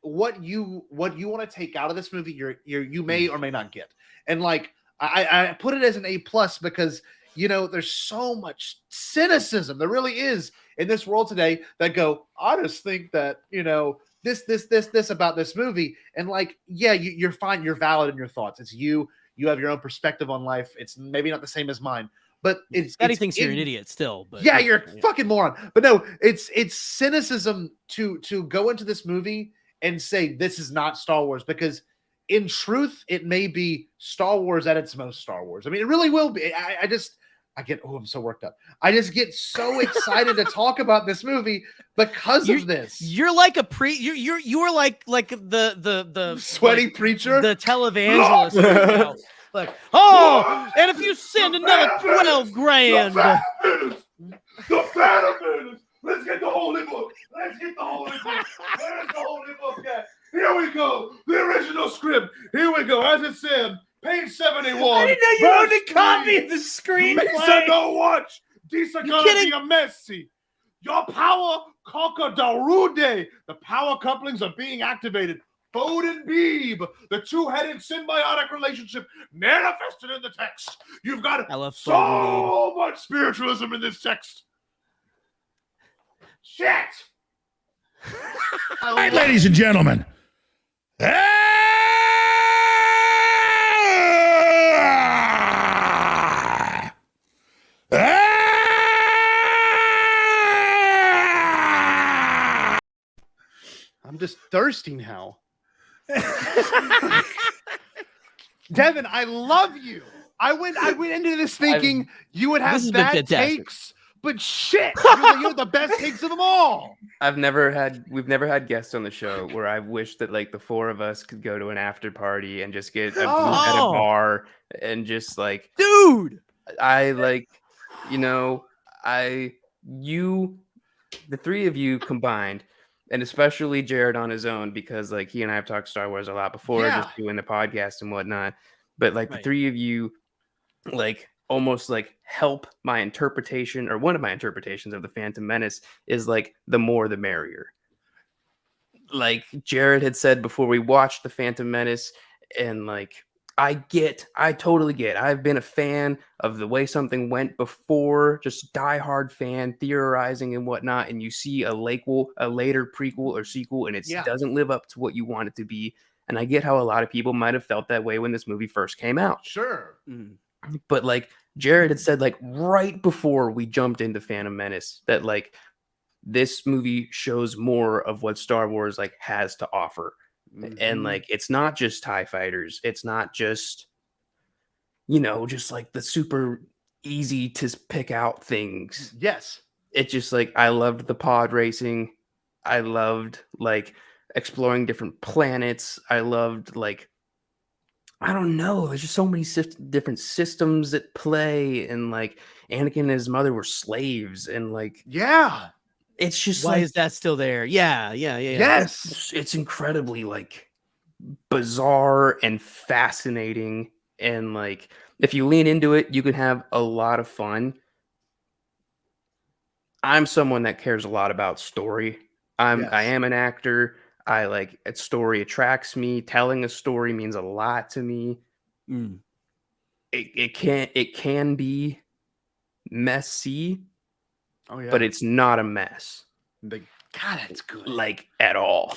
what you want to take out of this movie. You may or may not get. And like, I put it as an A+ because you know, there's so much cynicism. There really is in this world today that go, I just think that, you know, this about this movie. And like, yeah, you're fine. You're valid in your thoughts. It's you have your own perspective on life. It's maybe not the same as mine, but Scotty thinks you're an idiot still. But yeah, you're a fucking moron. But no, it's cynicism to go into this movie and say this is not Star Wars, because in truth, it may be Star Wars at its most Star Wars. I mean, it really will be. I'm so worked up. I just get so excited to talk about this movie because of this. You're like a you are like the sweaty like, preacher, the televangelist right now. Like, and if you send another 12 grand. The Phantom Menace. Let's get the Holy Book. Where's the Holy Book at? Here we go. The original script. Here we go. As it said, page 71. I didn't know you owned a copy of the screenplay. Mesa don't watch. These are gonna be a messy. Your power conquer Darude. The power couplings are being activated. Bode and Beeb, the two-headed symbiotic relationship manifested in the text. You've got so much spiritualism in this text. Shit. All right, ladies and gentlemen. I'm just thirsty now. Devin, I love you. I went into this thinking you would have bad takes, but shit, you're the best takes of them all. We've never had guests on the show where I wish that like the four of us could go to an after party and just get at a bar and just like, dude, I like, you know, the three of you combined. And especially Jarod on his own, because like he and I have talked Star Wars a lot before, just doing the podcast and whatnot. But like the three of you, like almost like help my interpretation, or one of my interpretations of the Phantom Menace is like the more the merrier. Like Jarod had said before we watched the Phantom Menace, and like I totally get. I've been a fan of the way something went before, just diehard fan, theorizing and whatnot, and you see a later prequel or sequel, and it doesn't live up to what you want it to be. And I get how a lot of people might have felt that way when this movie first came out. Sure. But like Jarod had said, like right before we jumped into Phantom Menace, that like this movie shows more of what Star Wars like has to offer. And like it's not just TIE fighters, it's not just, you know, just like the super easy to pick out things. Yes, it's just like I loved the pod racing, I loved like exploring different planets, I loved like, I don't know, there's just so many different systems at play, and like Anakin and his mother were slaves, and like it's just why like, is that still there? Yeah. Yes, it's incredibly like bizarre and fascinating, and like if you lean into it, you can have a lot of fun. I'm someone that cares a lot about story. I am an actor. I like a story attracts me. Telling a story means a lot to me. It can be messy. But it's not a mess. God, that's good. Like at all.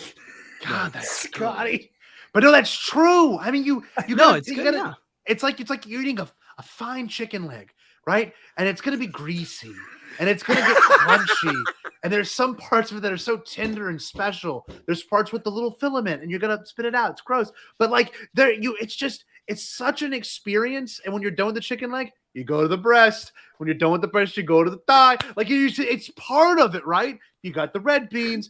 God, that's Scotty. But no, that's true. I mean, it's like you're eating a fine chicken leg, right? And it's gonna be greasy, and it's gonna get crunchy. And there's some parts of it that are so tender and special. There's parts with the little filament, and you're gonna spit it out. It's gross, but like it's such an experience. And when you're done with the chicken leg, you go to the breast. When you're done with the breast, you go to the thigh. Like it's part of it, right? You got the red beans,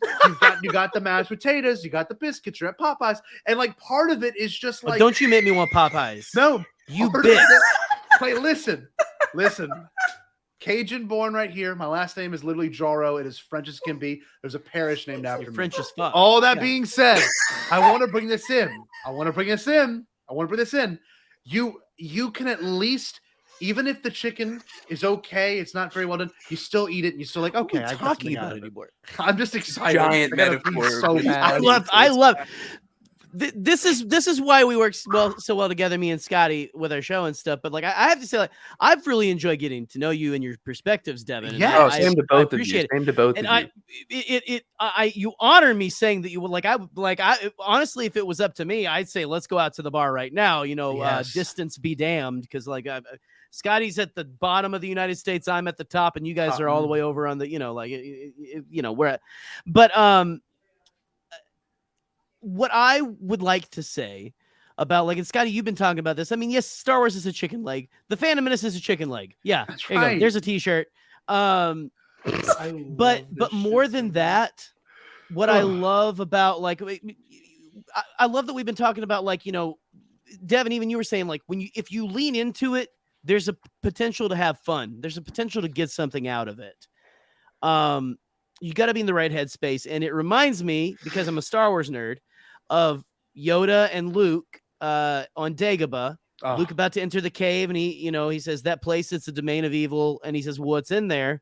you got the mashed potatoes, you got the biscuits. You're at Popeyes, and like part of it is just like. Don't you make me want Popeyes? No, you bitch. Wait, listen. Cajun born right here. My last name is literally Jarod. It is French as can be. There's a parish named after me. French as fuck. All that being said, I want to bring this in. You can at least, even if the chicken is okay, it's not very well done, you still eat it and you still like, okay, I'm talking about it anymore. I'm just excited. Giant metaphor. So I love this is why we work so well together, me and Scotty, with our show and stuff. But like, I have to say, like, I've really enjoyed getting to know you and your perspectives, Devin. Yeah, same to both of you. Same to both of you. You honor me saying that you would like. I honestly, if it was up to me, I'd say let's go out to the bar right now. You know, distance be damned, because like Scotty's at the bottom of the United States, I'm at the top, and you guys are all the way over on the, you know, like, you know, where. But what I would like to say about, like, and Scotty, you've been talking about this. I mean, yes, Star Wars is a chicken leg. The Phantom Menace is a chicken leg. Yeah, that's there you go. There's a T-shirt. But more than that, what I love about, like, I love that we've been talking about, like, you know, Devin, even you were saying, like, if you lean into it, there's a potential to have fun. There's a potential to get something out of it. You got to be in the right headspace. And it reminds me, because I'm a Star Wars nerd, of Yoda and Luke on Dagobah. Luke about to enter the cave, and he says, that place, it's a domain of evil. And he says, well, what's in there?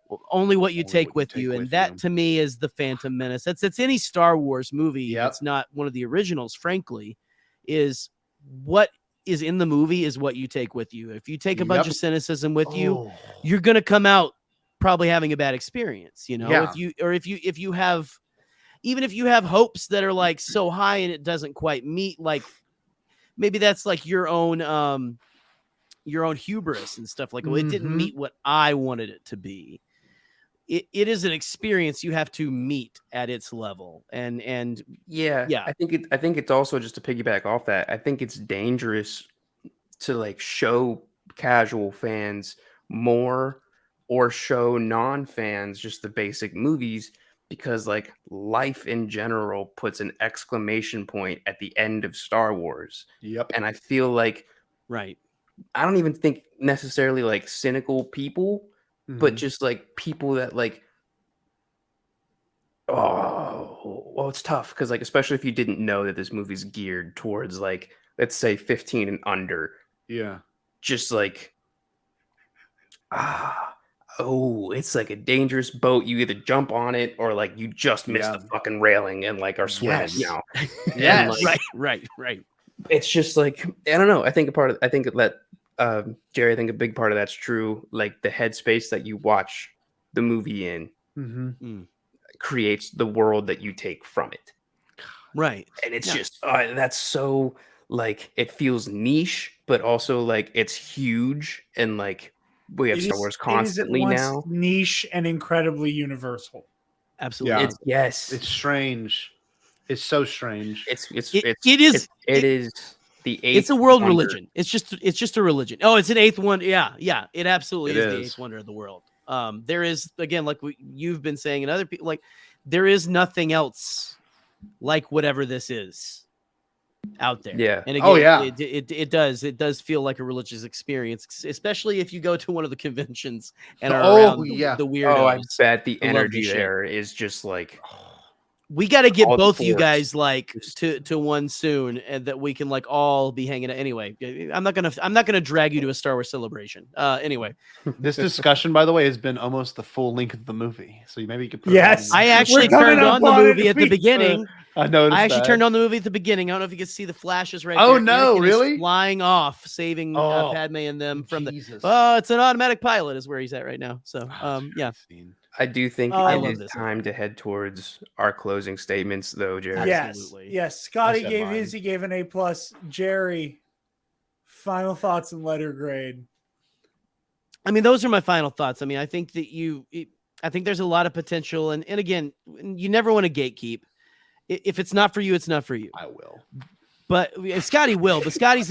Well, only what you take with you. And that to me is the Phantom Menace. It's any Star Wars movie. It's not one of the originals, frankly, is what is in the movie is what you take with you. If you take a bunch of cynicism with you, you're going to come out probably having a bad experience, you know. If you have hopes that are like so high and it doesn't quite meet, like maybe that's like your own hubris and stuff, like, well, it didn't meet what I wanted it to be. It is an experience you have to meet at its level. And I think it's also, just to piggyback off that, I think it's dangerous to like show casual fans more or show non-fans just the basic movies, because like life in general puts an exclamation point at the end of Star Wars. And I feel like, I don't even think necessarily like cynical people, but just like people that like, it's tough. Cause like, especially if you didn't know that this movie's geared towards like, let's say 15 and under. Just like, it's like a dangerous boat. You either jump on it or like you just miss the fucking railing and like are swimming, you know? Like, right. It's just like, I don't know. I think Jerry, I think a big part of that's true. Like the headspace that you watch the movie in creates the world that you take from it. Right. And it's just, that's so like, it feels niche, but also like it's huge. And like, we have Star Wars constantly now. Niche and incredibly universal. Absolutely. It's strange. It's so strange. It is the eighth. It's a world religion. It's just a religion. Oh, it's an eighth wonder. Yeah. It absolutely is the eighth wonder of the world. There is, again, like you've been saying, and other people, like, there is nothing else like whatever this is out there. Yeah. And again, it does feel like a religious experience, especially if you go to one of the conventions and are around the weirdos. Oh, I bet the energy there is just like, we got to get both you guys like to one soon, and that we can like all be hanging out. Anyway, I'm not gonna drag you to a Star Wars celebration. Anyway, this discussion, by the way, has been almost the full length of the movie, so maybe you could. I actually turned on the movie at the beginning. I noticed. I actually turned on the movie at the beginning. I don't know if you can see the flashes right. Oh there. no, Anakin really? Flying off, saving Padme and them from the. Oh, it's an automatic pilot, is where he's at right now. So, yeah. I do think it is time to head towards our closing statements, though, Jerry. Yes. Scotty gave his. He gave an A+. Jerry, final thoughts and letter grade. I mean, those are my final thoughts. I mean, I think that I think there's a lot of potential, and again, you never want to gatekeep. If it's not for you, it's not for you. I will. But Scotty will. But Scotty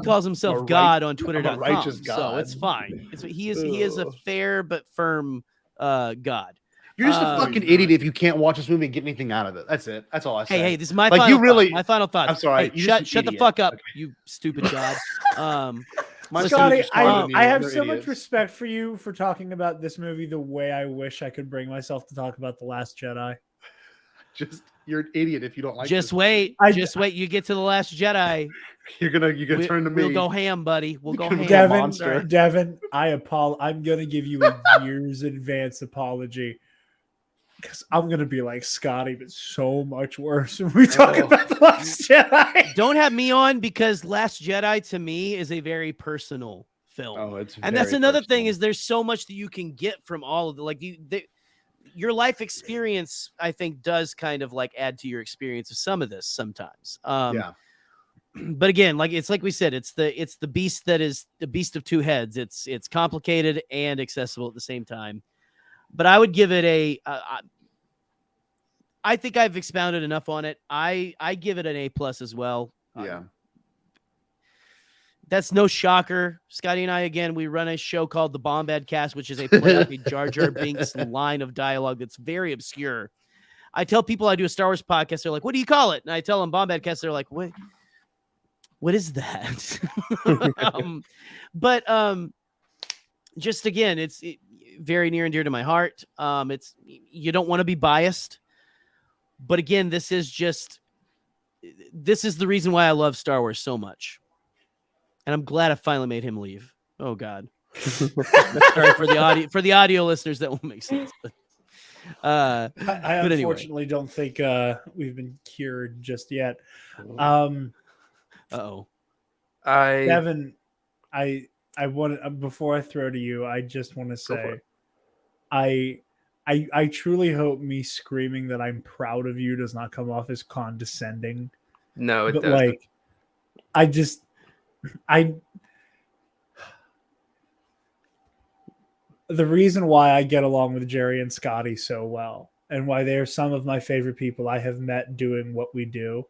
calls himself God on Twitter.com. Righteous God. So it's fine. He is a fair but firm God. You're just a fucking idiot if you can't watch this movie and get anything out of it. That's it. That's all I say. Hey, this is my final thought. I'm sorry. Hey, shut the fuck up, you stupid God. Scotty, I have so much respect for you for talking about this movie the way I wish I could bring myself to talk about The Last Jedi. You're an idiot if you don't like. Just wait. You get to The Last Jedi. You're gonna turn to me. We'll go ham, buddy. We'll go ham. Devin, I'm gonna give you a year's advance apology. because I'm gonna be like Scotty, but so much worse when we talk about The Last Jedi. Don't have me on, because Last Jedi to me is a very personal film. Oh, it's and that's another thing, is there's so much that you can get from all of the, like, your life experience, I think, does kind of like add to your experience of some of this sometimes. But again, like it's like we said, it's the beast that is the beast of two heads. It's complicated and accessible at the same time. But I would give it I think I've expounded enough on it. I give it an A+ as well. Yeah. That's no shocker. Scotty and I, again, we run a show called the Bombadcast, which is a play off a Jar Jar Binks line of dialogue that's very obscure. I tell people I do a Star Wars podcast. They're like, "What do you call it?" And I tell them Bombadcast. They're like, what is that? But just again, it's very near and dear to my heart. You don't want to be biased, but again, this is the reason why I love Star Wars so much. And I'm glad I finally made him leave. Oh God. Sorry for the audio listeners, that won't make sense. But I but unfortunately don't think we've been cured just yet. Devin, I want, before I throw to you, I just want to say, I truly hope me screaming that I'm proud of you does not come off as condescending. No, it doesn't. Like, the reason why I get along with Gerry and Scotty so well, and why they are some of my favorite people I have met doing what we do,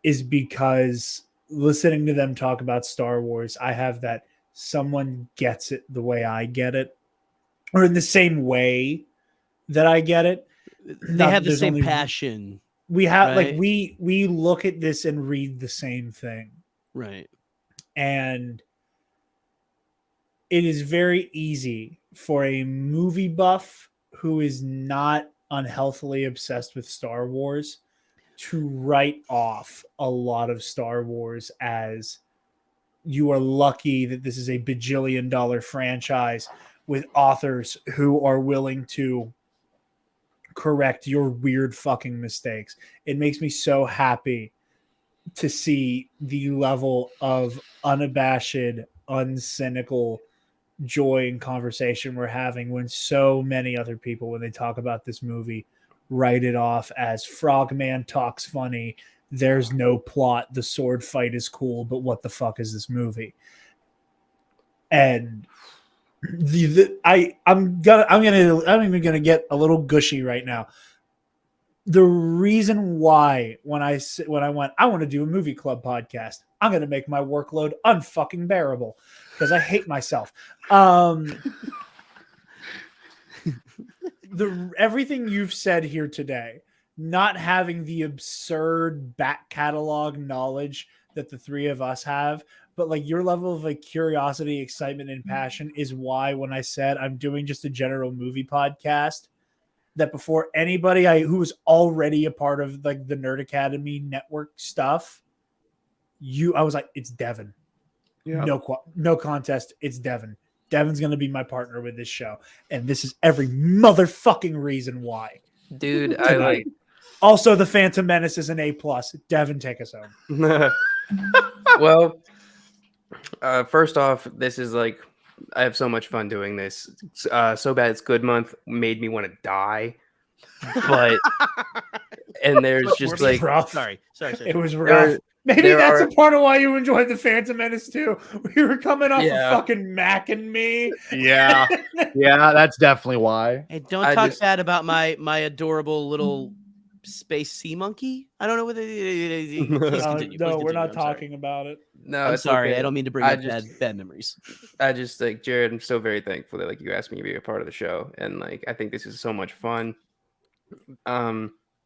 is because listening to them talk about Star Wars, I have that someone gets it the way I get it, or in the same way that I get it. They have the same passion. We have, right? like, we look at this and read the same thing. Right. And it is very easy for a movie buff who is not unhealthily obsessed with Star Wars to write off a lot of Star Wars as, you are lucky that this is a bajillion-dollar franchise with authors who are willing to correct your weird fucking mistakes. It makes me so happy to see the level of unabashed, uncynical joy and conversation we're having when so many other people, when they talk about this movie, write it off as Frogman talks funny, there's no plot, the sword fight is cool, but what the fuck is this movie? And I'm even gonna get a little gushy right now. The reason why when I went, I want to do a movie club podcast, I'm gonna make my workload unfucking bearable because I hate myself. Everything you've said here today, not having the absurd back catalog knowledge that the three of us have, but like your level of like curiosity, excitement, and passion is why when I said I'm doing just a general movie podcast, that before anybody who was already a part of like the Nerd Academy network stuff, I was like, it's Devin. Yeah. No contest. It's Devin. Devin's going to be my partner with this show. And this is every motherfucking reason why. Dude, I like. Also, the Phantom Menace is an A+. Devin, take us home. Well, first off, this is like, I have so much fun doing this. So Bad It's Good month made me want to die. But, and there's just like. Rough. Sorry. It was rough. Maybe that's a part of why you enjoyed the Phantom Menace too. We were coming off of fucking Mac and me. Yeah, that's definitely why. Hey, don't talk bad about my adorable little space sea monkey. I don't know whether. No, we're not talking about it. No, I'm sorry. okay. I don't mean to bring up bad memories. I just like Jarod. I'm so very thankful that like you asked me to be a part of the show, and like I think this is so much fun.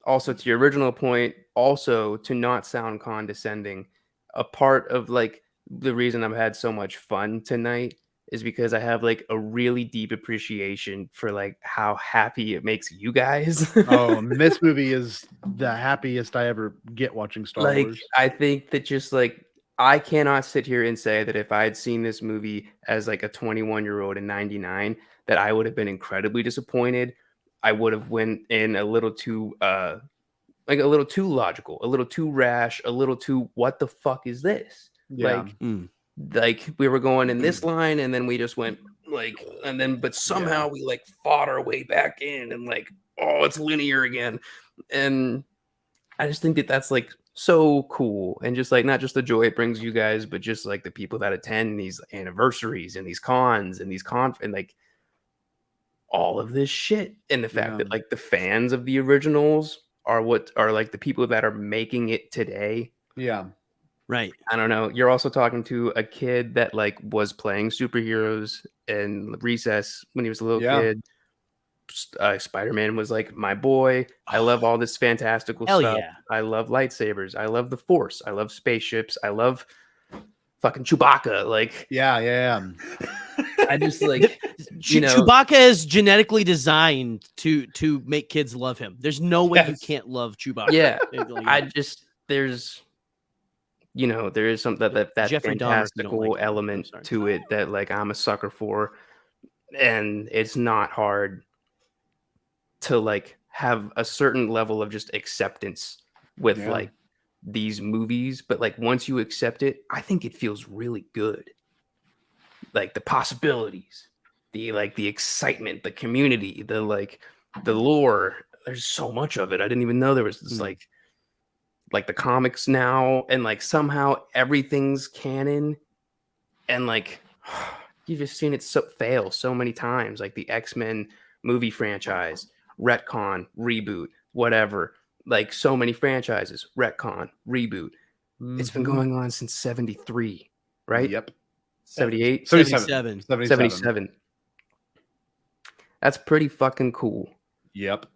Also, to your original point, also to not sound condescending, a part of like the reason I've had so much fun tonight is because I have like a really deep appreciation for like how happy it makes you guys. This movie is the happiest I ever get watching Star Wars. I think that just like I cannot sit here and say that if I had seen this movie as like a 21-year-old in '99, that I would have been incredibly disappointed. I would have went in a little too like a little too logical, a little too rash, a little too what the fuck is this? Yeah. Like we were going in this line and then we just went like and then but somehow we like fought our way back in and like oh it's linear again. And I just think that that's like so cool and just like not just the joy it brings you guys, but just like the people that attend these anniversaries and these cons and these and like all of this shit. And the fact that like the fans of the originals are what are like the people that are making it today. Yeah. Right. I don't know. You're also talking to a kid that like was playing superheroes in recess when he was a little kid. Spider-Man was like my boy. I love all this fantastical Hell stuff. yeah. I love lightsabers. I love the Force. I love spaceships. I love fucking Chewbacca. Like, yeah. I just like Chewbacca is genetically designed to make kids love him. There's no way you can't love Chewbacca. Yeah. I just there is something that Jeffrey fantastical element to it that like I'm a sucker for, and it's not hard to like have a certain level of just acceptance with like these movies, but like once you accept it, I think it feels really good. Like the possibilities, the excitement, the community, the lore. There's so much of it. I didn't even know there was this like the comics now, and like somehow everything's canon, and like you've just seen it fail so many times, like the X-Men movie franchise, retcon, reboot, whatever, like so many franchises, retcon, reboot. It's been going on since 73, right? Yep. 78? 77. That's pretty fucking cool. Yep.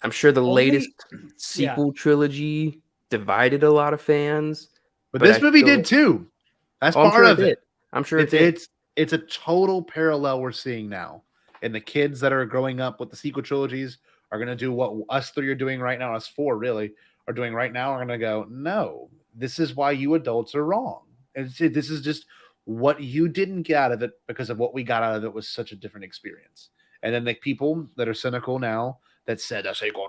I'm sure the latest sequel trilogy divided a lot of fans. But this movie did too. That's part of it. I'm sure it's a total parallel we're seeing now. And the kids that are growing up with the sequel trilogies are going to do what us three are doing right now, us four really are doing right now. Are going to go, no, this is why you adults are wrong. And this is just what you didn't get out of it because of what we got out of it was such a different experience. And then the people that are cynical now that said a sequel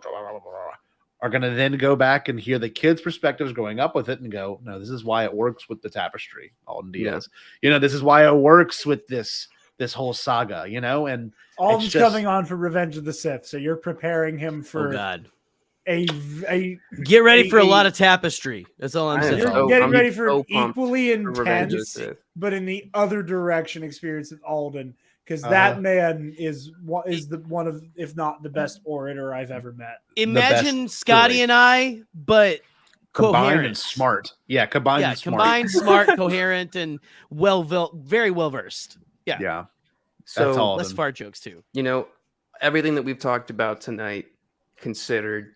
are going to then go back and hear the kids' perspectives growing up with it and go, no, this is why it works with the tapestry, Alden Diaz. This is why it works with this whole saga, and Alden's coming on for Revenge of the Sith. So you're preparing him for get ready for a lot of tapestry. That's all I'm saying. You're getting ready for equally intense, but in the other direction experience with Alden. Because that man is one of, if not the best orator I've ever met. Imagine Scotty and I, but combined and smart. Yeah, combined, smart, coherent, and very well versed. Yeah. So less fart jokes too. Everything that we've talked about tonight, considered,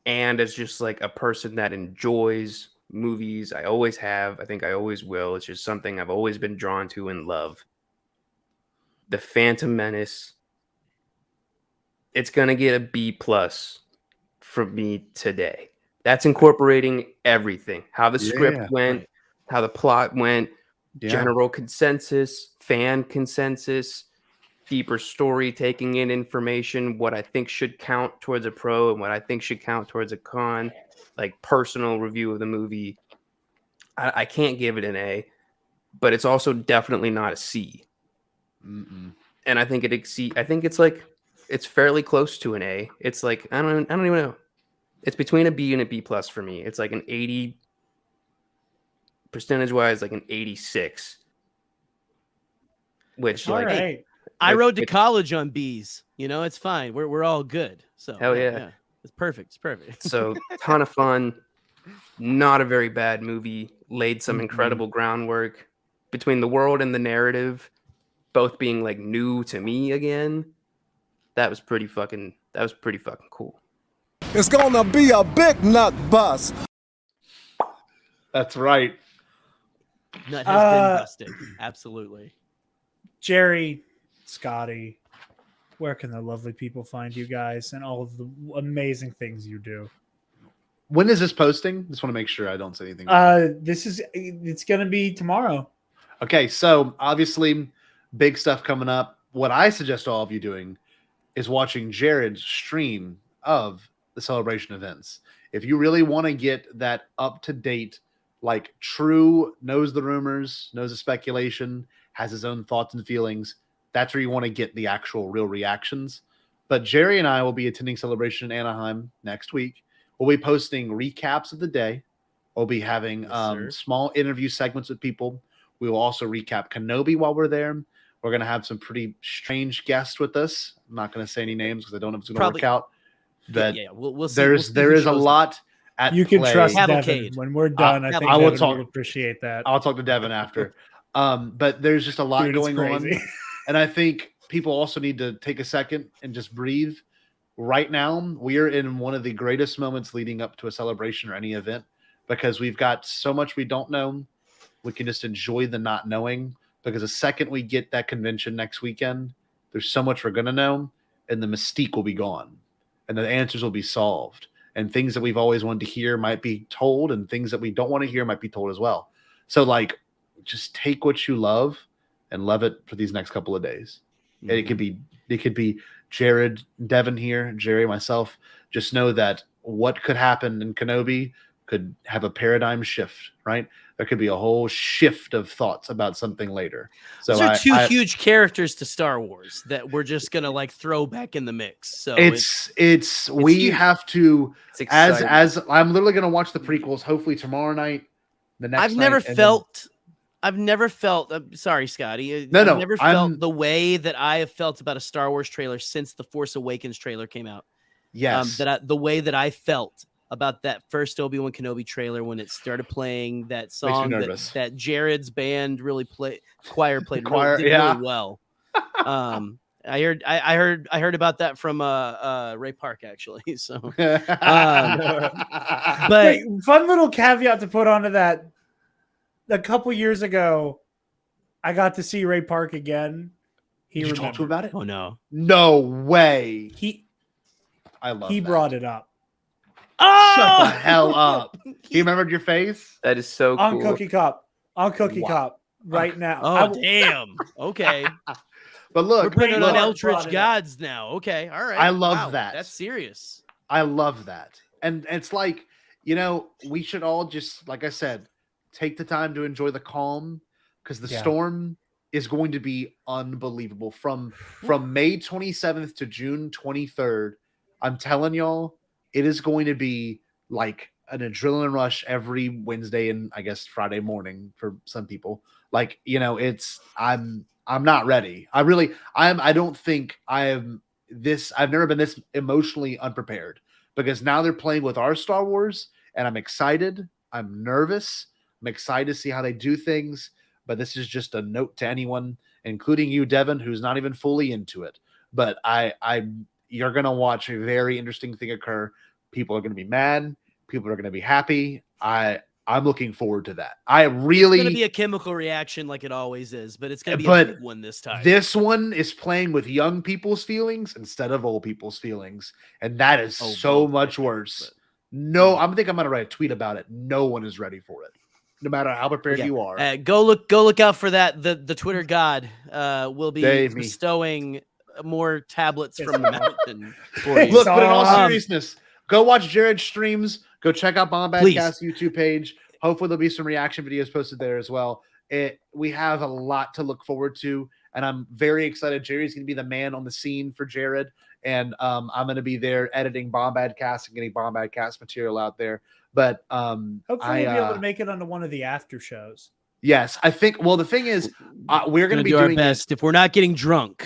and as just like a person that enjoys movies, I always have. I think I always will. It's just something I've always been drawn to and love. The Phantom Menace, it's going to get a B+ from me today. That's incorporating everything. How the script went, how the plot went, general consensus, fan consensus, deeper story, taking in information, what I think should count towards a pro and what I think should count towards a con, like personal review of the movie. I can't give it an A, but it's also definitely not a C. And I think it's fairly close to an A. It's like I don't even know. It's between a B and a B+ for me. It's like an 80 percentage wise, like an 86. Which I rode to college on B's. It's fine. We're all good. So hell yeah. It's perfect. It's perfect. So ton of fun. Not a very bad movie. Laid some incredible groundwork between the world and the narrative. Both being like new to me again. That was pretty fucking cool. It's gonna be a big nut bust. That's right. Nut has been busted. Absolutely. Gerry, Scotty, where can the lovely people find you guys and all of the amazing things you do? When is this posting? Just want to make sure I don't say anything. It's gonna be tomorrow. Okay, so obviously big stuff coming up. What I suggest all of you doing is watching Jarod's stream of the Celebration events. If you really want to get that up-to-date, like true, knows the rumors, knows the speculation, has his own thoughts and feelings, that's where you want to get the actual real reactions. But Gerry and I will be attending Celebration in Anaheim next week. We'll be posting recaps of the day. We'll be having small interview segments with people. We will also recap Kenobi while we're there. We're going to have some pretty strange guests with us. I'm not going to say any names because I don't know if it's going to work out. But we'll see. There is a lot at You can play. trust Devin. When we're done, I think Devin will appreciate that. I'll talk to Devin after. But there's just a lot going on. And I think people also need to take a second and just breathe. Right now, we are in one of the greatest moments leading up to a celebration or any event because we've got so much we don't know. We can just enjoy the not knowing because the second we get that convention next weekend, there's so much we're going to know and the mystique will be gone and the answers will be solved. And things that we've always wanted to hear might be told and things that we don't want to hear might be told as well. So like, just take what you love and love it for these next couple of days. Mm-hmm. And it could be Jarod Devin here, Gerry, myself. Just know that what could happen in Kenobi could have a paradigm shift, right? There could be a whole shift of thoughts about something later. So those are two huge characters to Star Wars that we're just gonna like throw back in the mix. So it's we huge. Have to as I'm literally gonna watch the prequels hopefully tomorrow night. The next I've never felt. I'm sorry, Scotty. No, I've never felt the way that I have felt about a Star Wars trailer since the Force Awakens trailer came out. Yes, the way that I felt about that first Obi-Wan Kenobi trailer when it started playing that song that Jarod's band really played really well. I heard about that from Ray Park actually. So, but wait, fun little caveat to put onto that. A couple years ago, I got to see Ray Park again. Did you talk to him about it? Oh no way. He that. Brought it up. Oh! Shut the hell up. He remembered your face? That is so cool. On Cookie Cup right now. Oh, damn. Okay. But look, we're putting it on Eldritch Gods now. Okay. All right. I love that. That's serious. I love that. And it's like, we should all just, like I said, take the time to enjoy the calm because the storm is going to be unbelievable. From May 27th to June 23rd, I'm telling y'all, it is going to be like an adrenaline rush every Wednesday and I guess Friday morning for some people. Like, I'm not ready. I don't think I've never been this emotionally unprepared because now they're playing with our Star Wars and I'm excited. I'm nervous. I'm excited to see how they do things, but this is just a note to anyone, including you, Devin, who's not even fully into it. But you're going to watch a very interesting thing occur. People are going to be mad. People are going to be happy. I'm looking forward to that. It's going to be a chemical reaction like it always is, but it's going to be a big one this time. This one is playing with young people's feelings instead of old people's feelings, and that is so much worse. I think I'm going to write a tweet about it. No one is ready for it, no matter how prepared you are. Go look out for that. The Twitter god will be bestowing more tablets from the mountain for you. Look, but in all seriousness, go watch Jarod's streams. Go check out Bombadcast YouTube page. Hopefully there'll be some reaction videos posted there as well. We have a lot to look forward to, and I'm very excited. Gerry's going to be the man on the scene for Jarod, and I'm going to be there editing Bombadcast and getting Bombadcast material out there. But hopefully we'll be able to make it onto one of the after shows. Yes, I think. Well, the thing is, we're going to be doing our best if we're not getting drunk.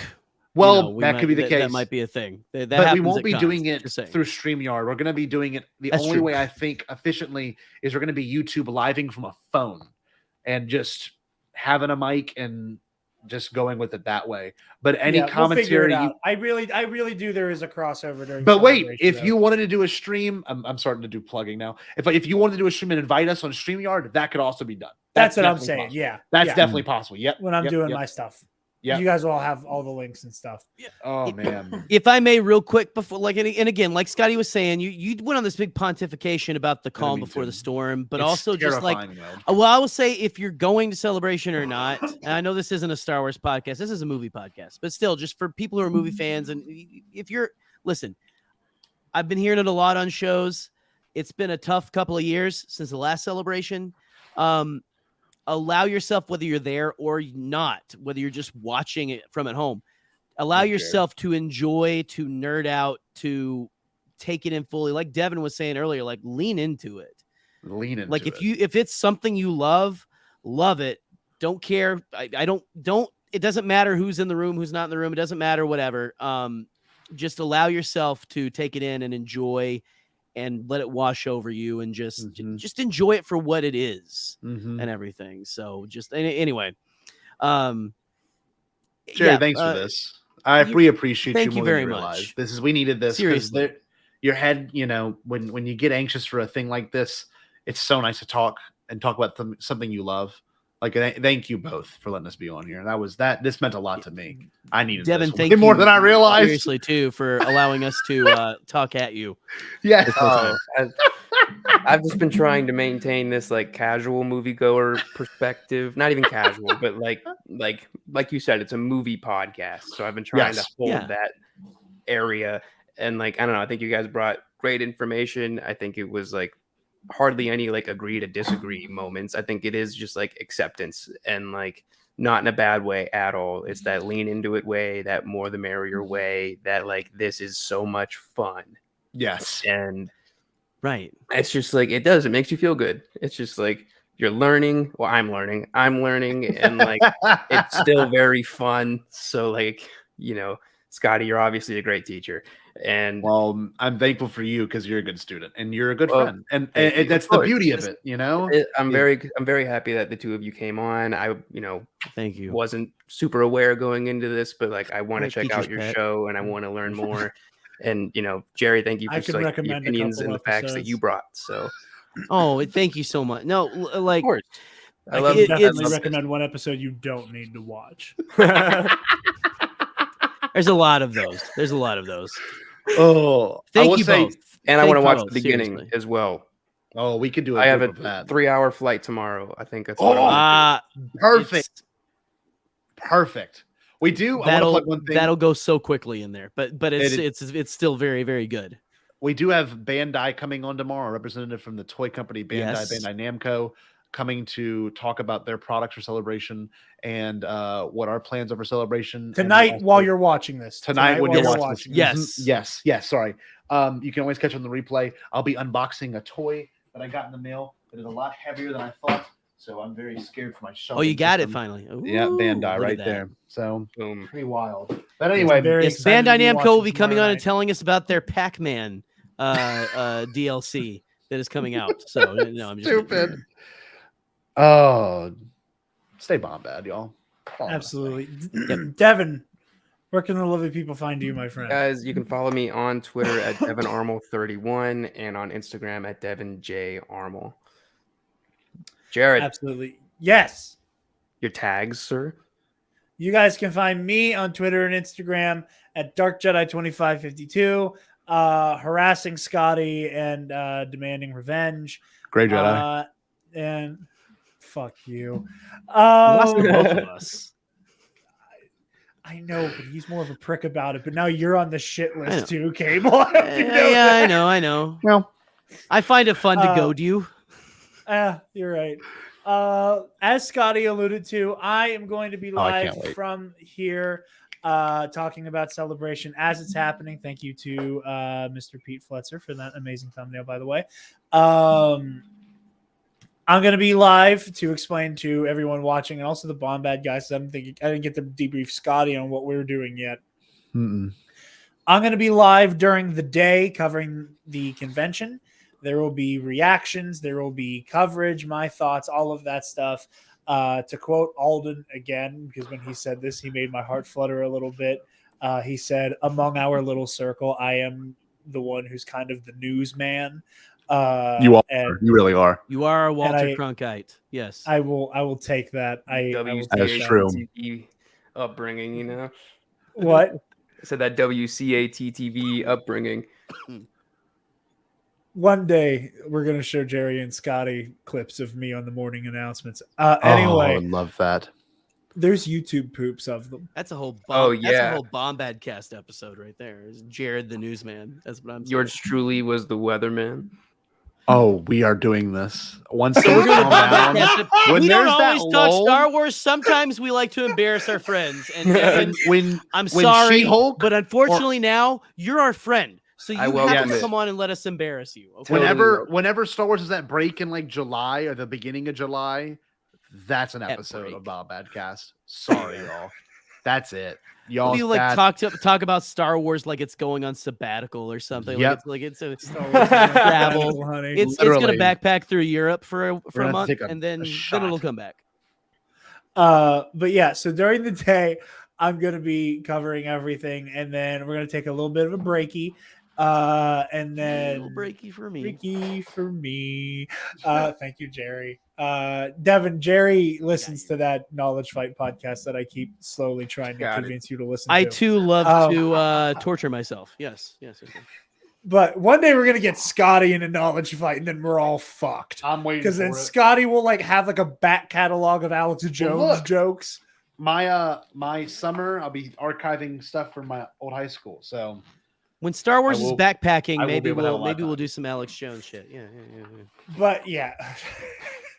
Well, that could be the case. That might be a thing. But we won't be doing it through StreamYard. We're going to be doing it. The only way I think efficiently is we're going to be YouTube living from a phone and just having a mic and just going with it that way. But any commentary, I really do. There is a crossover during. But wait, if you wanted to do a stream, I'm starting to do plugging now. If you wanted to do a stream and invite us on StreamYard, that could also be done. That's what I'm saying. Possible. Yeah, that's definitely possible. Yep. When I'm doing my stuff. Yeah. You guys will all have all the links and stuff. Oh man. If I may, real quick before, like, and again, like Scotty was saying, you went on this big pontification about the calm before the storm, but It's also just like, though. well, I will say if you're going to Celebration or not, and I know this isn't a Star Wars podcast, this is a movie podcast, but still, just for people who are movie fans, and if you're, listen, I've been hearing it a lot on shows. It's been a tough couple of years since the last Celebration. Allow yourself, whether you're there or not, whether you're just watching it from at home, allow yourself to enjoy, to nerd out, to take it in fully. Like Devin was saying earlier, like lean into it. Lean into like it. if it's something you love it. Don't care. I don't. It doesn't matter who's in the room, who's not in the room. It doesn't matter. Whatever. Just allow yourself to take it in and enjoy, and let it wash over you, and just enjoy it for what it is and everything. So just anyway, Gerry, thanks for this. We appreciate you more very than you realize. much. We needed this. Seriously. Your head, when you get anxious for a thing like this, it's so nice to talk about something you love. Like, thank you both for letting us be on here. This meant a lot to me. I needed Devin, this thank way more you than I realized. Seriously, too, for allowing us to talk at you. Yes. I've just been trying to maintain this like casual moviegoer perspective. Not even casual, but like you said, it's a movie podcast. So I've been trying to hold that area. And like, I don't know, I think you guys brought great information. I think it was like hardly any like agree to disagree moments. I think it is just like acceptance, and like not in a bad way at all. It's that lean into it way, that more the merrier way, that like this is so much fun. Yes. And right. It's just like it makes you feel good. It's just like you're learning. Well, I'm learning, and like it's still very fun. So like, Scotty, you're obviously a great teacher. And well, I'm thankful for you because you're a good student and you're a good friend, and that's the beauty of it. I'm very happy that the two of you came on. I thank you. Wasn't super aware going into this, but like I want to check out your show and I want to learn more. And Gerry, thank you for like the opinions and the facts that you brought. So, thank you so much. No, like, I love definitely recommend one episode you don't need to watch. There's a lot of those. Oh, thank you both. And I want to watch the beginning as well. Oh, we could do. I have a 3-hour flight tomorrow. I think that's perfect. Perfect. We do. That'll go so quickly in there, but it's still very, very good. We do have Bandai coming on tomorrow. A representative from the toy company Bandai Namco, coming to talk about their products for Celebration and what our plans are for Celebration tonight. While you're watching this, tonight when you're watching this. Yes. Sorry. You can always catch on the replay. I'll be unboxing a toy that I got in the mail. It is a lot heavier than I thought, so I'm very scared for my shelving. Oh, you got it finally. Ooh, yeah, Bandai right there. So pretty wild. But anyway, Bandai Namco will be coming on and telling us about their Pac-Man DLC that is coming out. So I'm just stupid. Oh, stay Bombad, y'all. Absolutely. Devin, where can the lovely people find you, my friend? Guys, you can follow me on Twitter at DevinArmel31 and on Instagram at DevinJArmel. Jarod. Absolutely. Yes. Your tags, sir? You guys can find me on Twitter and Instagram at DarkJedi2552, harassing Scotty and demanding revenge. Great Jedi. And fuck you. Both of us. I know, but he's more of a prick about it. But now you're on the shit list too, Cable. Yeah, I know. Well, I find it fun to goad you. You're right. As Scotty alluded to, I am going to be live from here talking about Celebration as it's happening. Thank you to Mr. Pete Fletzer for that amazing thumbnail, by the way. I'm going to be live to explain to everyone watching and also the Bombad guys. I didn't get to debrief Scotty on what we're doing yet. I'm going to be live during the day covering the convention. There will be reactions. There will be coverage, my thoughts, all of that stuff. To quote Alden again, because when he said this, he made my heart flutter a little bit. He said, among our little circle, I am the one who's kind of the newsman. You are. You really are. You are Walter Cronkite. Yes, I will take that. That's true. upbringing, you know. What? I said that WCAT-TV upbringing. One day we're gonna show Gerry and Scotty clips of me on the morning announcements. I Anyway, love that. there's YouTube poops of them. That's a whole yeah. That's a whole Bombadcast episode right there. It's Jarod the newsman. That's what I'm saying. Yours truly was the weatherman. Oh, we are doing this. Once So we're things doing calm down, when we don't there's that always talk lull, Star Wars. Sometimes we like to embarrass our friends. And Devin, I'm when sorry, She-Hulk but unfortunately now you're our friend. So you have welcome to it. come on and let us embarrass you. Okay? whenever Star Wars is that break in like July or the beginning of July, that's an episode of Bombadcast. Sorry, y'all. That's it. Y'all you like talk about Star Wars like it's going on sabbatical or something. Yep. Like it's a Star Wars is like travel. honey. It's gonna Literally. backpack through Europe for a gonna month, take and then shot. it'll come back. But yeah, so during the day, I'm gonna be covering everything, and then we're gonna take a little bit of a breaky. And then A little breaky for me. Breaky for me. Thank you, Gerry. Devin, Gerry listens to that Knowledge Fight podcast that I keep slowly trying to convince you to listen to. I too love to torture myself. Yes. But one day we're gonna get Scotty in a Knowledge Fight, and then we're all fucked. I'm waiting Because for then it. Scotty will like have like a back catalog of Alex Jones look. jokes. My summer, I'll be archiving stuff from my old high school. So When Star Wars is backpacking, I will be maybe able to have a we'll laptop. do some Alex Jones shit. Yeah. But yeah,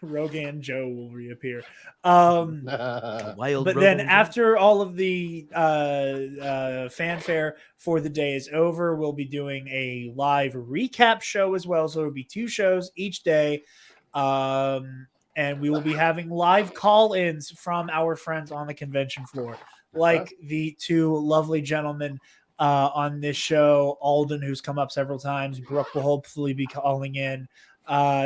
Rogan Joe will reappear. Wild. But then after all of the fanfare for the day is over, we'll be doing a live recap show as well. So it'll be 2 shows each day. And we will be having live call-ins from our friends on the convention floor, like the 2 lovely gentlemen on this show, Alden, who's come up several times. Brooke will hopefully be calling in.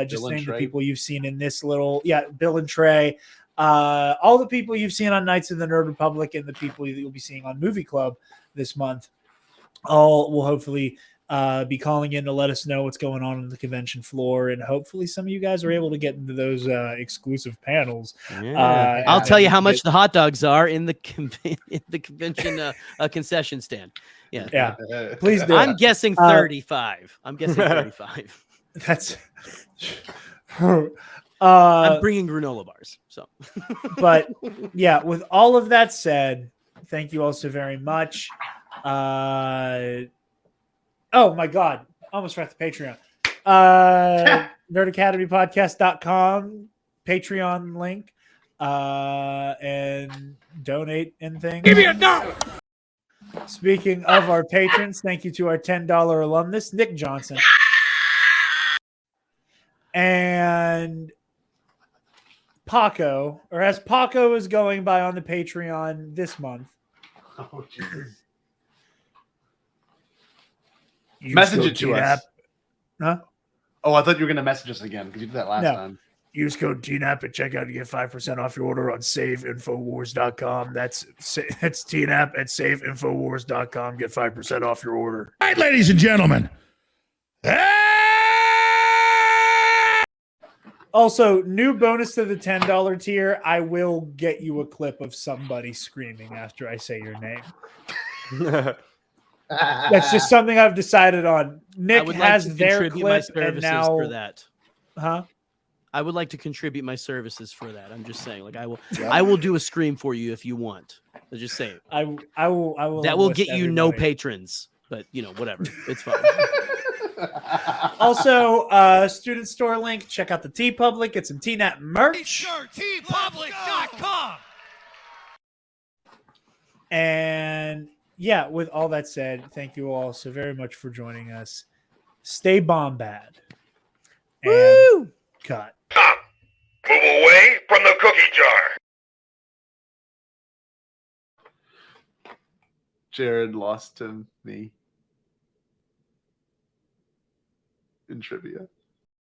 Just name the people you've seen in this little, Bill and Trey. All the people you've seen on Knights of the Nerd Republic and the people that you'll be seeing on Movie Club this month. All will hopefully be calling in to let us know what's going on the convention floor, and hopefully some of you guys are able to get into those exclusive panels. Yeah. I'll tell you how much the hot dogs are in the convention concession stand. Yeah. Please do. I'm guessing 35. I'm guessing 35. That's. I'm bringing granola bars. So, but yeah, with all of that said, thank you all so very much. Oh my God. Almost forgot the Patreon. NerdAcademyPodcast.com Patreon link. And donate and things. Give me $1. Speaking of our patrons, thank you to our $10 alumnus, Nick Johnson. And Paco, or as Paco is going by on the Patreon this month. Oh, Jesus. Message it to us. Huh? Oh, I thought you were going to message us again because you did that last time. Use code TNAP at checkout to get 5% off your order on SaveInfowars.com. That's TNAP at SaveInfowars.com. Get 5% off your order. All right, ladies and gentlemen. Also, new bonus to the $10 tier. I will get you a clip of somebody screaming after I say your name. That's just something I've decided on. Nick has their clip, and now for that. Huh? I would like to contribute my services for that. I'm just saying, like I will do a scream for you if you want. Let's just say it. I will. That will get you no patrons, but whatever. It's fine. Also, student store link. Check out the TeePublic. Get some TNAP merch. TeePublic.com. And yeah, with all that said, thank you all so very much for joining us. Stay bombad. Woo! Cut. Move away from the cookie jar. Jarod lost to me in trivia.